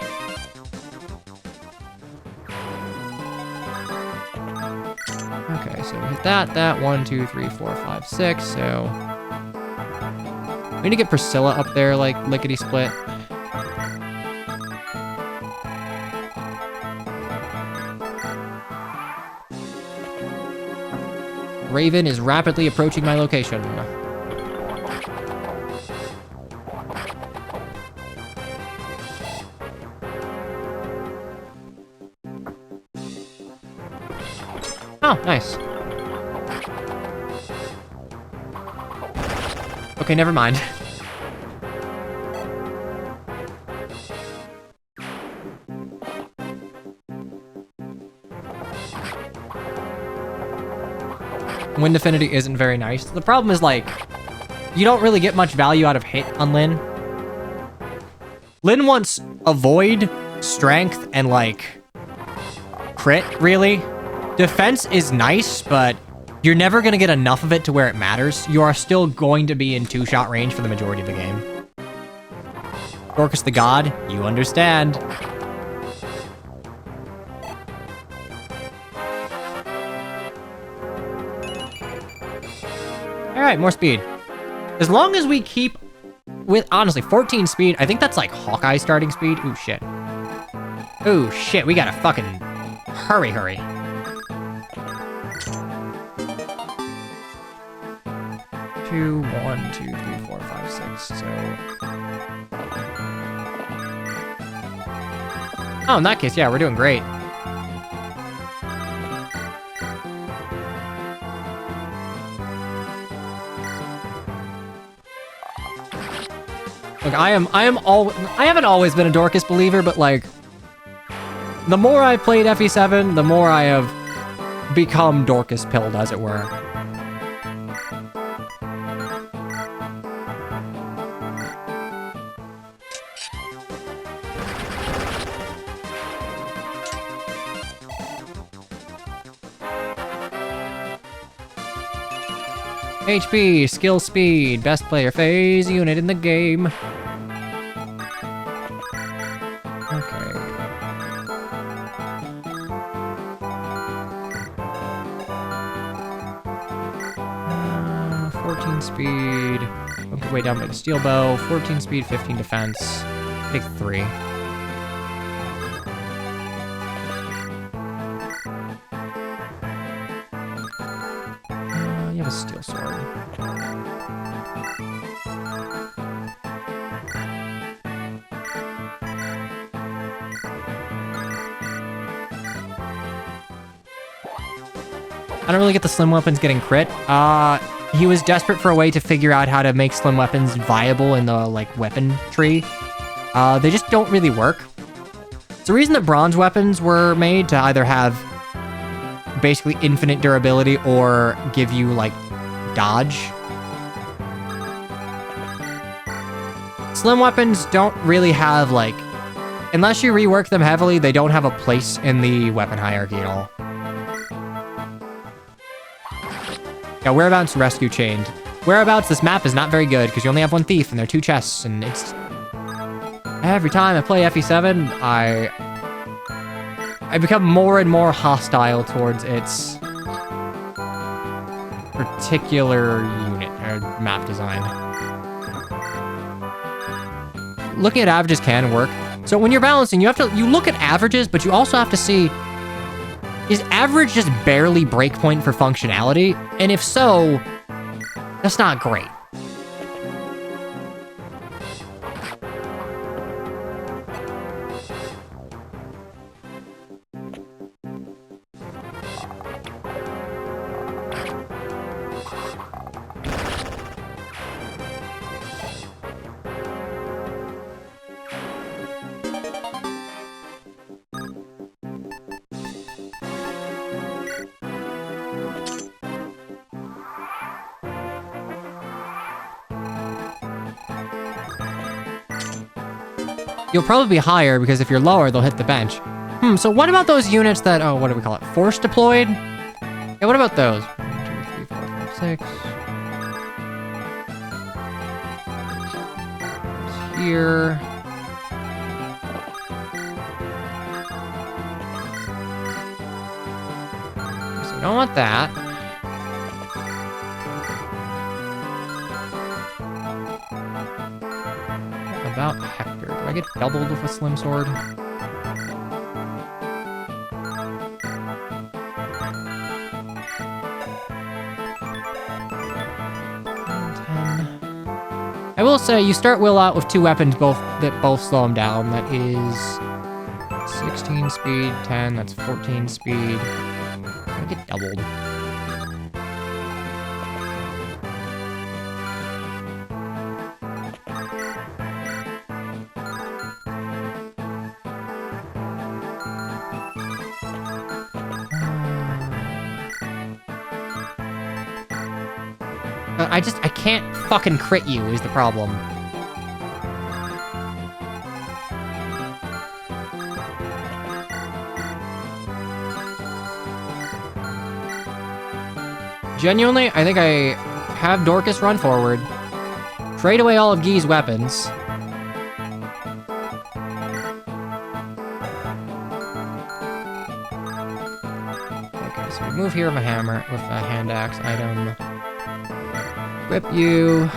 Okay, so we hit that, 1, 2, 3, 4, 5, 6, so we need to get Priscilla up there, like, lickety-split. Raven is rapidly approaching my location. Oh, nice. Okay, never mind. Wind Affinity isn't very nice. The problem is, like, you don't really get much value out of hit on Lyn. Lyn wants Avoid, Strength, and, like, Crit, really. Defense is nice, but you're never going to get enough of it to where it matters. You are still going to be in 2-shot range for the majority of the game. Dorcas the God, you understand. Alright, more speed. As long as we keep with, honestly, 14 speed, I think that's like Hawkeye starting speed. Ooh, shit. Ooh, shit, we gotta fucking hurry. 2, 1, 2, 3, 4, 5, 6, so... Oh, in that case, yeah, we're doing great. Like, I haven't always been a Dorcas believer, but, like, the more I played FE7, the more I have become Dorcas-pilled, as it were. HP, skill speed, best player phase unit in the game. Okay. 14 speed. Okay, way down by the steel bow. 14 speed, 15 defense. Take 3. You have a steel sword. I don't really get the slim weapons getting crit. He was desperate for a way to figure out how to make slim weapons viable in the, like, weapon tree. They just don't really work. It's the reason that bronze weapons were made to either have basically infinite durability or give you, like, dodge. Slim weapons don't really have, like, unless you rework them heavily, they don't have a place in the weapon hierarchy at all. Yeah, whereabouts rescue chained. Whereabouts, this map is not very good because you only have one thief and there are 2 chests, and it's... Every time I play FE7, I become more and more hostile towards its particular unit or map design. Looking at averages can work. So when you're balancing, you look at averages, but you also have to see, is average just barely breakpoint for functionality? And if so, that's not great. You'll probably be higher because if you're lower, they'll hit the bench. So what about those units that, oh, what do we call it? Force deployed? Yeah, what about those? 1, 2, 3, 4, 5, 6. Here. So we don't want that. About Hector. Do I get doubled with a slim sword? 10. I will say, you start Will out with 2 weapons that both slow him down. That is 16 speed, 10, that's 14 speed. I get doubled. I can't fucking crit you is the problem. Genuinely, I think I have Dorcas run forward, trade away all of Guy's weapons. Okay, so we move here with a hammer, with a hand axe item. Whip you.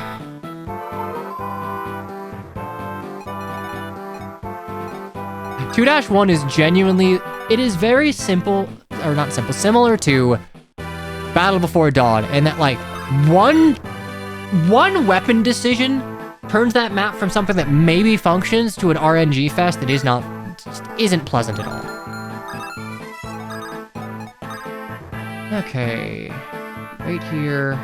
Two dash 1 is genuinely, it is very simple, or not simple, similar to Battle Before Dawn, and that like one weapon decision turns that map from something that maybe functions to an RNG fest that is not, just isn't pleasant at all. Okay, right here.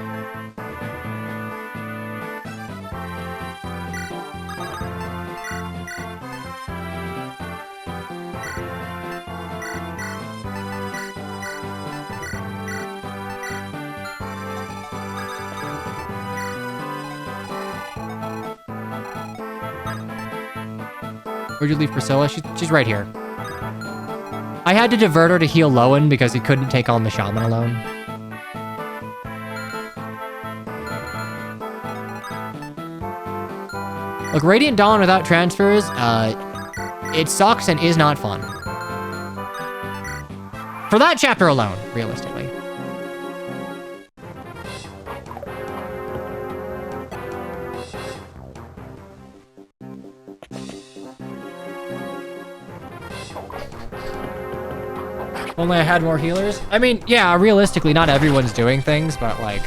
Where'd you leave Priscilla? She's right here. I had to divert her to heal Lowen because he couldn't take on the shaman alone. Look, Radiant Dawn without transfers, it sucks and is not fun. For that chapter alone, realistically. Only I had more healers? I mean, yeah, realistically, not everyone's doing things, but like...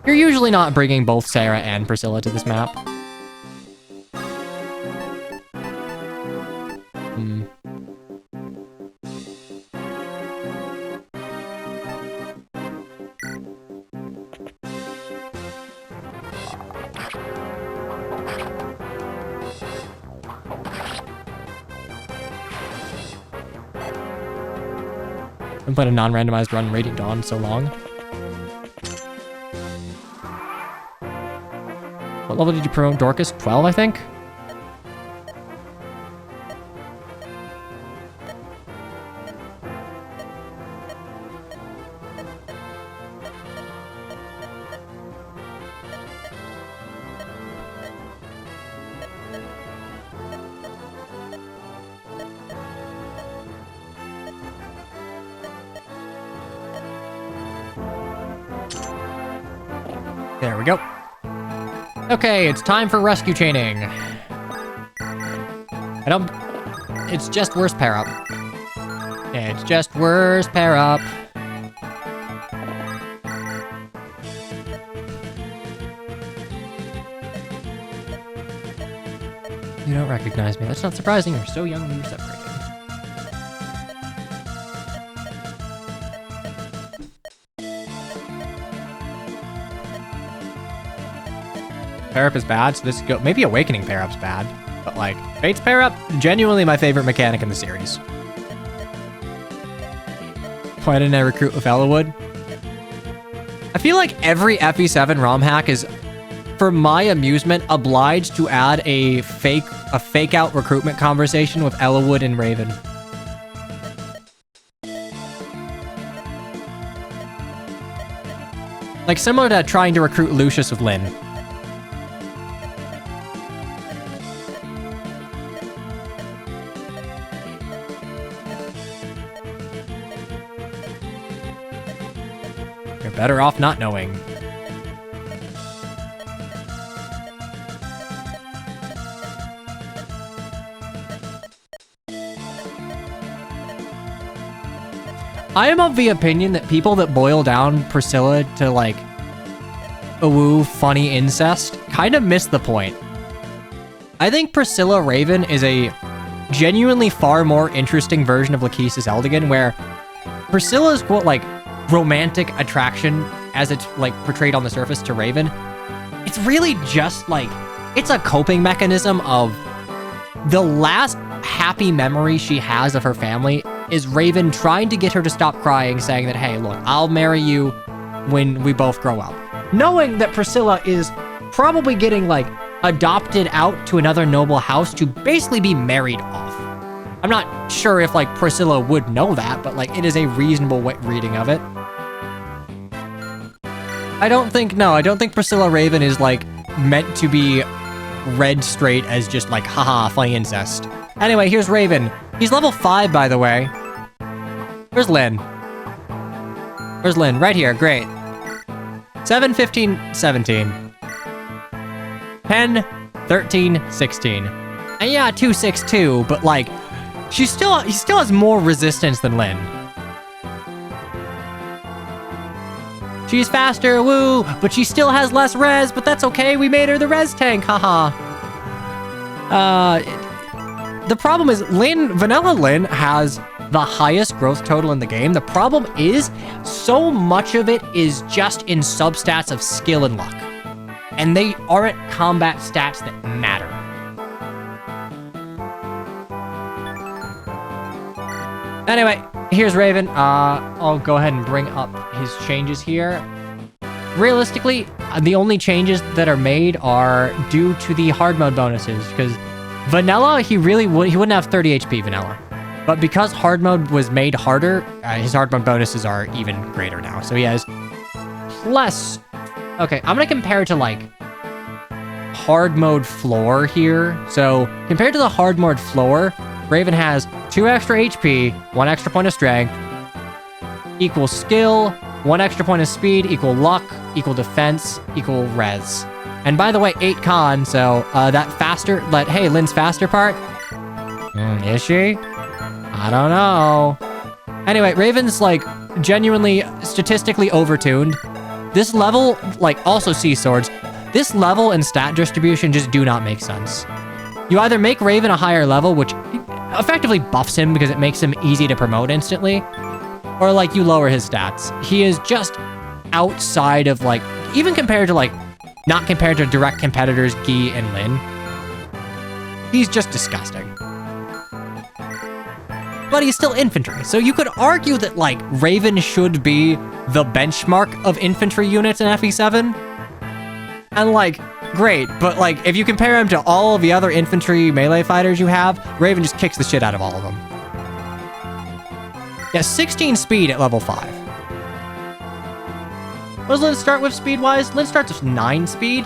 You're usually not bringing both Sarah and Priscilla to this map. Haven't played a non-randomized run Radiant Dawn in so long. What level did you promote Dorcas? 12, I think? There we go. Okay, it's time for rescue chaining. It's just worse pair up. It's just worse pair up. You don't recognize me. That's not surprising. You're so young when you're separated. Pair up is bad, so this maybe Awakening pair up's bad, but like Fate's pair up, genuinely my favorite mechanic in the series. Why didn't I recruit with Ellawood? I feel like every FE7 ROM hack is, for my amusement, obliged to add a fake out recruitment conversation with Ellawood and Raven. Like similar to trying to recruit Lucius with Lyn. Better off not knowing. I am of the opinion that people that boil down Priscilla to like ooh, funny incest kind of miss the point. I think Priscilla Raven is a genuinely far more interesting version of Lachesis Eldigan, where Priscilla's quote like romantic attraction as it's like portrayed on the surface to Raven, it's really just like, it's a coping mechanism of the last happy memory she has of her family is Raven trying to get her to stop crying, saying that, hey, look, I'll marry you when we both grow up. Knowing that Priscilla is probably getting like adopted out to another noble house to basically be married off. I'm not sure if like Priscilla would know that, but like it is a reasonable reading of it. I don't think Priscilla Raven is like meant to be read straight as just like, haha, funny incest. Anyway, here's Raven. He's level 5, by the way. Where's Lyn? Where's Lyn? Right here, great. 7, 15, 17. 10, 13, 16. And yeah, 2, 6, 2, but like, he still has more resistance than Lyn. She's faster, woo, but she still has less res, but that's okay, we made her the res tank, haha. The problem is Vanilla Lyn has the highest growth total in the game. The problem is, so much of it is just in substats of skill and luck. And they aren't combat stats that matter. Anyway, here's Raven. I'll go ahead and bring up his changes here. Realistically, the only changes that are made are due to the hard mode bonuses, because Vanilla, he wouldn't have 30 HP Vanilla. But because hard mode was made harder, his hard mode bonuses are even greater now. So he has plus... Okay, I'm gonna compare it to like hard mode floor here. So compared to the hard mode floor, Raven has 2 extra HP, 1 extra point of strength, equal skill, 1 extra point of speed, equal luck, equal defense, equal res. And by the way, 8 con, so that faster, hey, Lyn's faster part? Is she? I don't know. Anyway, Raven's like genuinely statistically overtuned. This level, like also Sea Swords, this level and stat distribution just do not make sense. You either make Raven a higher level, which effectively buffs him because it makes him easy to promote instantly, or like you lower his stats. He is just outside of like, even compared to like, not compared to direct competitors Guy and Lyn, he's just disgusting. but he's still infantry. So you could argue that, like, Raven should be the benchmark of infantry units in FE7. And, like, great, but, like, if you compare him to all of the other infantry melee fighters you have, Raven just kicks the shit out of all of them. Yeah, 16 speed at level 5. What does Lynn start with speed-wise? Lynn starts with 9 speed.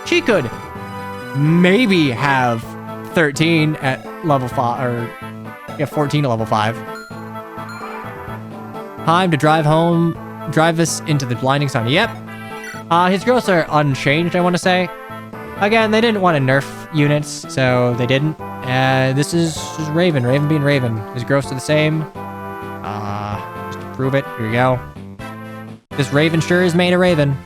She could maybe have 13 at level 5, or yeah, 14 at level 5. Time to drive us into the blinding sun. Yep. His growths are unchanged, I want to say. Again, they didn't want to nerf units, so they didn't. This is just Raven. Raven being Raven. His growths are the same. Just to prove it, here you go. This Raven sure is made a Raven.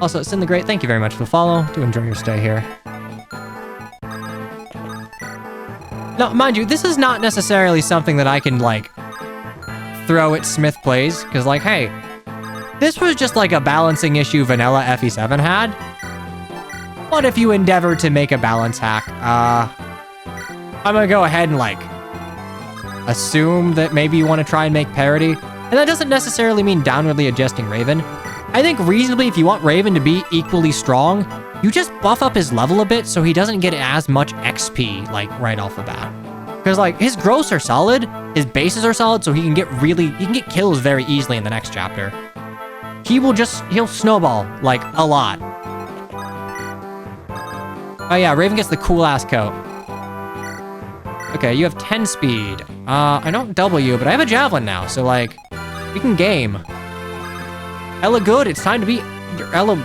Also, Sin the Great, thank you very much for the follow. Do enjoy your stay here. Now, mind you, this is not necessarily something that I can, like, throw at Smith Plays, because, like, hey, this was just like a balancing issue vanilla FE7 had. What if you endeavor to make a balance hack? I'm gonna go ahead and, like, assume that maybe you want to try and make parity. And that doesn't necessarily mean downwardly adjusting Raven. I think reasonably, if you want Raven to be equally strong, you just buff up his level a bit so he doesn't get as much XP, like, right off the bat. Because, like, his growths are solid, his bases are solid, so he can get kills very easily in the next chapter. He'll snowball, like, a lot. Oh yeah, Raven gets the cool-ass coat. Okay, you have 10 speed. I don't double you, but I have a javelin now, so, like, we can game. Ella Good, it's time to be... Ella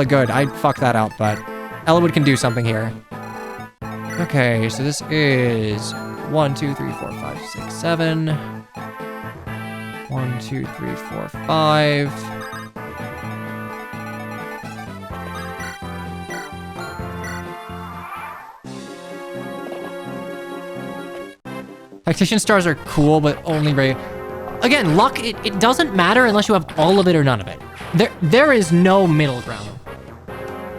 Good. I fucked that up, but Ella Wood can do something here. Okay, so this is 1, 2, 3, 4, 5, 6, 7. 1, 2, 3, 4, 5. Tactician stars are cool, but only very... Again, luck, it doesn't matter unless you have all of it or none of it. There is no middle ground.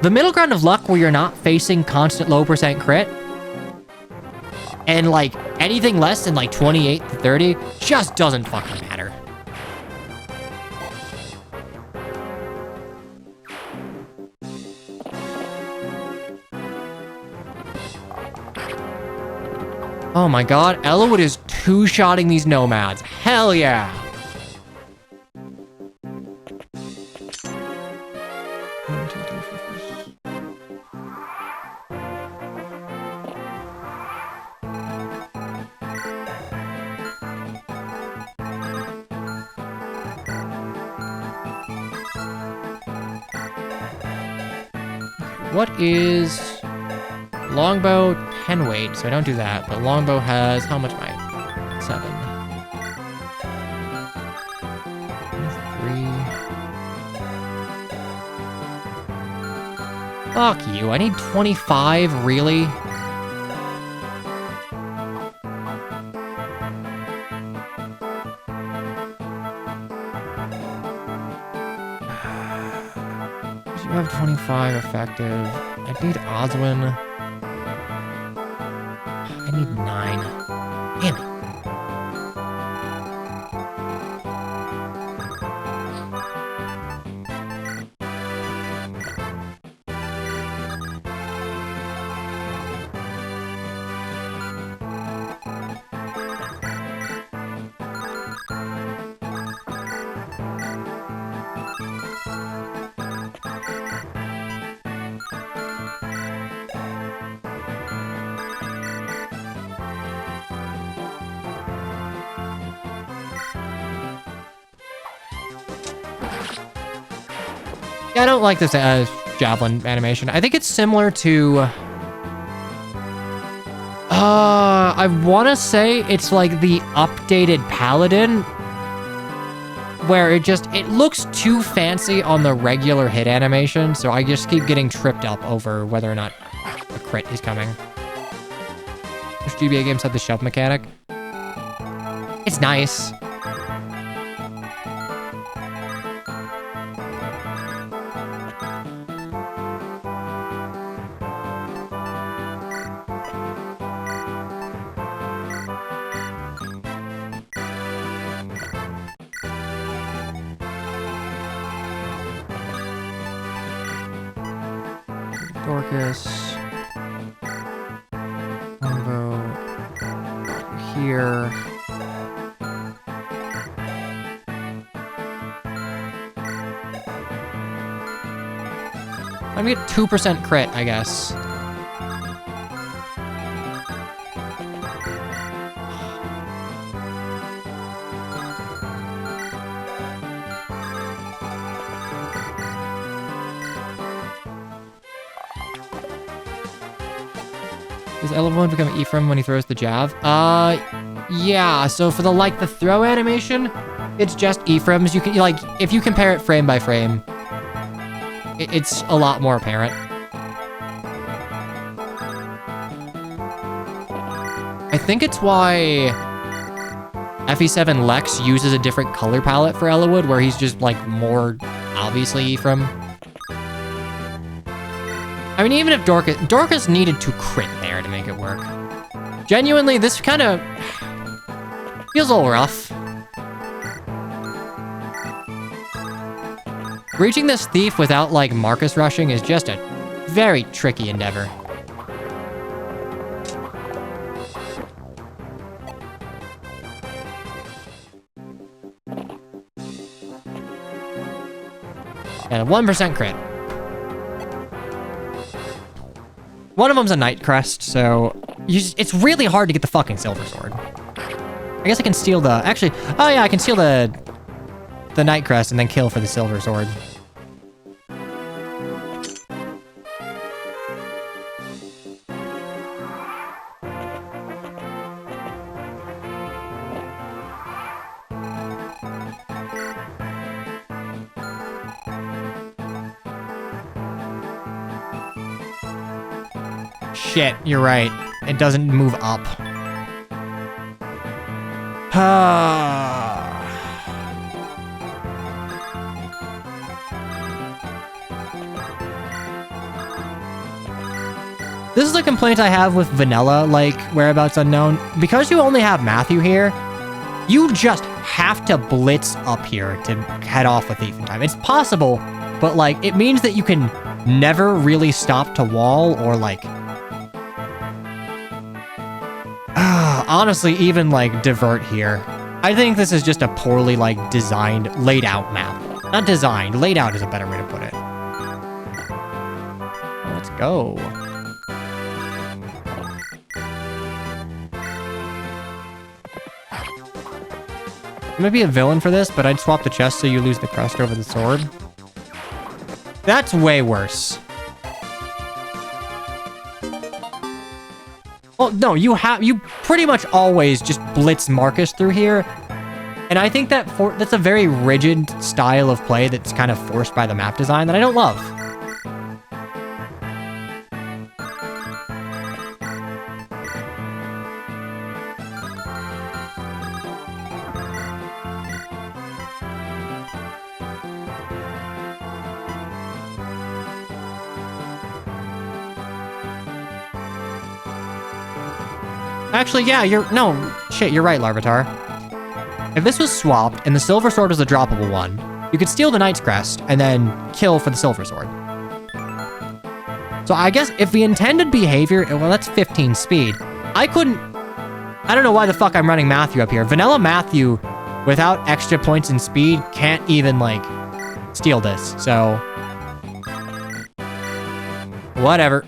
The middle ground of luck where you're not facing constant low % crit, and, like, anything less than, like, 28 to 30 just doesn't fucking matter. Oh my god, Ellawood is two-shotting these nomads. Hell yeah! What is longbow 10 weight? So I don't do that, but longbow has how much might? 7. 3. Fuck you, I need 25, really? You have 25 effective. I need Oswin. I need 9. Damn it. Yeah, I don't like this javelin animation. I think it's similar to... I want to say it's like the updated Paladin, where it looks too fancy on the regular hit animation, so I just keep getting tripped up over whether or not a crit is coming. Which GBA games have the shove mechanic? It's nice. Dorcas. Combo here. I'm gonna get 2% crit, I guess. Does Emblem become Ephraim when he throws the jab? Yeah. So for the throw animation, it's just Ephraim's. You can if you compare it frame by frame, it's a lot more apparent. I think it's why FE7 Lex uses a different color palette for Ellawood, where he's just more obviously Ephraim. I mean, even if Dorcas needed to crit there to make it work. Genuinely, this kind of feels a little rough. Reaching this thief without, Marcus rushing is just a very tricky endeavor. And a 1% crit. One of them's a Night Crest, so it's really hard to get the fucking Silver Sword. I guess I can steal actually, oh yeah, I can steal the Night Crest and then kill for the Silver Sword. Shit, you're right. It doesn't move up. This is a complaint I have with vanilla, Whereabouts Unknown. Because you only have Matthew here, you just have to blitz up here to head off with Thief in time. It's possible, but, it means that you can never really stop to wall or, honestly, even, divert here. I think this is just a poorly, designed, laid out map. Not designed, laid out is a better way to put it. Let's go. You might be a villain for this, but I'd swap the chest so you lose the crest over the sword. That's way worse. Well, no, you pretty much always just blitz Marcus through here. And I think that's a very rigid style of play that's kind of forced by the map design that I don't love. Actually, yeah, you're right, Larvitar. If this was swapped and the Silver Sword was a droppable one, you could steal the Knight's Crest and then kill for the Silver Sword. So I guess if the intended behavior, well, that's 15 speed. I don't know why the fuck I'm running Matthew up here. Vanilla Matthew, without extra points in speed, can't even, steal this, so... whatever.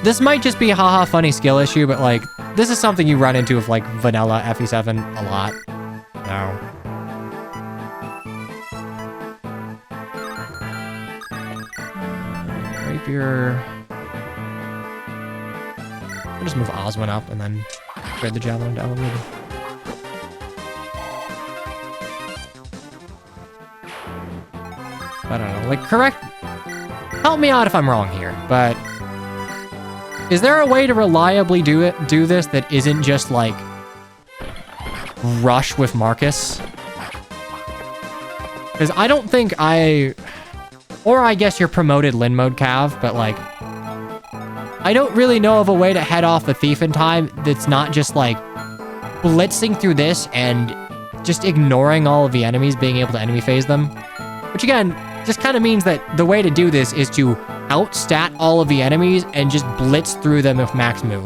This might just be a haha funny skill issue, but this is something you run into with vanilla FE7 a lot. No. Rapier. I'll just move Oswin up and then trade the javelin to Ellawood. I don't know, correct... help me out if I'm wrong here, but... is there a way to reliably do this that isn't just, rush with Marcus? Because I don't think or I guess you're promoted Lin mode Cav, but, I don't really know of a way to head off the Thief in time that's not just, blitzing through this and just ignoring all of the enemies, being able to enemy phase them. Which, again, just kind of means that the way to do this is to outstat all of the enemies and just blitz through them with max move.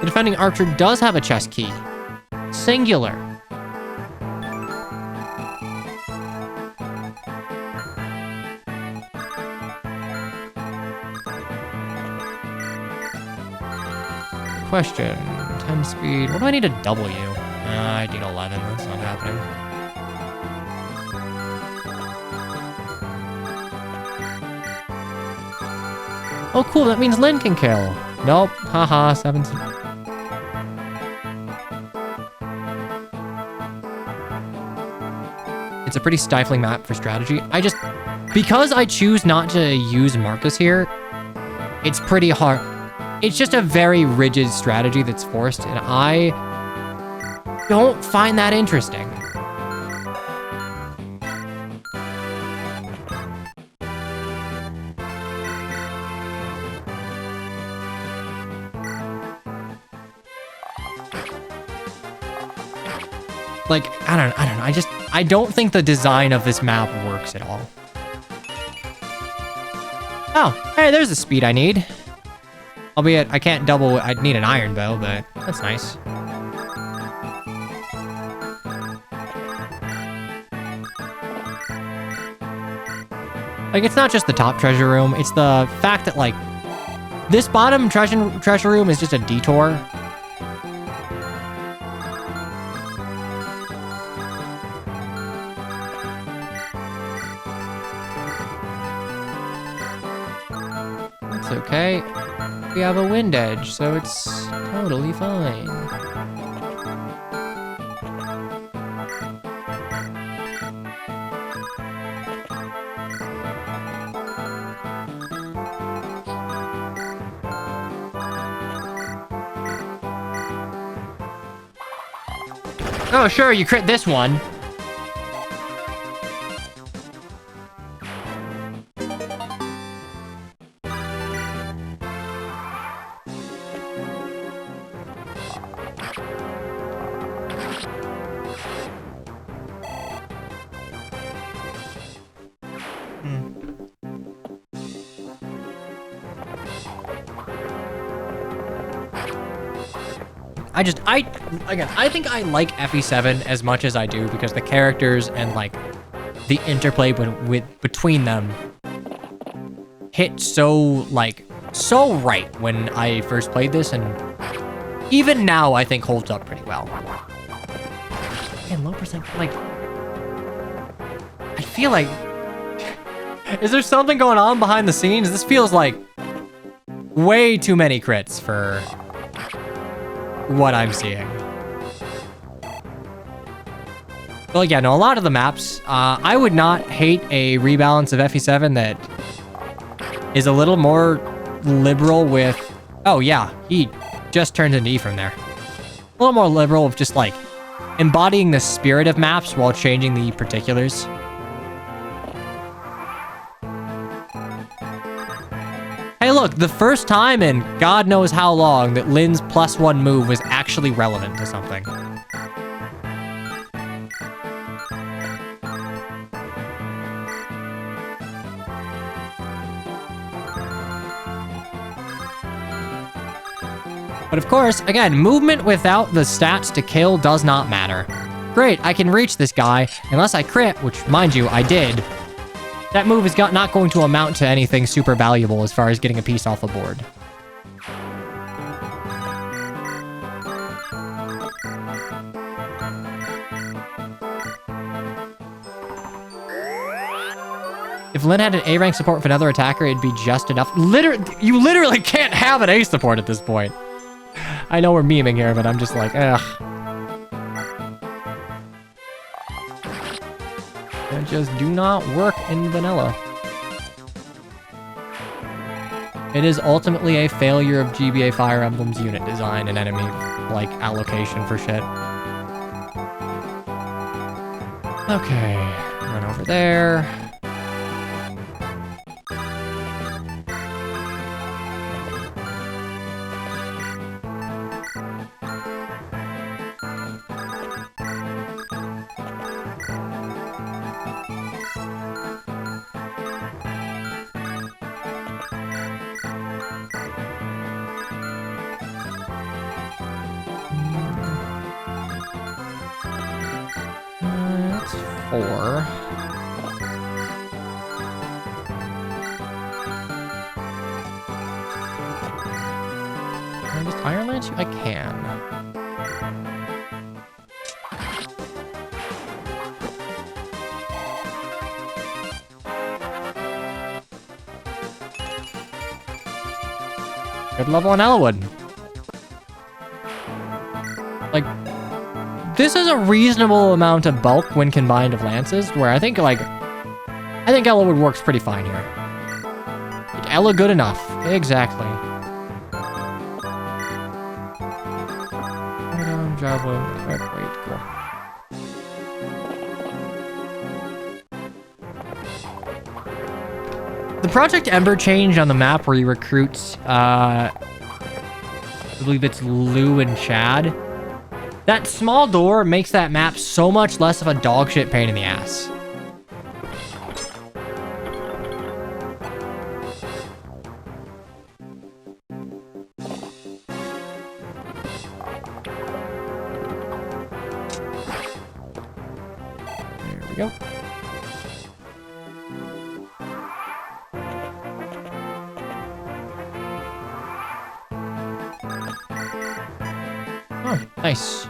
The defending archer does have a chest key. Singular. Question. 10 speed. What do I need to W? I need 11. That's not happening. Oh, cool. That means Lynn can kill. Nope. Haha. 7. It's a pretty stifling map for strategy. Because I choose not to use Marcus here, it's pretty hard. It's just a very rigid strategy that's forced, and I don't find that interesting. Like, I don't know. I don't think the design of this map works at all. Oh, hey, there's the speed I need. Albeit, I can't double, I'd need an iron bow, but that's nice. Like, it's not just the top treasure room, it's the fact that, like, this bottom treasure room is just a detour. It's okay. We have a wind edge, so it's totally fine. Oh, sure, you crit this one. I think I like FE7 as much as I do because the characters and like the interplay between them hit so right when I first played this, and even now I think holds up pretty well. And low percent, like, I feel like, is there something going on behind the scenes? This feels like way too many crits for what I'm seeing. Well, yeah, no, a lot of the maps, I would not hate a rebalance of FE7 that is a little more liberal with, oh yeah, he just turns into E from there. A little more liberal with just like embodying the spirit of maps while changing the particulars. Hey look, the first time in God knows how long that Lynn's +1 move was actually relevant to something. But of course, again, movement without the stats to kill does not matter. Great, I can reach this guy, unless I crit, which, mind you, I did. That move is not going to amount to anything super valuable as far as getting a piece off the board. If Lynn had an A-rank support with another attacker, it'd be just enough. You literally can't have an A support at this point. I know we're memeing here, but I'm just like, ugh. That just do not work in vanilla. It is ultimately a failure of GBA Fire Emblem's unit design and enemy, like, allocation for shit. Okay, run over there. 4. Can I just Iron Lance you? I can. Good level on Elwood. Like, this is a reasonable amount of bulk when combined with lances, where I think Elwood works pretty fine here. Like, Ella good enough. Exactly. Javelin. Wait, cool. The Project Ember change on the map where you recruit, I believe it's Lou and Chad. That small door makes that map so much less of a dogshit pain in the ass. There we go. Oh, nice.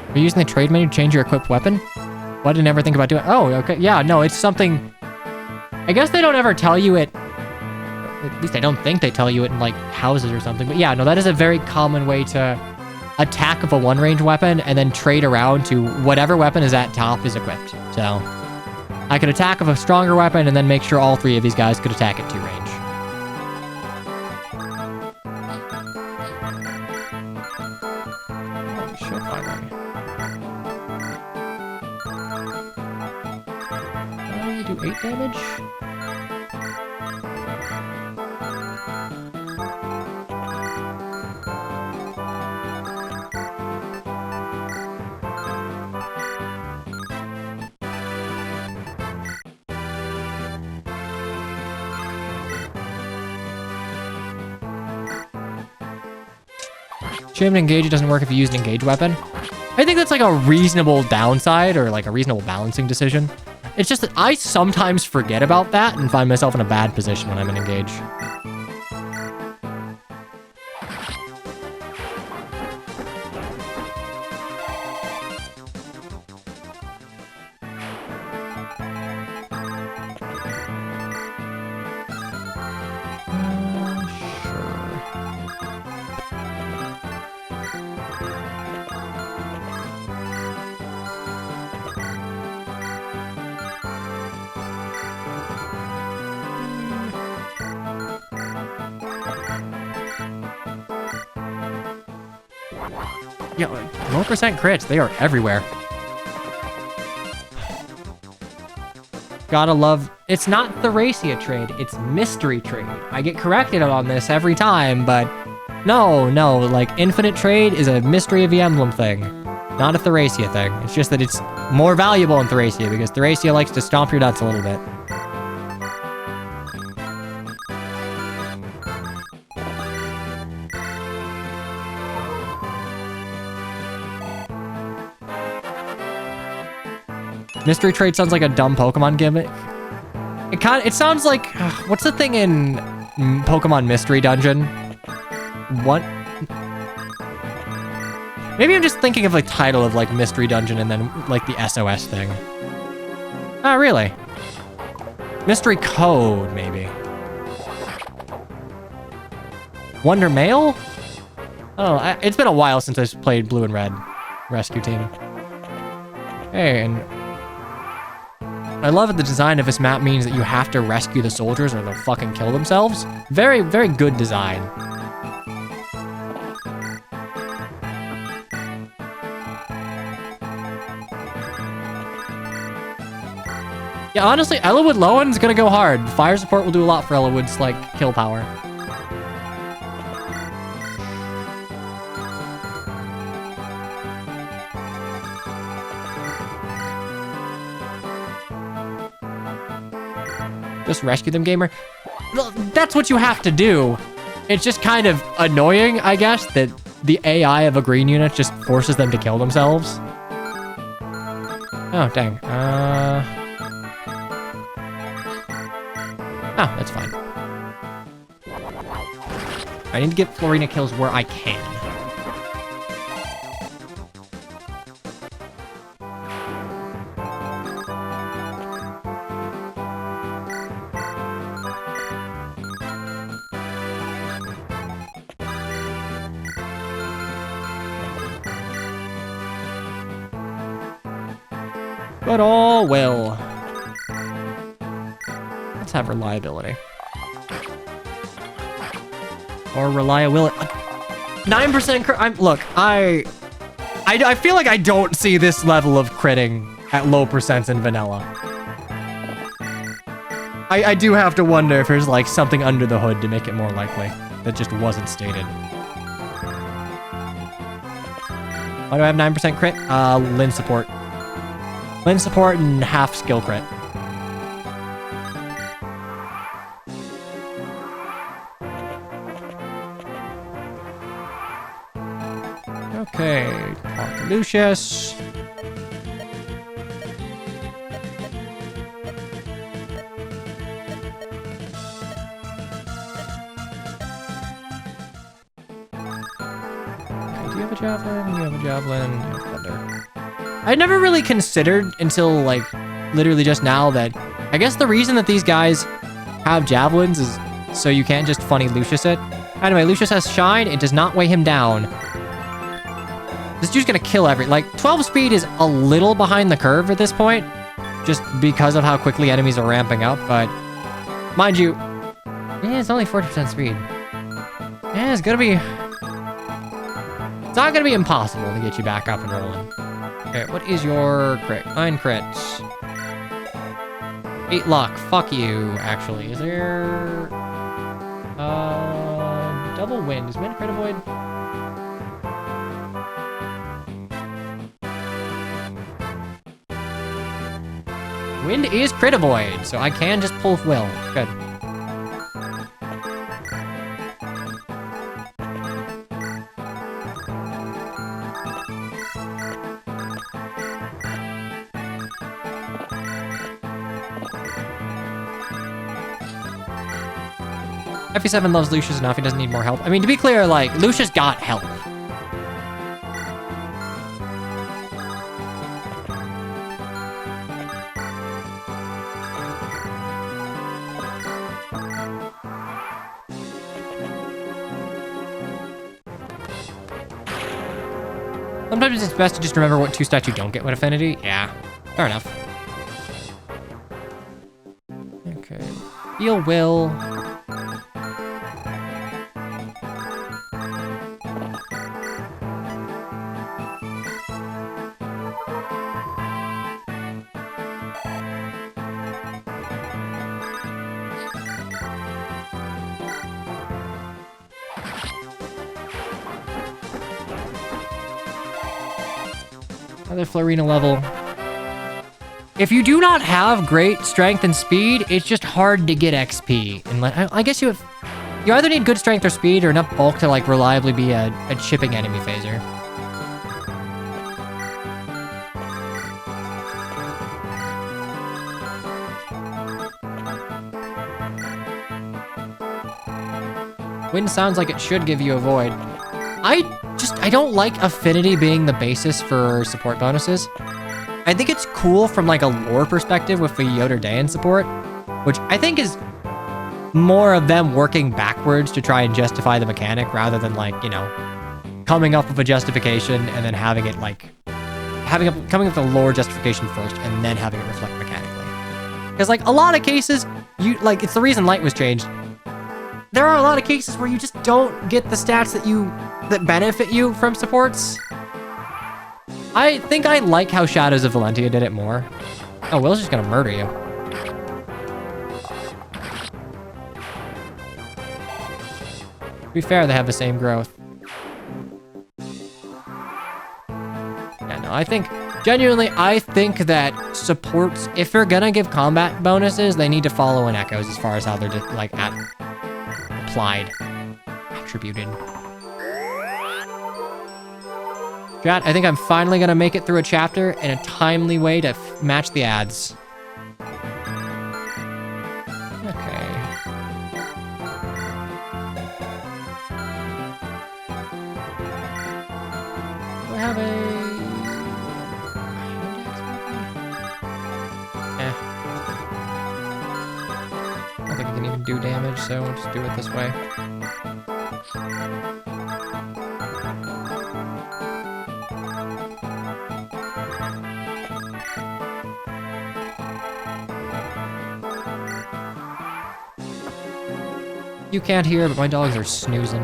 Are you using the trade menu to change your equipped weapon? Why did I never think about doing? Oh, okay. Yeah, no, it's something. I guess they don't ever tell you it. At least I don't think they tell you it in like houses or something. But yeah, no, that is a very common way to attack with a one-range weapon and then trade around to whatever weapon is at top is equipped. So I could attack with a stronger weapon and then make sure all 3 of these guys could attack at 2 range. Holy shit, finally. Do 8 damage? Shame engage doesn't work if you use an engage weapon. I think that's like a reasonable downside or like a reasonable balancing decision. It's just that I sometimes forget about that and find myself in a bad position when I'm in engage. Yeah, low percent crits, they are everywhere. Gotta love, it's not Thracia trade, it's mystery trade. I get corrected on this every time, but no, like infinite trade is a mystery of the emblem thing, not a Thracia thing. It's just that it's more valuable in Thracia because Thracia likes to stomp your nuts a little bit. Mystery trade sounds like a dumb Pokemon gimmick. It sounds like, what's the thing in Pokemon Mystery Dungeon? What? Maybe I'm just thinking of the title of like Mystery Dungeon and then like the SOS thing. Oh, really? Mystery Code, maybe. Wonder Mail? Oh, it's been a while since I played Blue and Red Rescue Team. Hey, and I love that the design of this map means that you have to rescue the soldiers or they'll fucking kill themselves. Very, very good design. Yeah, honestly, Ellawood Lowen's gonna go hard. Fire support will do a lot for Ellawood's, like, kill power. Just rescue them, gamer. That's what you have to do. It's just kind of annoying, I guess, that the AI of a green unit just forces them to kill themselves. Oh, dang. Oh, that's fine. I need to get Florina kills where I can. But all well. Let's have reliability. Or reliability. 9% crit. Look, I feel like I don't see this level of critting at low percents in vanilla. I do have to wonder if there's like something under the hood to make it more likely that just wasn't stated. Why do I have 9% crit? Lin support. Lin support and half skill crit. Okay, talk to Lucius. Okay, do you have a javelin? You have a javelin. You have thunder. I never really considered until like literally just now that I guess the reason that these guys have javelins is so you can't just funny Lucius it. Anyway, Lucius has shine. It does not weigh him down. This dude's gonna kill like 12 speed is a little behind the curve at this point, just because of how quickly enemies are ramping up, but mind you, yeah, it's only 40% speed. Yeah, it's not gonna be impossible to get you back up and rolling. Okay, what is your crit? 9 crits. 8 luck. Fuck you, actually. Is there... double wind. Is wind crit avoid? Wind is crit avoid, so I can just pull will. Good. FE7 loves Lucius enough, he doesn't need more help. I mean, to be clear, like, Lucius got help. Sometimes it's best to just remember what 2 stats you don't get with affinity. Yeah, fair enough. Okay, feel will. Another Florina level. If you do not have great strength and speed, it's just hard to get XP. And like, I guess you either need good strength or speed or enough bulk to like reliably be a chipping enemy phaser. Wind sounds like it should give you a void. I don't like affinity being the basis for support bonuses. I think it's cool from like a lore perspective with the Yoder Dayan support, which I think is more of them working backwards to try and justify the mechanic rather than like, you know, coming up with a justification and then having it like, coming up with a lore justification first and then having it reflect mechanically. Because like a lot of cases, it's the reason light was changed. There are a lot of cases where you just don't get the stats that benefit you from supports. I think I like how Shadows of Valentia did it more. Oh, Will's just gonna murder you. To be fair, they have the same growth. Yeah, no, genuinely, I think that supports, if they're gonna give combat bonuses, they need to follow in Echoes as far as how they're just, like, applied. contributed. Chat, I think I'm finally gonna make it through a chapter in a timely way to match the ads. Okay. Do I have a... I don't think I can even do damage, so we'll just do it this way. You can't hear, but my dogs are snoozing.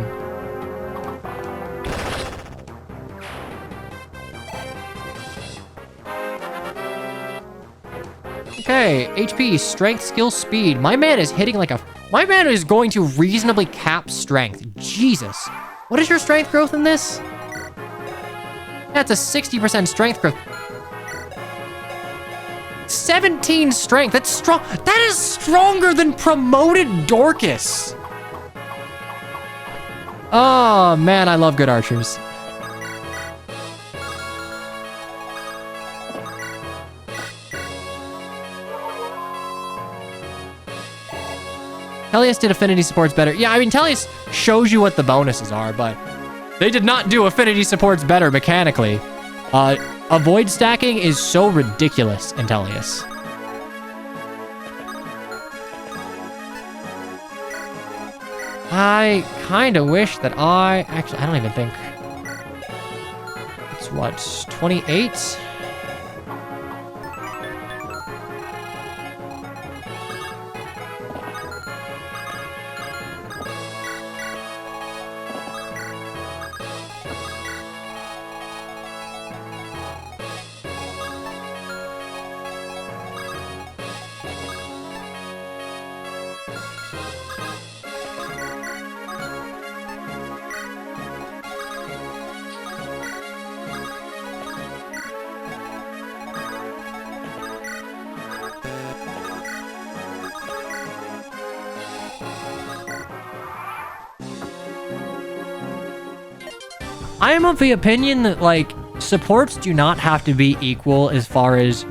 Okay, HP, strength, skill, speed. My man is hitting like a... My man is going to reasonably cap strength. Jesus. What is your strength growth in this? That's a 60% strength growth. 17 strength. That's strong. That is stronger than promoted Dorcas. Oh, man, I love good archers. Tellius did affinity supports better. Yeah, I mean, Tellius shows you what the bonuses are, but they did not do affinity supports better mechanically. Avoid stacking is so ridiculous in Tellius. I kind of wish that actually, I don't even think... It's what, 28? I am of the opinion that, like, supports do not have to be equal as far as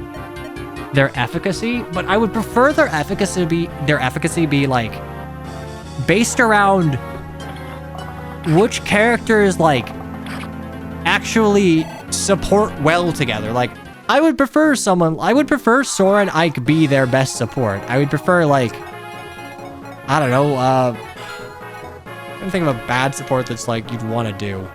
their efficacy, but I would prefer their efficacy be like based around which characters like actually support well together. Like, I would prefer Sora and Ike be their best support. I would prefer, like, I don't know, I'm trying to think of a bad support that's like you'd want to do.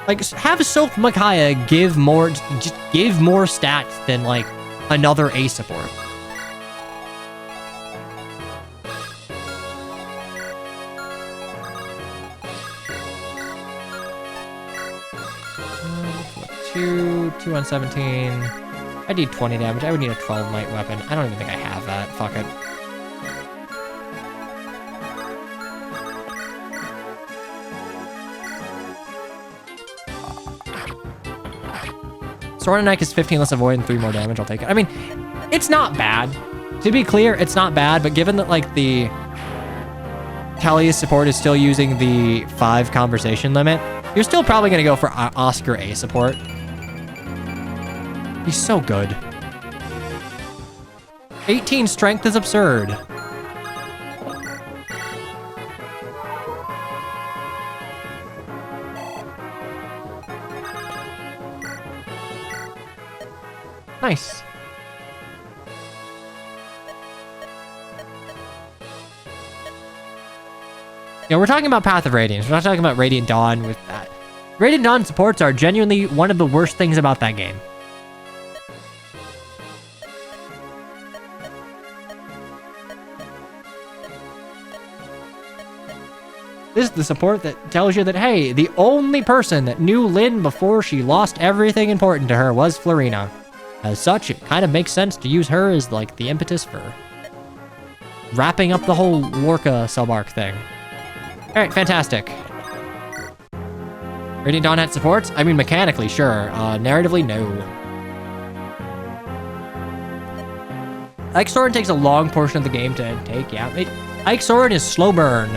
Like, have Soph Micaiah give more stats than, like, another A support. Two on 17. I need 20 damage. I would need a 12 light weapon. I don't even think I have that. Fuck it. Sword and Ike is 15 less avoid and 3 more damage. I'll take it. I mean, it's not bad. To be clear, it's not bad, but given that, like, the Tellius support is still using the 5 conversation limit, you're still probably going to go for Oscar A support. He's so good. 18 strength is absurd. Nice. Yeah, we're talking about Path of Radiance. We're not talking about Radiant Dawn with that. Radiant Dawn supports are genuinely one of the worst things about that game. This is the support that tells you that, hey, the only person that knew Lynn before she lost everything important to her was Florina. As such, it kind of makes sense to use her as, like, the impetus for wrapping up the whole Lorca sub-arc thing. Alright, fantastic. Radiant Dawn had supports? I mean, mechanically, sure. Narratively, no. Like, Soren takes a long portion of the game to take, yeah. Ike's sword is slow burn.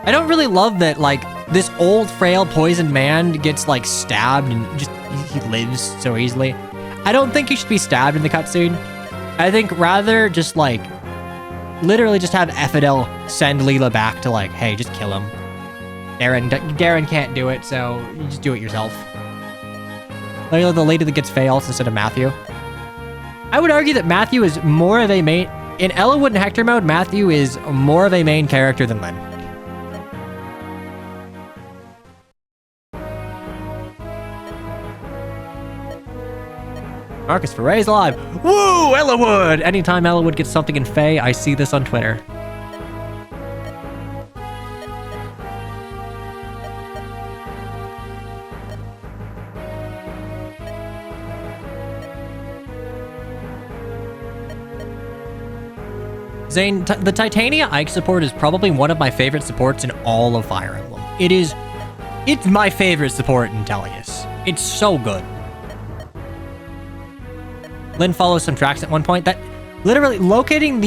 I don't really love that, like, this old, frail, poisoned man gets, like, stabbed and just, he lives so easily. I don't think he should be stabbed in the cutscene. I think rather just, like, literally just have Ephdel send Leela back to, like, hey, just kill him. Darren can't do it, so you just do it yourself. Leela, the lady that gets fails instead of Matthew. I would argue that Matthew is more of a main... In Ellawood and Hector mode, Matthew is more of a main character than Lynn. Marcus Ferre's alive. Woo, Ellawood! Anytime Ellawood gets something in Fae, I see this on Twitter. Zane, the Titania Ike support is probably one of my favorite supports in all of Fire Emblem. It's my favorite support in Tellius. It's so good. Lynn follows some tracks at one point that literally locating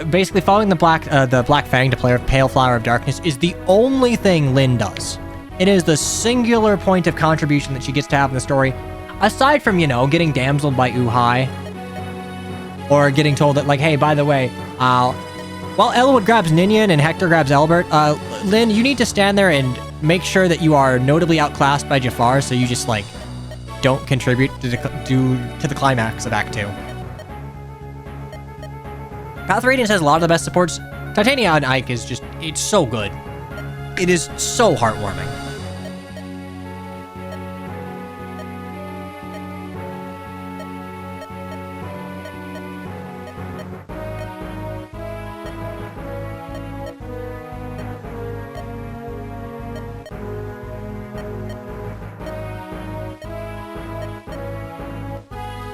basically following the Black Fang to play with Pale Flower of Darkness is the only thing Lynn does. It is the singular point of contribution that she gets to have in the story, aside from, you know, getting damseled by Uhai, or getting told that, like, hey, by the way, while Ellawood grabs Ninian and Hector grabs Albert, Lynn, you need to stand there and make sure that you are notably outclassed by Jafar, so you just, like, don't contribute to the climax of Act 2. Path Radiance has a lot of the best supports. Titania and Ike is just, it's so good. It is so heartwarming.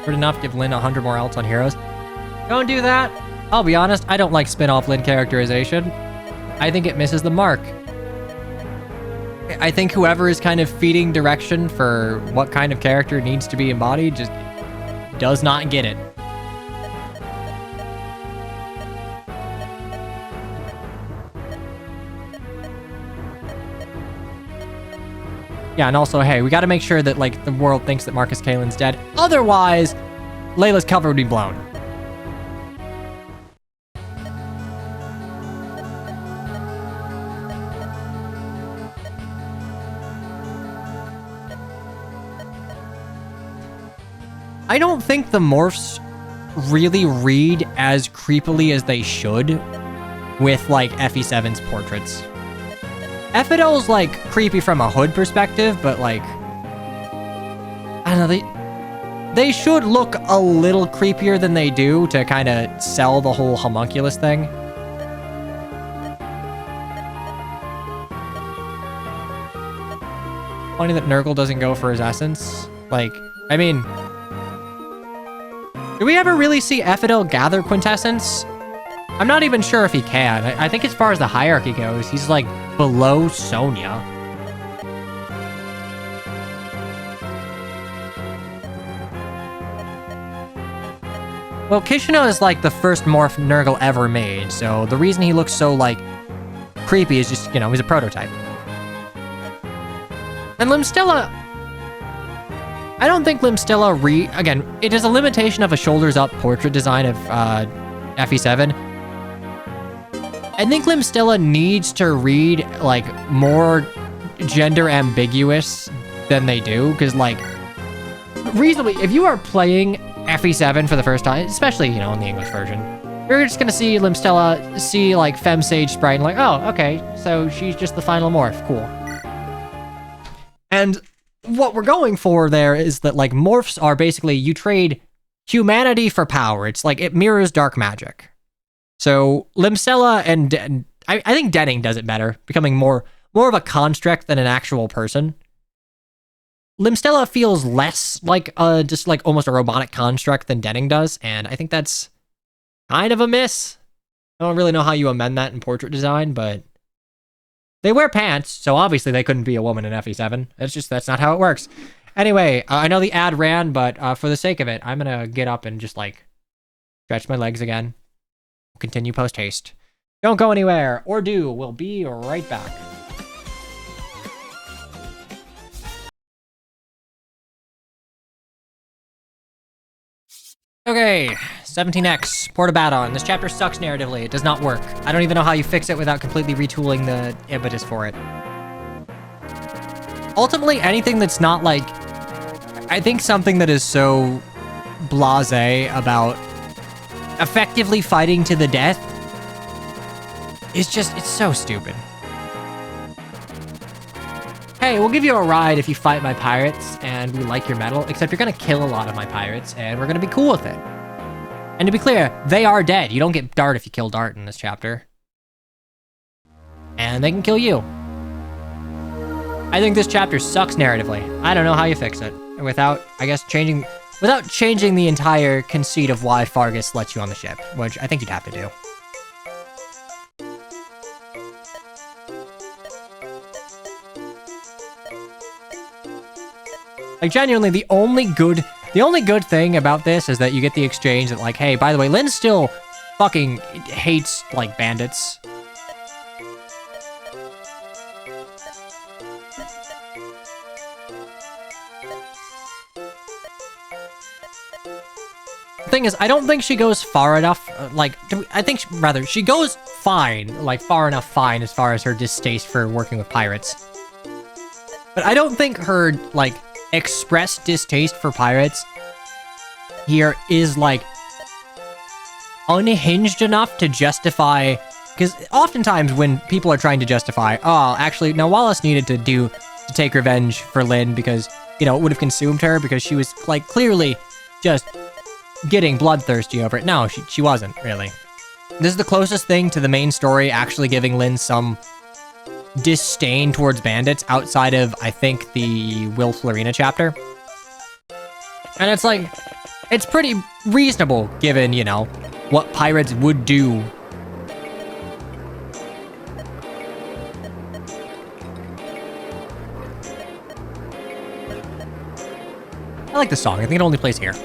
Enough, give Lynn 100 more alts on heroes. Don't do that. I'll be honest, I don't like spin-off Lynn characterization. I think it misses the mark. I think whoever is kind of feeding direction for what kind of character needs to be embodied just does not get it. Yeah, and also, hey, we gotta make sure that, like, the world thinks that Marcus Kalen's dead. Otherwise, Layla's cover would be blown. I don't think the morphs really read as creepily as they should with, like, FE7's portraits. Ephedel's, like, creepy from a hood perspective, but, like, I don't know, they should look a little creepier than they do to kind of sell the whole homunculus thing. Funny that Nurgle doesn't go for his essence. Like, I mean, do we ever really see Ephedel gather quintessence? I'm not even sure if he can. I think as far as the hierarchy goes, he's, like, below Sonya. Well, Kishino is, like, the first morph Nurgle ever made, so the reason he looks so, like, creepy is just, you know, he's a prototype. And Limstilla... I don't think Limstilla again, it is a limitation of a shoulders-up portrait design of FE7. I think Limstilla needs to read, like, more gender ambiguous than they do, because, like, reasonably, if you are playing FE7 for the first time, especially, you know, in the English version, you're just gonna see Limstilla see, like, Femme Sage sprite and, like, oh, okay, so she's just the final morph, cool. And what we're going for there is that, like, morphs are basically, you trade humanity for power. It's like, it mirrors dark magic. So Limstella and I think Denning does it better, becoming more of a construct than an actual person. Limstella feels less like just like almost a robotic construct than Denning does, and I think that's kind of a miss. I don't really know how you amend that in portrait design, but they wear pants, so obviously they couldn't be a woman in FE7. It's just, that's not how it works. Anyway, I know the ad ran, but for the sake of it, I'm gonna get up and just like stretch my legs again. Continue post haste. Don't go anywhere, or do. We'll be right back. Okay, 17X, Portabaton. This chapter sucks narratively. It does not work. I don't even know how you fix it without completely retooling the impetus for it. Ultimately, anything that's not like... I think something that is so blasé about effectively fighting to the death is just... it's so stupid. Hey, we'll give you a ride if you fight my pirates, and we like your metal, except you're gonna kill a lot of my pirates, and we're gonna be cool with it. And to be clear, they are dead. You don't get Dart if you kill Dart in this chapter. And they can kill you. I think this chapter sucks narratively. I don't know how you fix it. Without, I guess, changing the entire conceit of why Fargus lets you on the ship, which I think you'd have to do. Like, genuinely, the only good thing about this is that you get the exchange that, like, hey, by the way, Lynn still fucking hates, like, bandits. The thing is, I don't think she goes far enough, she goes fine, like, far enough fine as far as her distaste for working with pirates. But I don't think her, like, expressed distaste for pirates here is like unhinged enough to justify, because oftentimes when people are trying to justify, oh, actually, no, Wallace needed to take revenge for Lynn because, you know, it would have consumed her because she was like clearly just getting bloodthirsty over it. No, she wasn't really. This is the closest thing to the main story actually giving Lynn some disdain towards bandits outside of, I think, the Will Florina chapter. And it's like, it's pretty reasonable given, you know, what pirates would do. I like the song. I think it only plays here.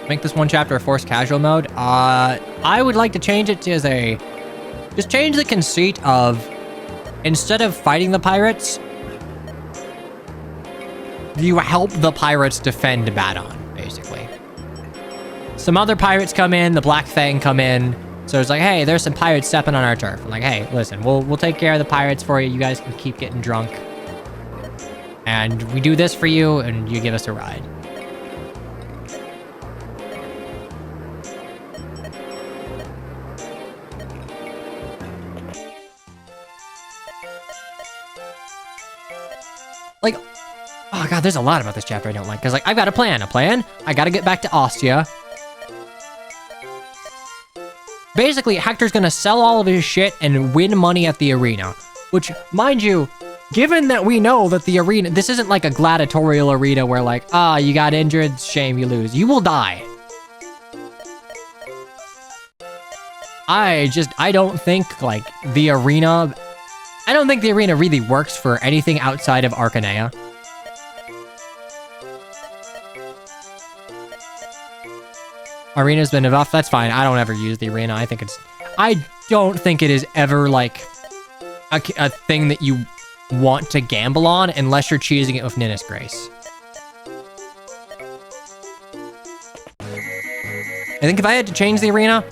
Make this one chapter a forced casual mode. I would like to change it to just change the conceit of, instead of fighting the pirates, you help the pirates defend Badon, basically. Some other pirates come in, the Black Fang come in, so it's like, hey, there's some pirates stepping on our turf. I'm like, hey, listen, we'll take care of the pirates for you. You guys can keep getting drunk. And we do this for you, and you give us a ride. Like, oh god, there's a lot about this chapter I don't like. Because, like, I've got a plan. I gotta get back to Ostia. Basically, Hector's gonna sell all of his shit and win money at the arena. Which, mind you, given that we know that the arena... This isn't like a gladiatorial arena where, like, you got injured, shame, you lose. You will die. I don't think, like, the arena... I don't think the arena really works for anything outside of Arcanea. Arena's been enough. That's fine. I don't ever use the arena. I don't think it is ever like a thing that you want to gamble on unless you're cheesing it with Ninnis Grace. I think if I had to change the arena,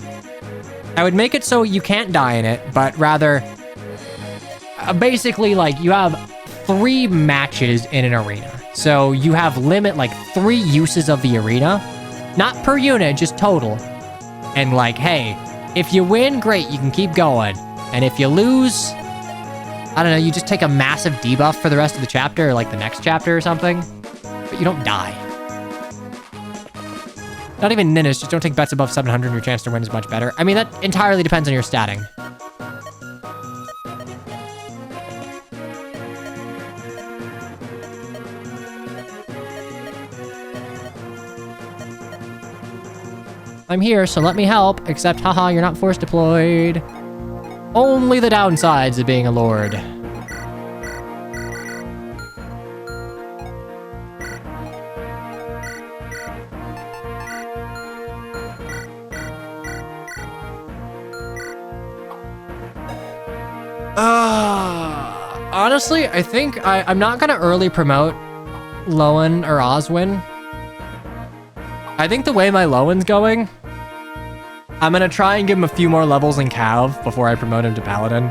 I would make it so you can't die in it, but rather... basically, like, you have 3 matches in an arena. So you have limit, like, 3 uses of the arena. Not per unit, just total. And, like, hey, if you win, great, you can keep going. And if you lose, I don't know, you just take a massive debuff for the rest of the chapter, or, like, the next chapter or something. But you don't die. Not even Ninnis, just don't take bets above 700 and your chance to win is much better. I mean, that entirely depends on your statting. I'm here, so let me help. Except, haha, you're not force deployed. Only the downsides of being a lord. Honestly, I think I'm not gonna early promote Lowen or Oswin. I think the way my Lowen's going, I'm gonna try and give him a few more levels in Cav before I promote him to Paladin.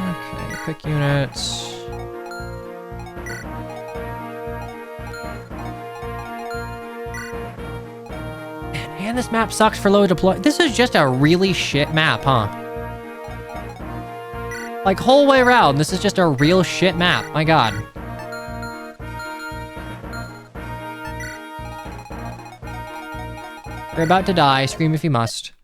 Okay, quick units. Man, this map sucks for low deploy. This is just a really shit map, huh? Like, whole way around, this is just a real shit map. My god. You're about to die. Scream if you must.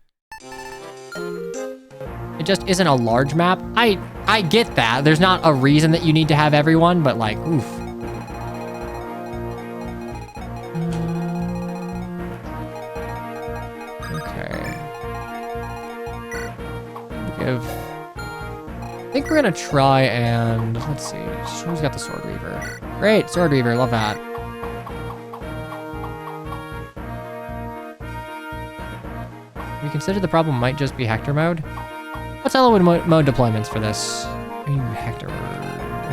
It just isn't a large map. I get that. There's not a reason that you need to have everyone, but like, oof. I think we're gonna try and let's see who's got the Sword Reaver. Great, Sword Reaver, love that. We consider the problem might just be Hector mode. What's Elowood mode deployments for this? Ooh, Hector.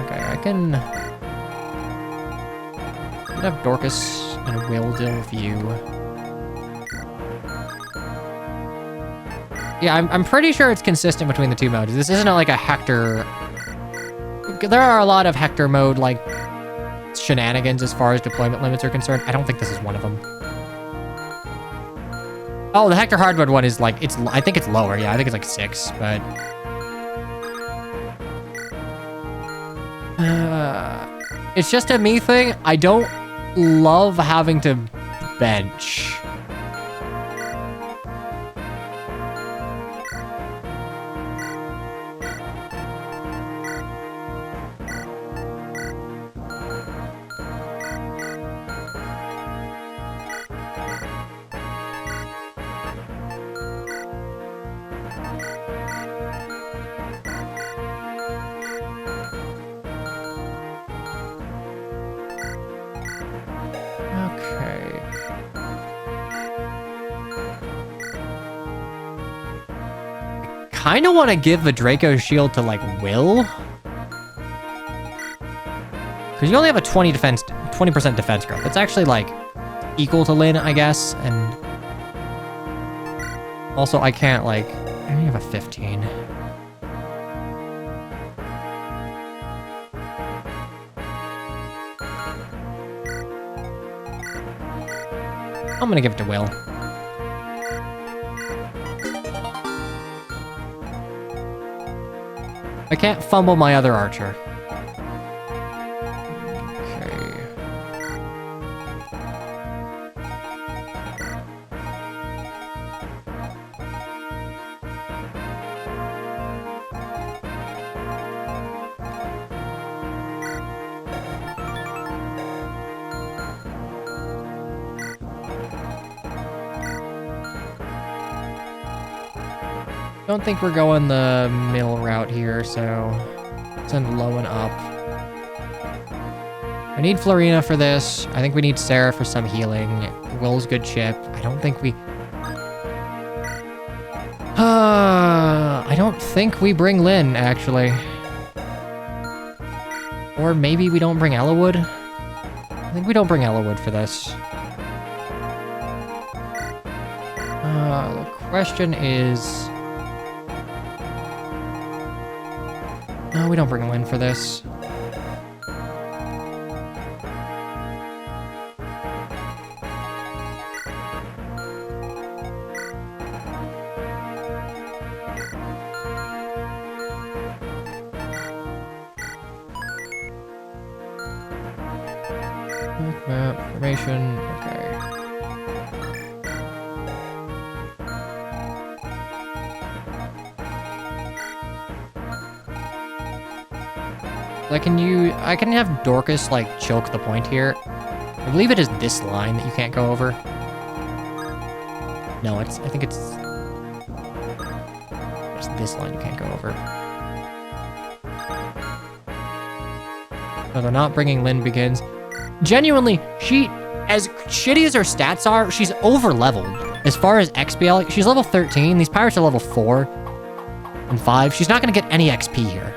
Okay, I can have Dorcas and a Will-Dill view. Yeah, I'm pretty sure it's consistent between the two modes. This isn't like a Hector... There are a lot of Hector mode, like, shenanigans as far as deployment limits are concerned. I don't think this is one of them. Oh, the Hector hard mode one is like, I think it's lower. Yeah, I think it's like 6, but... it's just a me thing. I don't love having to bench. Kind of want to give the Draco shield to like Will, because you only have a 20% defense growth. It's actually like equal to Lyn, I guess, and also I can't like. I only have a 15. I'm gonna give it to Will. I can't fumble my other archer. Okay. Don't think we're going the middle route here, so send Lowen up. I need Florina for this. I think we need Sarah for some healing. Will's good chip. I don't think we... I don't think we bring Lyn, actually. Or maybe we don't bring Elowood. I think we don't bring Elowood for this. The question is... No, we don't bring Lyn for this. Map, formation, okay. I can have Dorcas, like, choke the point here. I believe it is this line that you can't go over. No, I think it's this line you can't go over. No, they're not bringing Lynn Begins. Genuinely, as shitty as her stats are, she's over-leveled. As far as XP, she's level 13. These pirates are level 4 and 5. She's not going to get any XP here.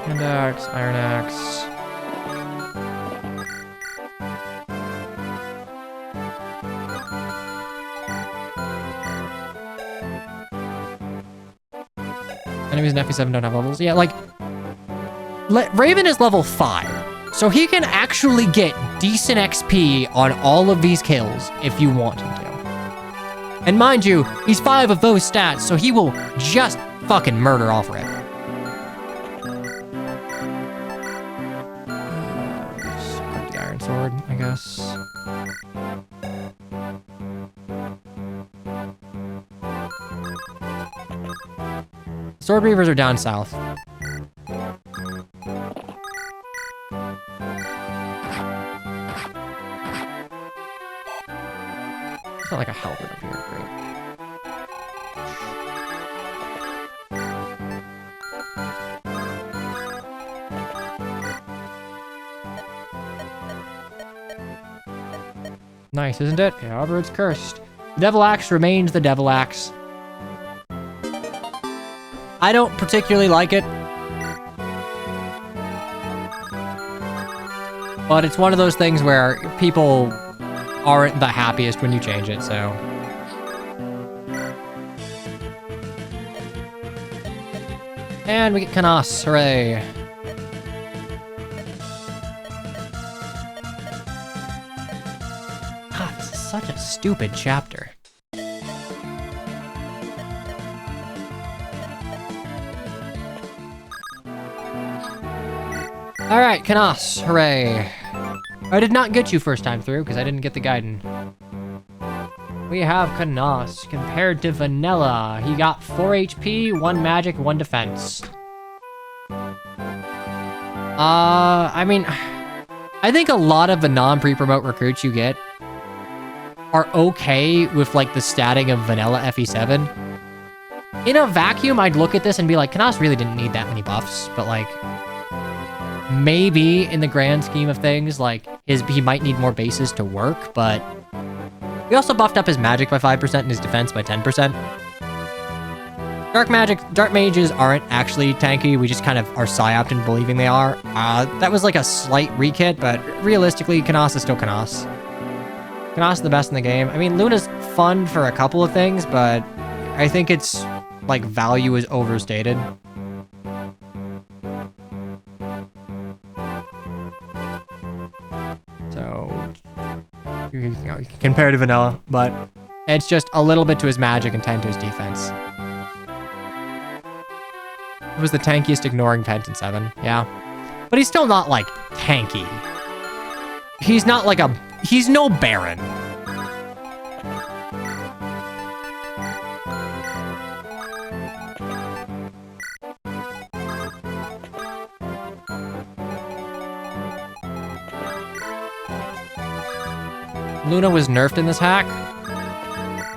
Hand Axe, Iron Axe. Enemies in FE7 don't have levels. Yeah, like, Raven is level 5, so he can actually get decent XP on all of these kills if you want him to. And mind you, he's 5 of those stats, so he will just fucking murder off Rip. Grab the Iron Sword, I guess. Sword Reavers are down south. It's not like a halberd up here, great. Nice, isn't it? Yeah, halberd's cursed. The Devil Axe remains the Devil Axe. I don't particularly like it. But it's one of those things where people aren't the happiest when you change it, so. And we get Canas, hooray. God, this is such a stupid chapter. Alright, Canas, hooray. I did not get you first time through, because I didn't get the Gaiden. We have Canas, compared to Vanilla. He got 4 HP, 1 magic, 1 defense. I mean, I think a lot of the non-pre-promote recruits you get are okay with, like, the statting of Vanilla FE7. In a vacuum, I'd look at this and be like, Canas really didn't need that many buffs, but, like, maybe in the grand scheme of things, like, he might need more bases to work, but we also buffed up his magic by 5% and his defense by 10%. Dark mages aren't actually tanky, we just kind of are psyoped in believing they are. That was like a slight rekit, but realistically, Canas is still Canas. Canas is the best in the game. I mean, Luna's fun for a couple of things, but I think its, like, value is overstated. So, you can compare to Vanilla, but it's just a little bit to his magic and 10 to his defense. It was the tankiest ignoring Pent in 7, yeah. But he's still not, like, tanky. He's not like he's no Baron. Luna was nerfed in this hack.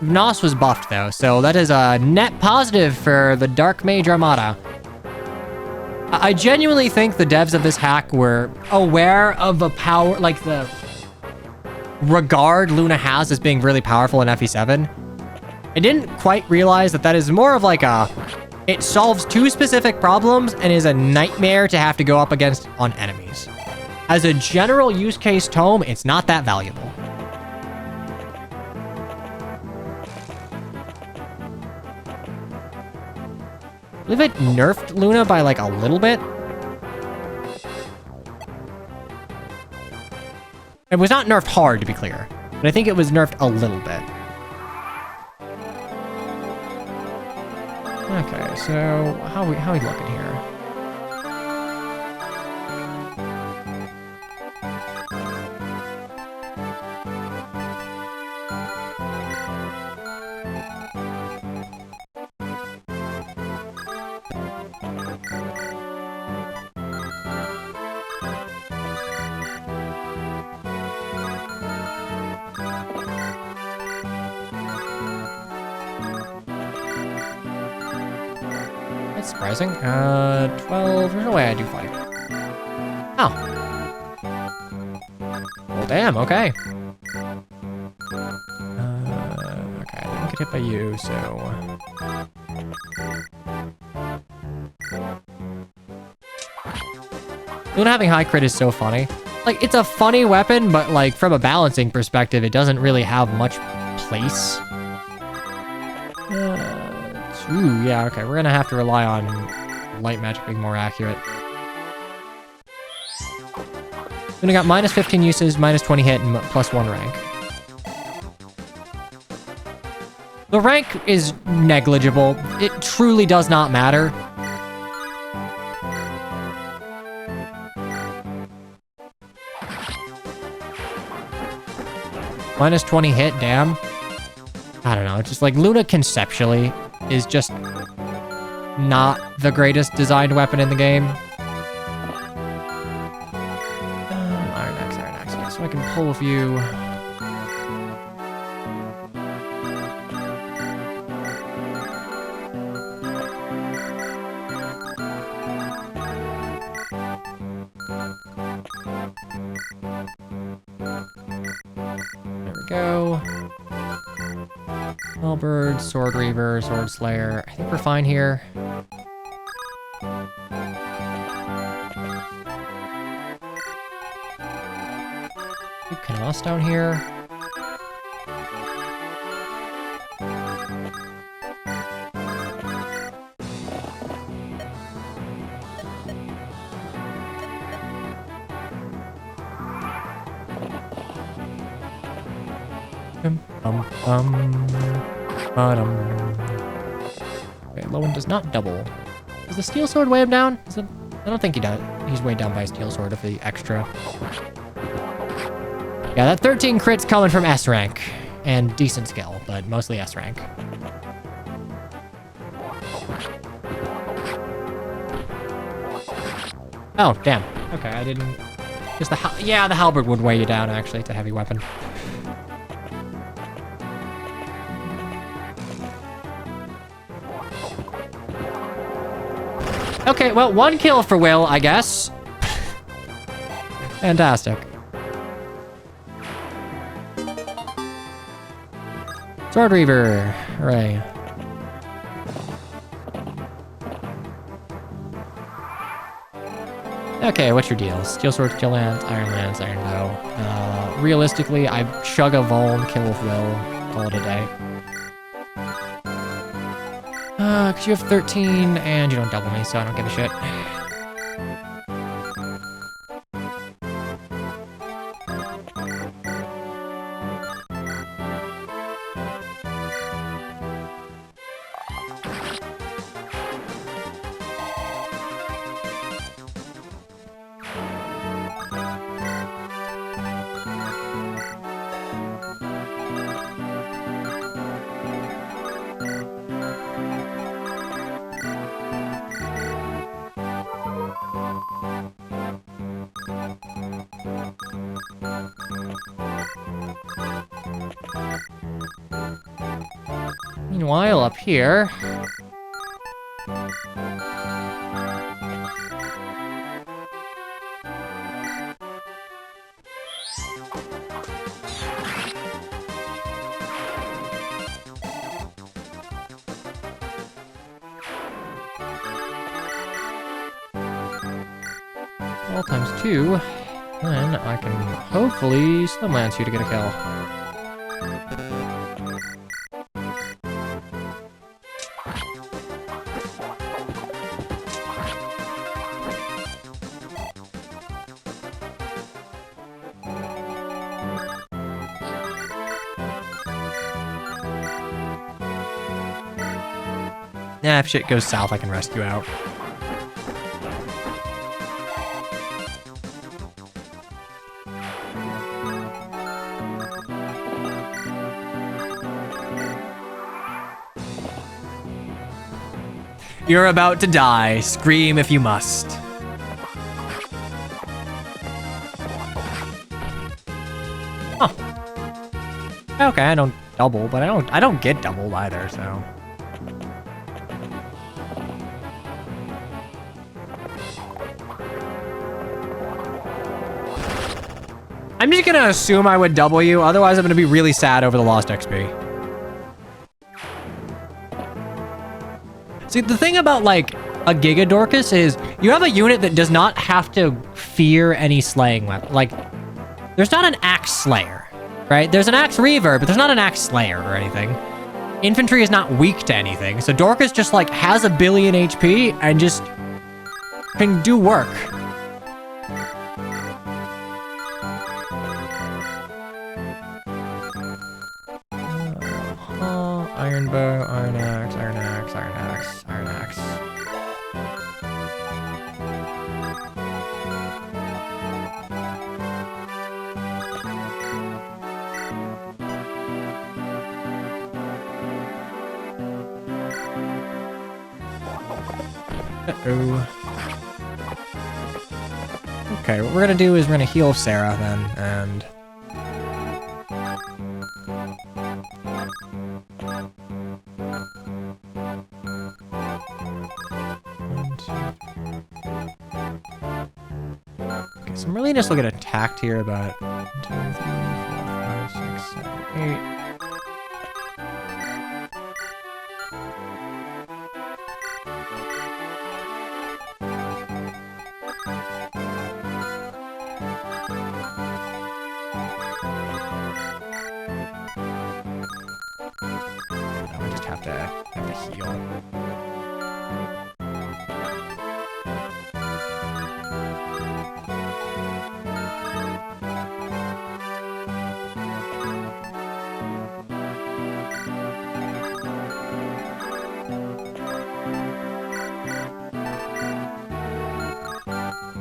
Nos was buffed though, so that is a net positive for the Dark Mage Armada. I genuinely think the devs of this hack were aware of the power, like the regard Luna has as being really powerful in FE7. I didn't quite realize that that is more of like it solves 2 specific problems and is a nightmare to have to go up against on enemies. As a general use case tome, it's not that valuable. I believe it nerfed Luna by like a little bit. It was not nerfed hard, to be clear. But I think it was nerfed a little bit. Okay, so how we looking here? That's surprising. 12. There's no way I do fight. Oh. Well, damn. Okay. Okay. I didn't get hit by you, so. Luna having high crit is so funny. Like, it's a funny weapon, but like from a balancing perspective, it doesn't really have much place. Ooh, yeah, okay. We're gonna have to rely on light magic being more accurate. Luna got minus 15 uses, minus 20 hit, and plus 1 rank. The rank is negligible. It truly does not matter. Minus 20 hit, damn. I don't know, it's just like Luna conceptually is just not the greatest designed weapon in the game. Iron Axe, yeah, so I can pull a few. There we go. Halberd, Sword Reaver, Sword Slayer. I think we're fine here. Canals down here. Okay, low one does not double. Does the steel sword weigh him down? Is it? I don't think he does. He's weighed down by a steel sword of the extra. Yeah, that 13 crit's coming from S rank. And decent skill, but mostly S rank. Oh, damn. Okay, I didn't... Just the halberd would weigh you down, actually. It's a heavy weapon. Okay, well, 1 kill for Will, I guess. Fantastic. Sword Reaver. Hooray. Okay, what's your deal? Steel Sword, Steel Lance, Iron Bow. Realistically, I chug a Vuln, kill with Will, call it a day. Because you have 13, and you don't double me, so I don't give a shit. Meanwhile, up here... all times 2, then I can hopefully Slim Lance you to get a kill. Yeah, if shit goes south, I can rescue out. You're about to die. Scream if you must. Huh. Okay, I don't double, but I don't get doubled either, so. I'm just gonna assume I would double you, otherwise I'm gonna be really sad over the lost XP. See, the thing about, like, a Giga Dorcas is you have a unit that does not have to fear any slaying weapon. Like, there's not an Axe Slayer, right? There's an Axe Reaver, but there's not an Axe Slayer or anything. Infantry is not weak to anything, so Dorcas just, like, has a billion HP and just can do work. Iron Bow, Iron Axe, Iron Axe, Iron Axe, Iron Axe. Uh-oh. Okay, what we're gonna do is we're gonna heal Sarah then, and... Okay, so I'm really just looking at attacked here, but 1, 2, 3, 4, 5, 6, 7, 8. I just have to heal.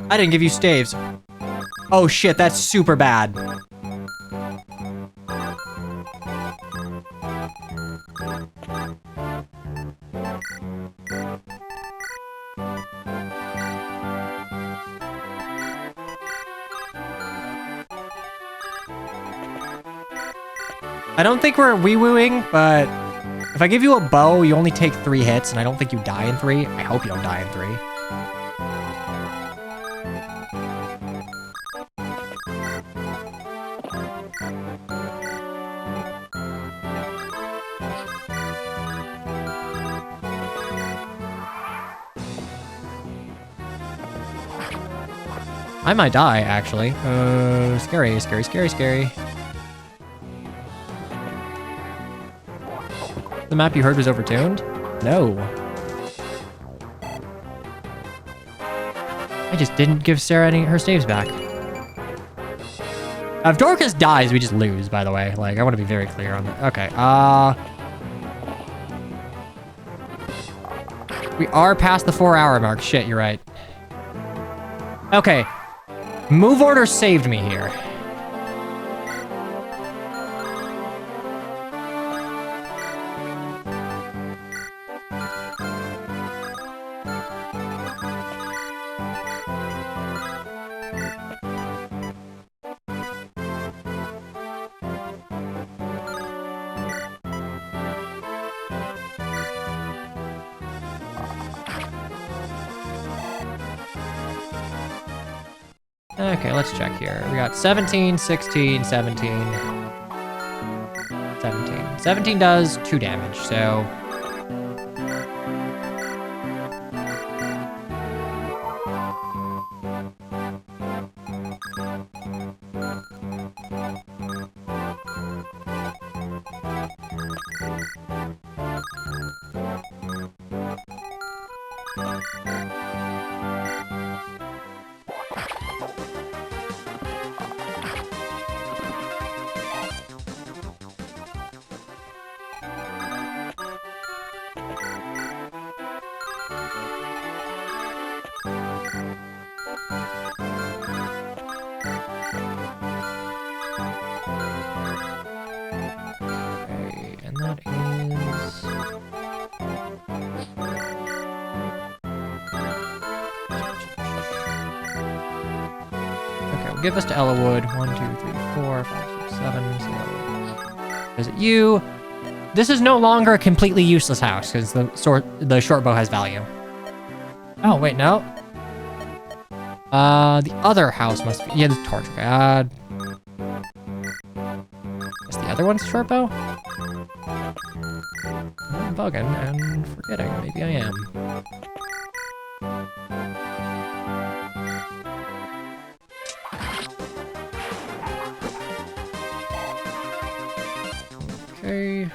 I didn't give you staves. Oh shit, that's super bad. I don't think we're wee-wooing, but if I give you a bow, you only take 3 hits, and I don't think you die in 3. I hope you don't die in 3. I might die, actually. Scary, scary, scary, scary. The map you heard was overtuned? No. I just didn't give Sarah any her staves back. If Dorcas dies, we just lose, by the way. Like, I want to be very clear on that. Okay, we are past the 4-hour mark. Shit, you're right. Okay. Move order saved me here. Okay, let's check here. We got 17, 16, 17. 17. 17 does 2 damage, so... give this to Ellawood. 1, 2, 3, 4, 5, 6, 7. So visit you. This is no longer a completely useless house because the short bow has value. Oh wait, no. The other house must be the torch. God. Is the other one's short bow? I'm bugging and forgetting. Maybe I am. Okay.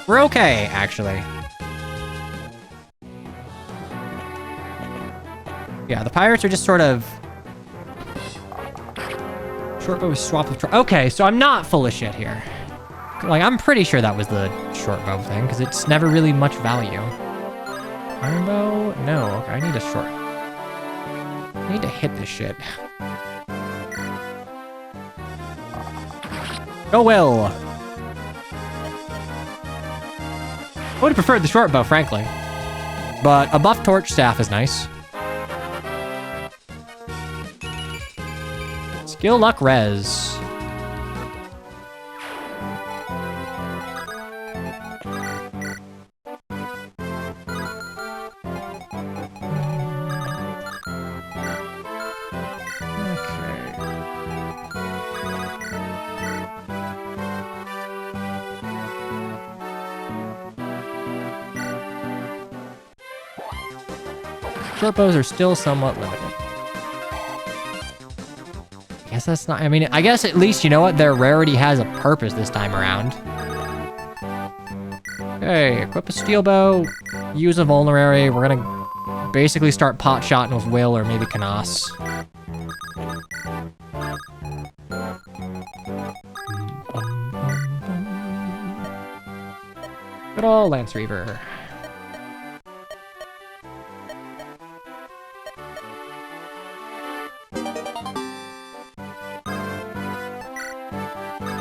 We're okay, actually. Yeah, the pirates are just sort of... Short bow swap of... Okay, so I'm not full of shit here. Like, I'm pretty sure that was the short bow thing, because it's never really much value. Iron bow? No, okay, I need a short... I need to hit this shit. Go Will! I would have preferred the short bow, frankly. But a buff torch staff is nice. Skill luck res. Short bows are still somewhat limited. I guess that's not... I mean, I guess at least, you know what? Their rarity has a purpose this time around. Okay, equip a steel bow. Use a vulnerary. We're gonna basically start pot shotting with Will or maybe Canas. Good ol' Lance Reaver.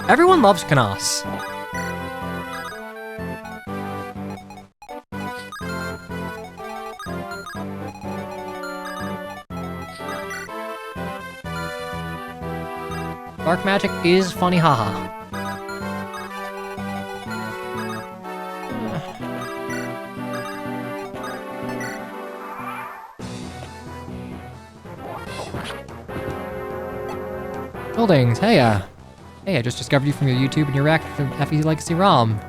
Everyone loves Canas. Dark magic is funny, haha. Buildings, hey, Hey, I just discovered you from your YouTube and your reaction to FE Legacy ROM.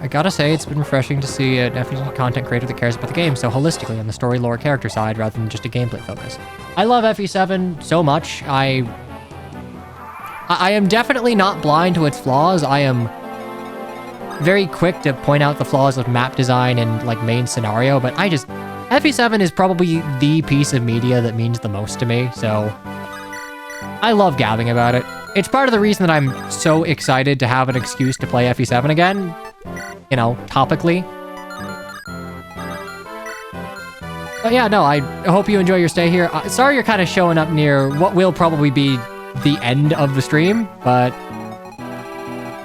I gotta say, it's been refreshing to see an FE content creator that cares about the game so holistically on the story, lore, character side rather than just a gameplay focus. I love FE7 so much. I am definitely not blind to its flaws. I am very quick to point out the flaws of map design and like main scenario, but FE7 is probably the piece of media that means the most to me, so I love gabbing about it. It's part of the reason that I'm so excited to have an excuse to play FE7 again, you know, topically. But yeah, no, I hope you enjoy your stay here. Sorry you're kind of showing up near what will probably be the end of the stream, but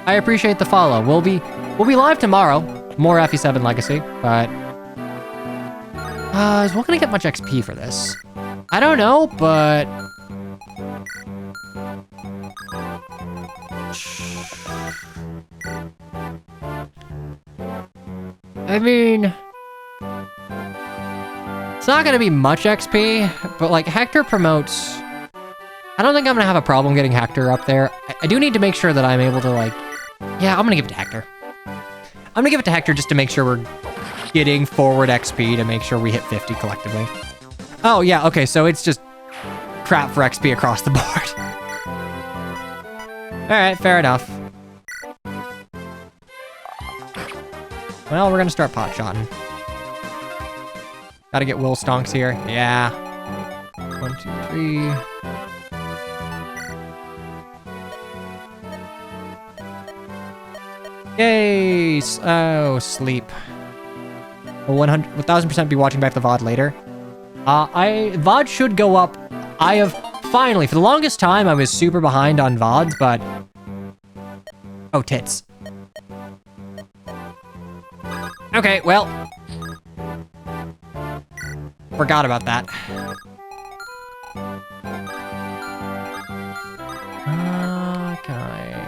I appreciate the follow. We'll be live tomorrow, more FE7 Legacy, but is Will gonna get much XP for this? I don't know, but I mean, it's not gonna be much XP, but like Hector promotes. I don't think I'm gonna have a problem getting Hector up there. I do need to make sure that I'm able to like, yeah, I'm gonna give it to Hector. I'm gonna give it to Hector just to make sure we're getting forward XP to make sure we hit 50 collectively. Oh yeah, okay, so it's just crap for XP across the board. All right, fair enough. Well, we're gonna start pot shotting. Gotta get Will Stonks here. Yeah. 1, 2, 3. Yay! Oh, sleep. Will 1000% be watching back the VOD later. VOD should go up. I have finally, for the longest time, I was super behind on VODs, but... Oh, tits. Okay, well... Forgot about that. Okay.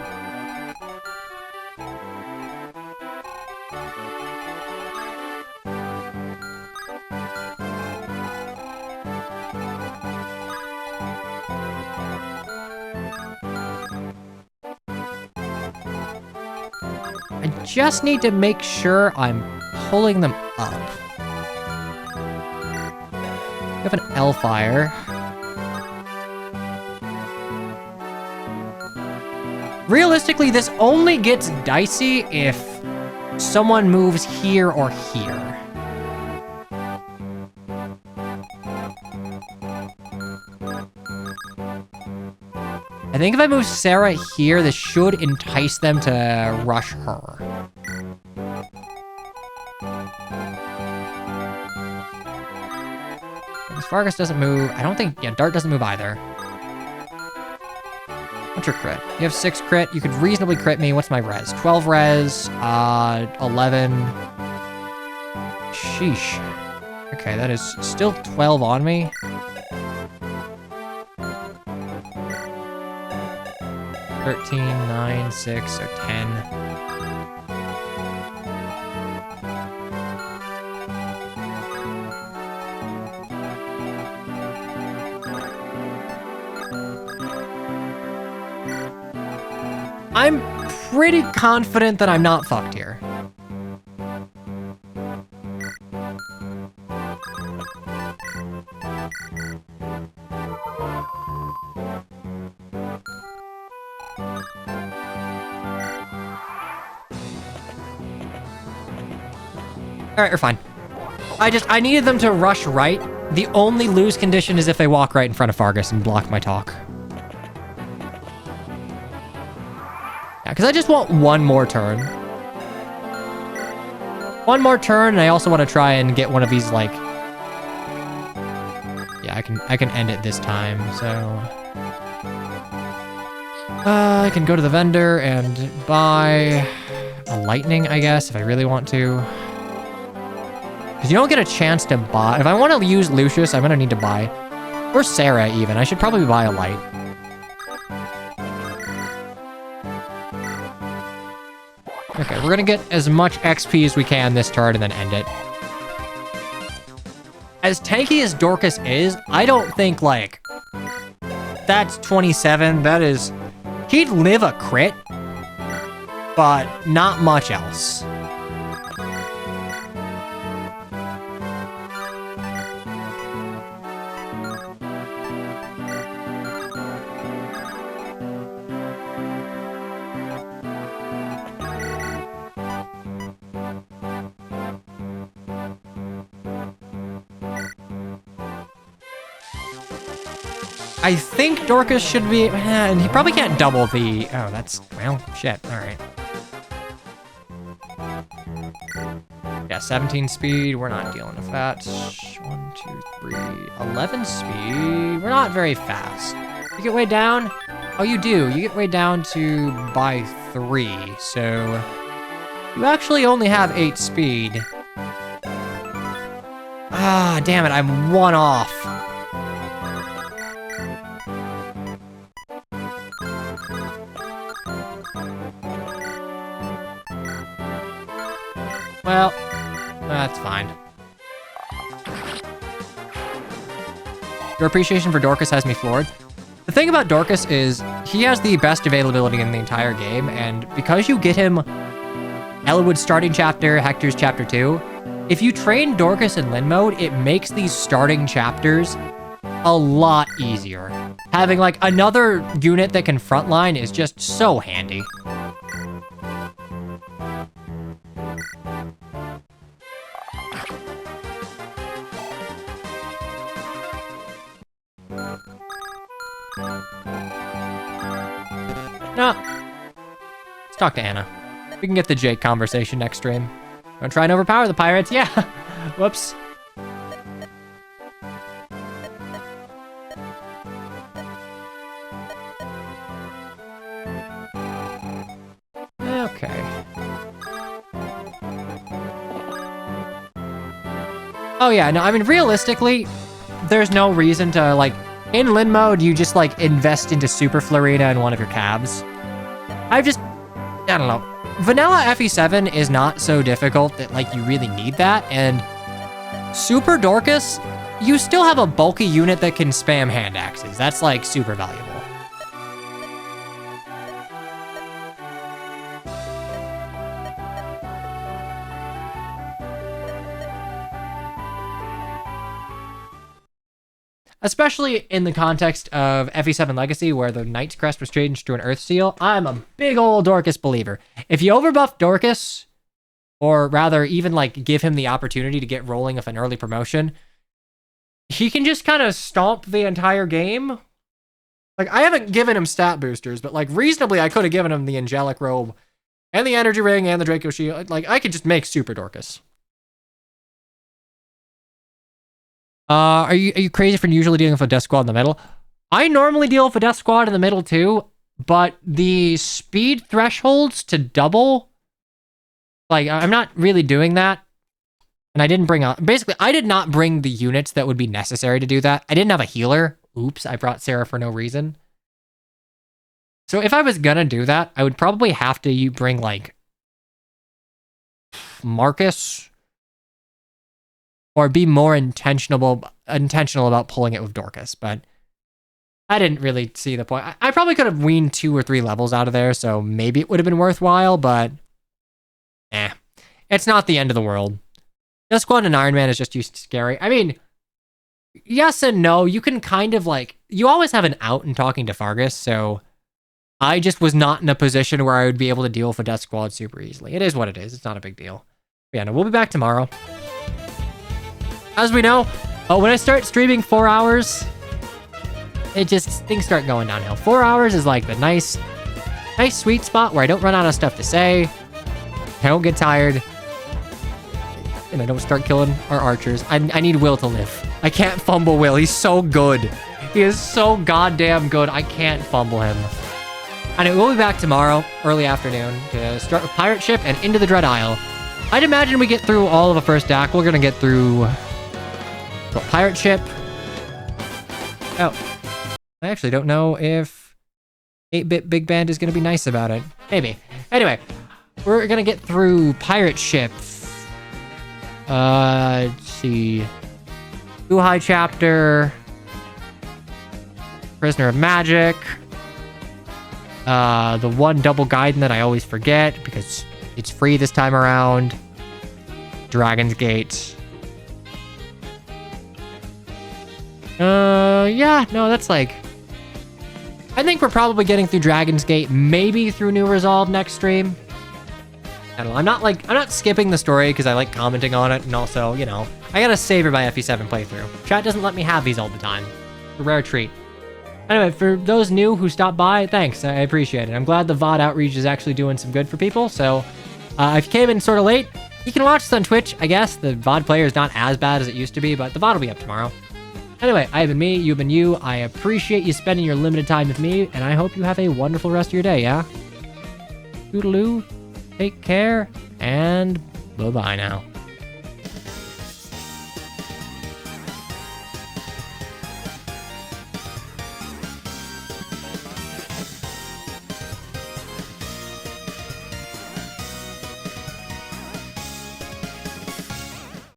I just need to make sure I'm pulling them up. We have an L-Fire. Realistically, this only gets dicey if someone moves here or here. I think if I move Sarah here, this should entice them to rush her. Because Fargus doesn't move. I don't think... Yeah, Dart doesn't move either. What's your crit? You have 6 crit. You could reasonably crit me. What's my res? 12 res. 11. Sheesh. Okay, that is still 12 on me. 13, 9, 6, so 10. I'm pretty confident that I'm not fucked here. Alright, you're fine. I needed them to rush right. The only lose condition is if they walk right in front of Fargus and block my talk. Yeah, because I just want one more turn. One more turn, and I also want to try and get one of these, like... Yeah, I can end it this time, so... I can go to the vendor and buy a lightning, I guess, if I really want to. Because you don't get a chance to buy... If I want to use Lucius, I'm going to need to buy... Or Sarah, even. I should probably buy a light. Okay, we're going to get as much XP as we can this turn and then end it. As tanky as Dorcas is, I don't think, like... That's 27. That is... He'd live a crit. But not much else. I think Dorcas should be... And he probably can't double the... Oh, that's... Well, shit. Alright. Yeah, 17 speed. We're not dealing with that. 1, 2, 3... 11 speed. We're not very fast. You get way down? Oh, you do. You get way down to by 3. So... You actually only have 8 speed. Ah, damn it. I'm 1 off. Well, that's fine. Your appreciation for Dorcas has me floored. The thing about Dorcas is he has the best availability in the entire game, and because you get him Ellawood's starting chapter, Hector's chapter 2, if you train Dorcas in Lin mode, it makes these starting chapters a lot easier. Having like another unit that can frontline is just so handy. No. Let's talk to Anna. We can get the Jake conversation next stream. Wanna try and overpower the pirates? Yeah. Whoops. Oh yeah, no, I mean, realistically, there's no reason to, like, in Lin mode, you just, like, invest into Super Florida in one of your calves. I don't know. Vanilla FE7 is not so difficult that, like, you really need that, and Super Dorcas, you still have a bulky unit that can spam hand axes. That's, like, super valuable. Especially in the context of FE7 Legacy, where the Knight's Crest was changed to an Earth Seal. I'm a big old Dorcas believer. If you overbuff Dorcas, or rather even like give him the opportunity to get rolling with an early promotion, he can just kind of stomp the entire game. Like, I haven't given him stat boosters, but like reasonably I could have given him the Angelic Robe and the Energy Ring and the Draco Shield. Like, I could just make Super Dorcas. Are you crazy for usually dealing with a Death Squad in the middle? I normally deal with a Death Squad in the middle too, but the speed thresholds to double, like, I'm not really doing that. And I didn't bring out, basically, I did not bring the units that would be necessary to do that. I didn't have a healer. Oops, I brought Sarah for no reason. So if I was gonna do that, I would probably have to bring, like, Marcus, or be more intentional about pulling it with Dorcas, but I didn't really see the point. I probably could have weaned 2 or 3 levels out of there, so maybe it would have been worthwhile, but it's not the end of the world. Death Squad and Iron Man is just too scary. I mean, yes and no. You can kind of, like, you always have an out in talking to Fargus, so I just was not in a position where I would be able to deal with a Death Squad super easily. It is what it is. It's not a big deal. But yeah, no, we'll be back tomorrow. As we know, when I start streaming 4 hours, things start going downhill. 4 hours is like the nice sweet spot where I don't run out of stuff to say, I don't get tired, and I don't start killing our archers. I need Will to live. I can't fumble Will. He's so good. He is so goddamn good. I can't fumble him. Anyway, we'll be back tomorrow, early afternoon, to start with Pirate Ship and into the Dread Isle. I'd imagine we get through all of the first act. We're gonna get through Pirate Ship. Oh, I actually don't know if 8-Bit Big Band is going to be nice about it. Maybe. Anyway, we're going to get through Pirate Ship. Let's see. Utai Chapter. Prisoner of Magic. The one double Gaiden that I always forget because it's free this time around. Dragon's Gate. Yeah, no, that's like, I think we're probably getting through Dragon's Gate, maybe through New Resolve next stream. I don't know, I'm not skipping the story because I like commenting on it, and also, you know, I gotta savor my FE7 playthrough. Chat doesn't let me have these all the time. It's a rare treat. Anyway, for those new who stopped by, thanks, I appreciate it. I'm glad the VOD outreach is actually doing some good for people, so if you came in sort of late, you can watch this on Twitch, I guess. The VOD player is not as bad as it used to be, but the VOD will be up tomorrow. Anyway, I have been me, you've been you. I appreciate you spending your limited time with me, and I hope you have a wonderful rest of your day, yeah? Toodaloo, take care, and bye-bye now.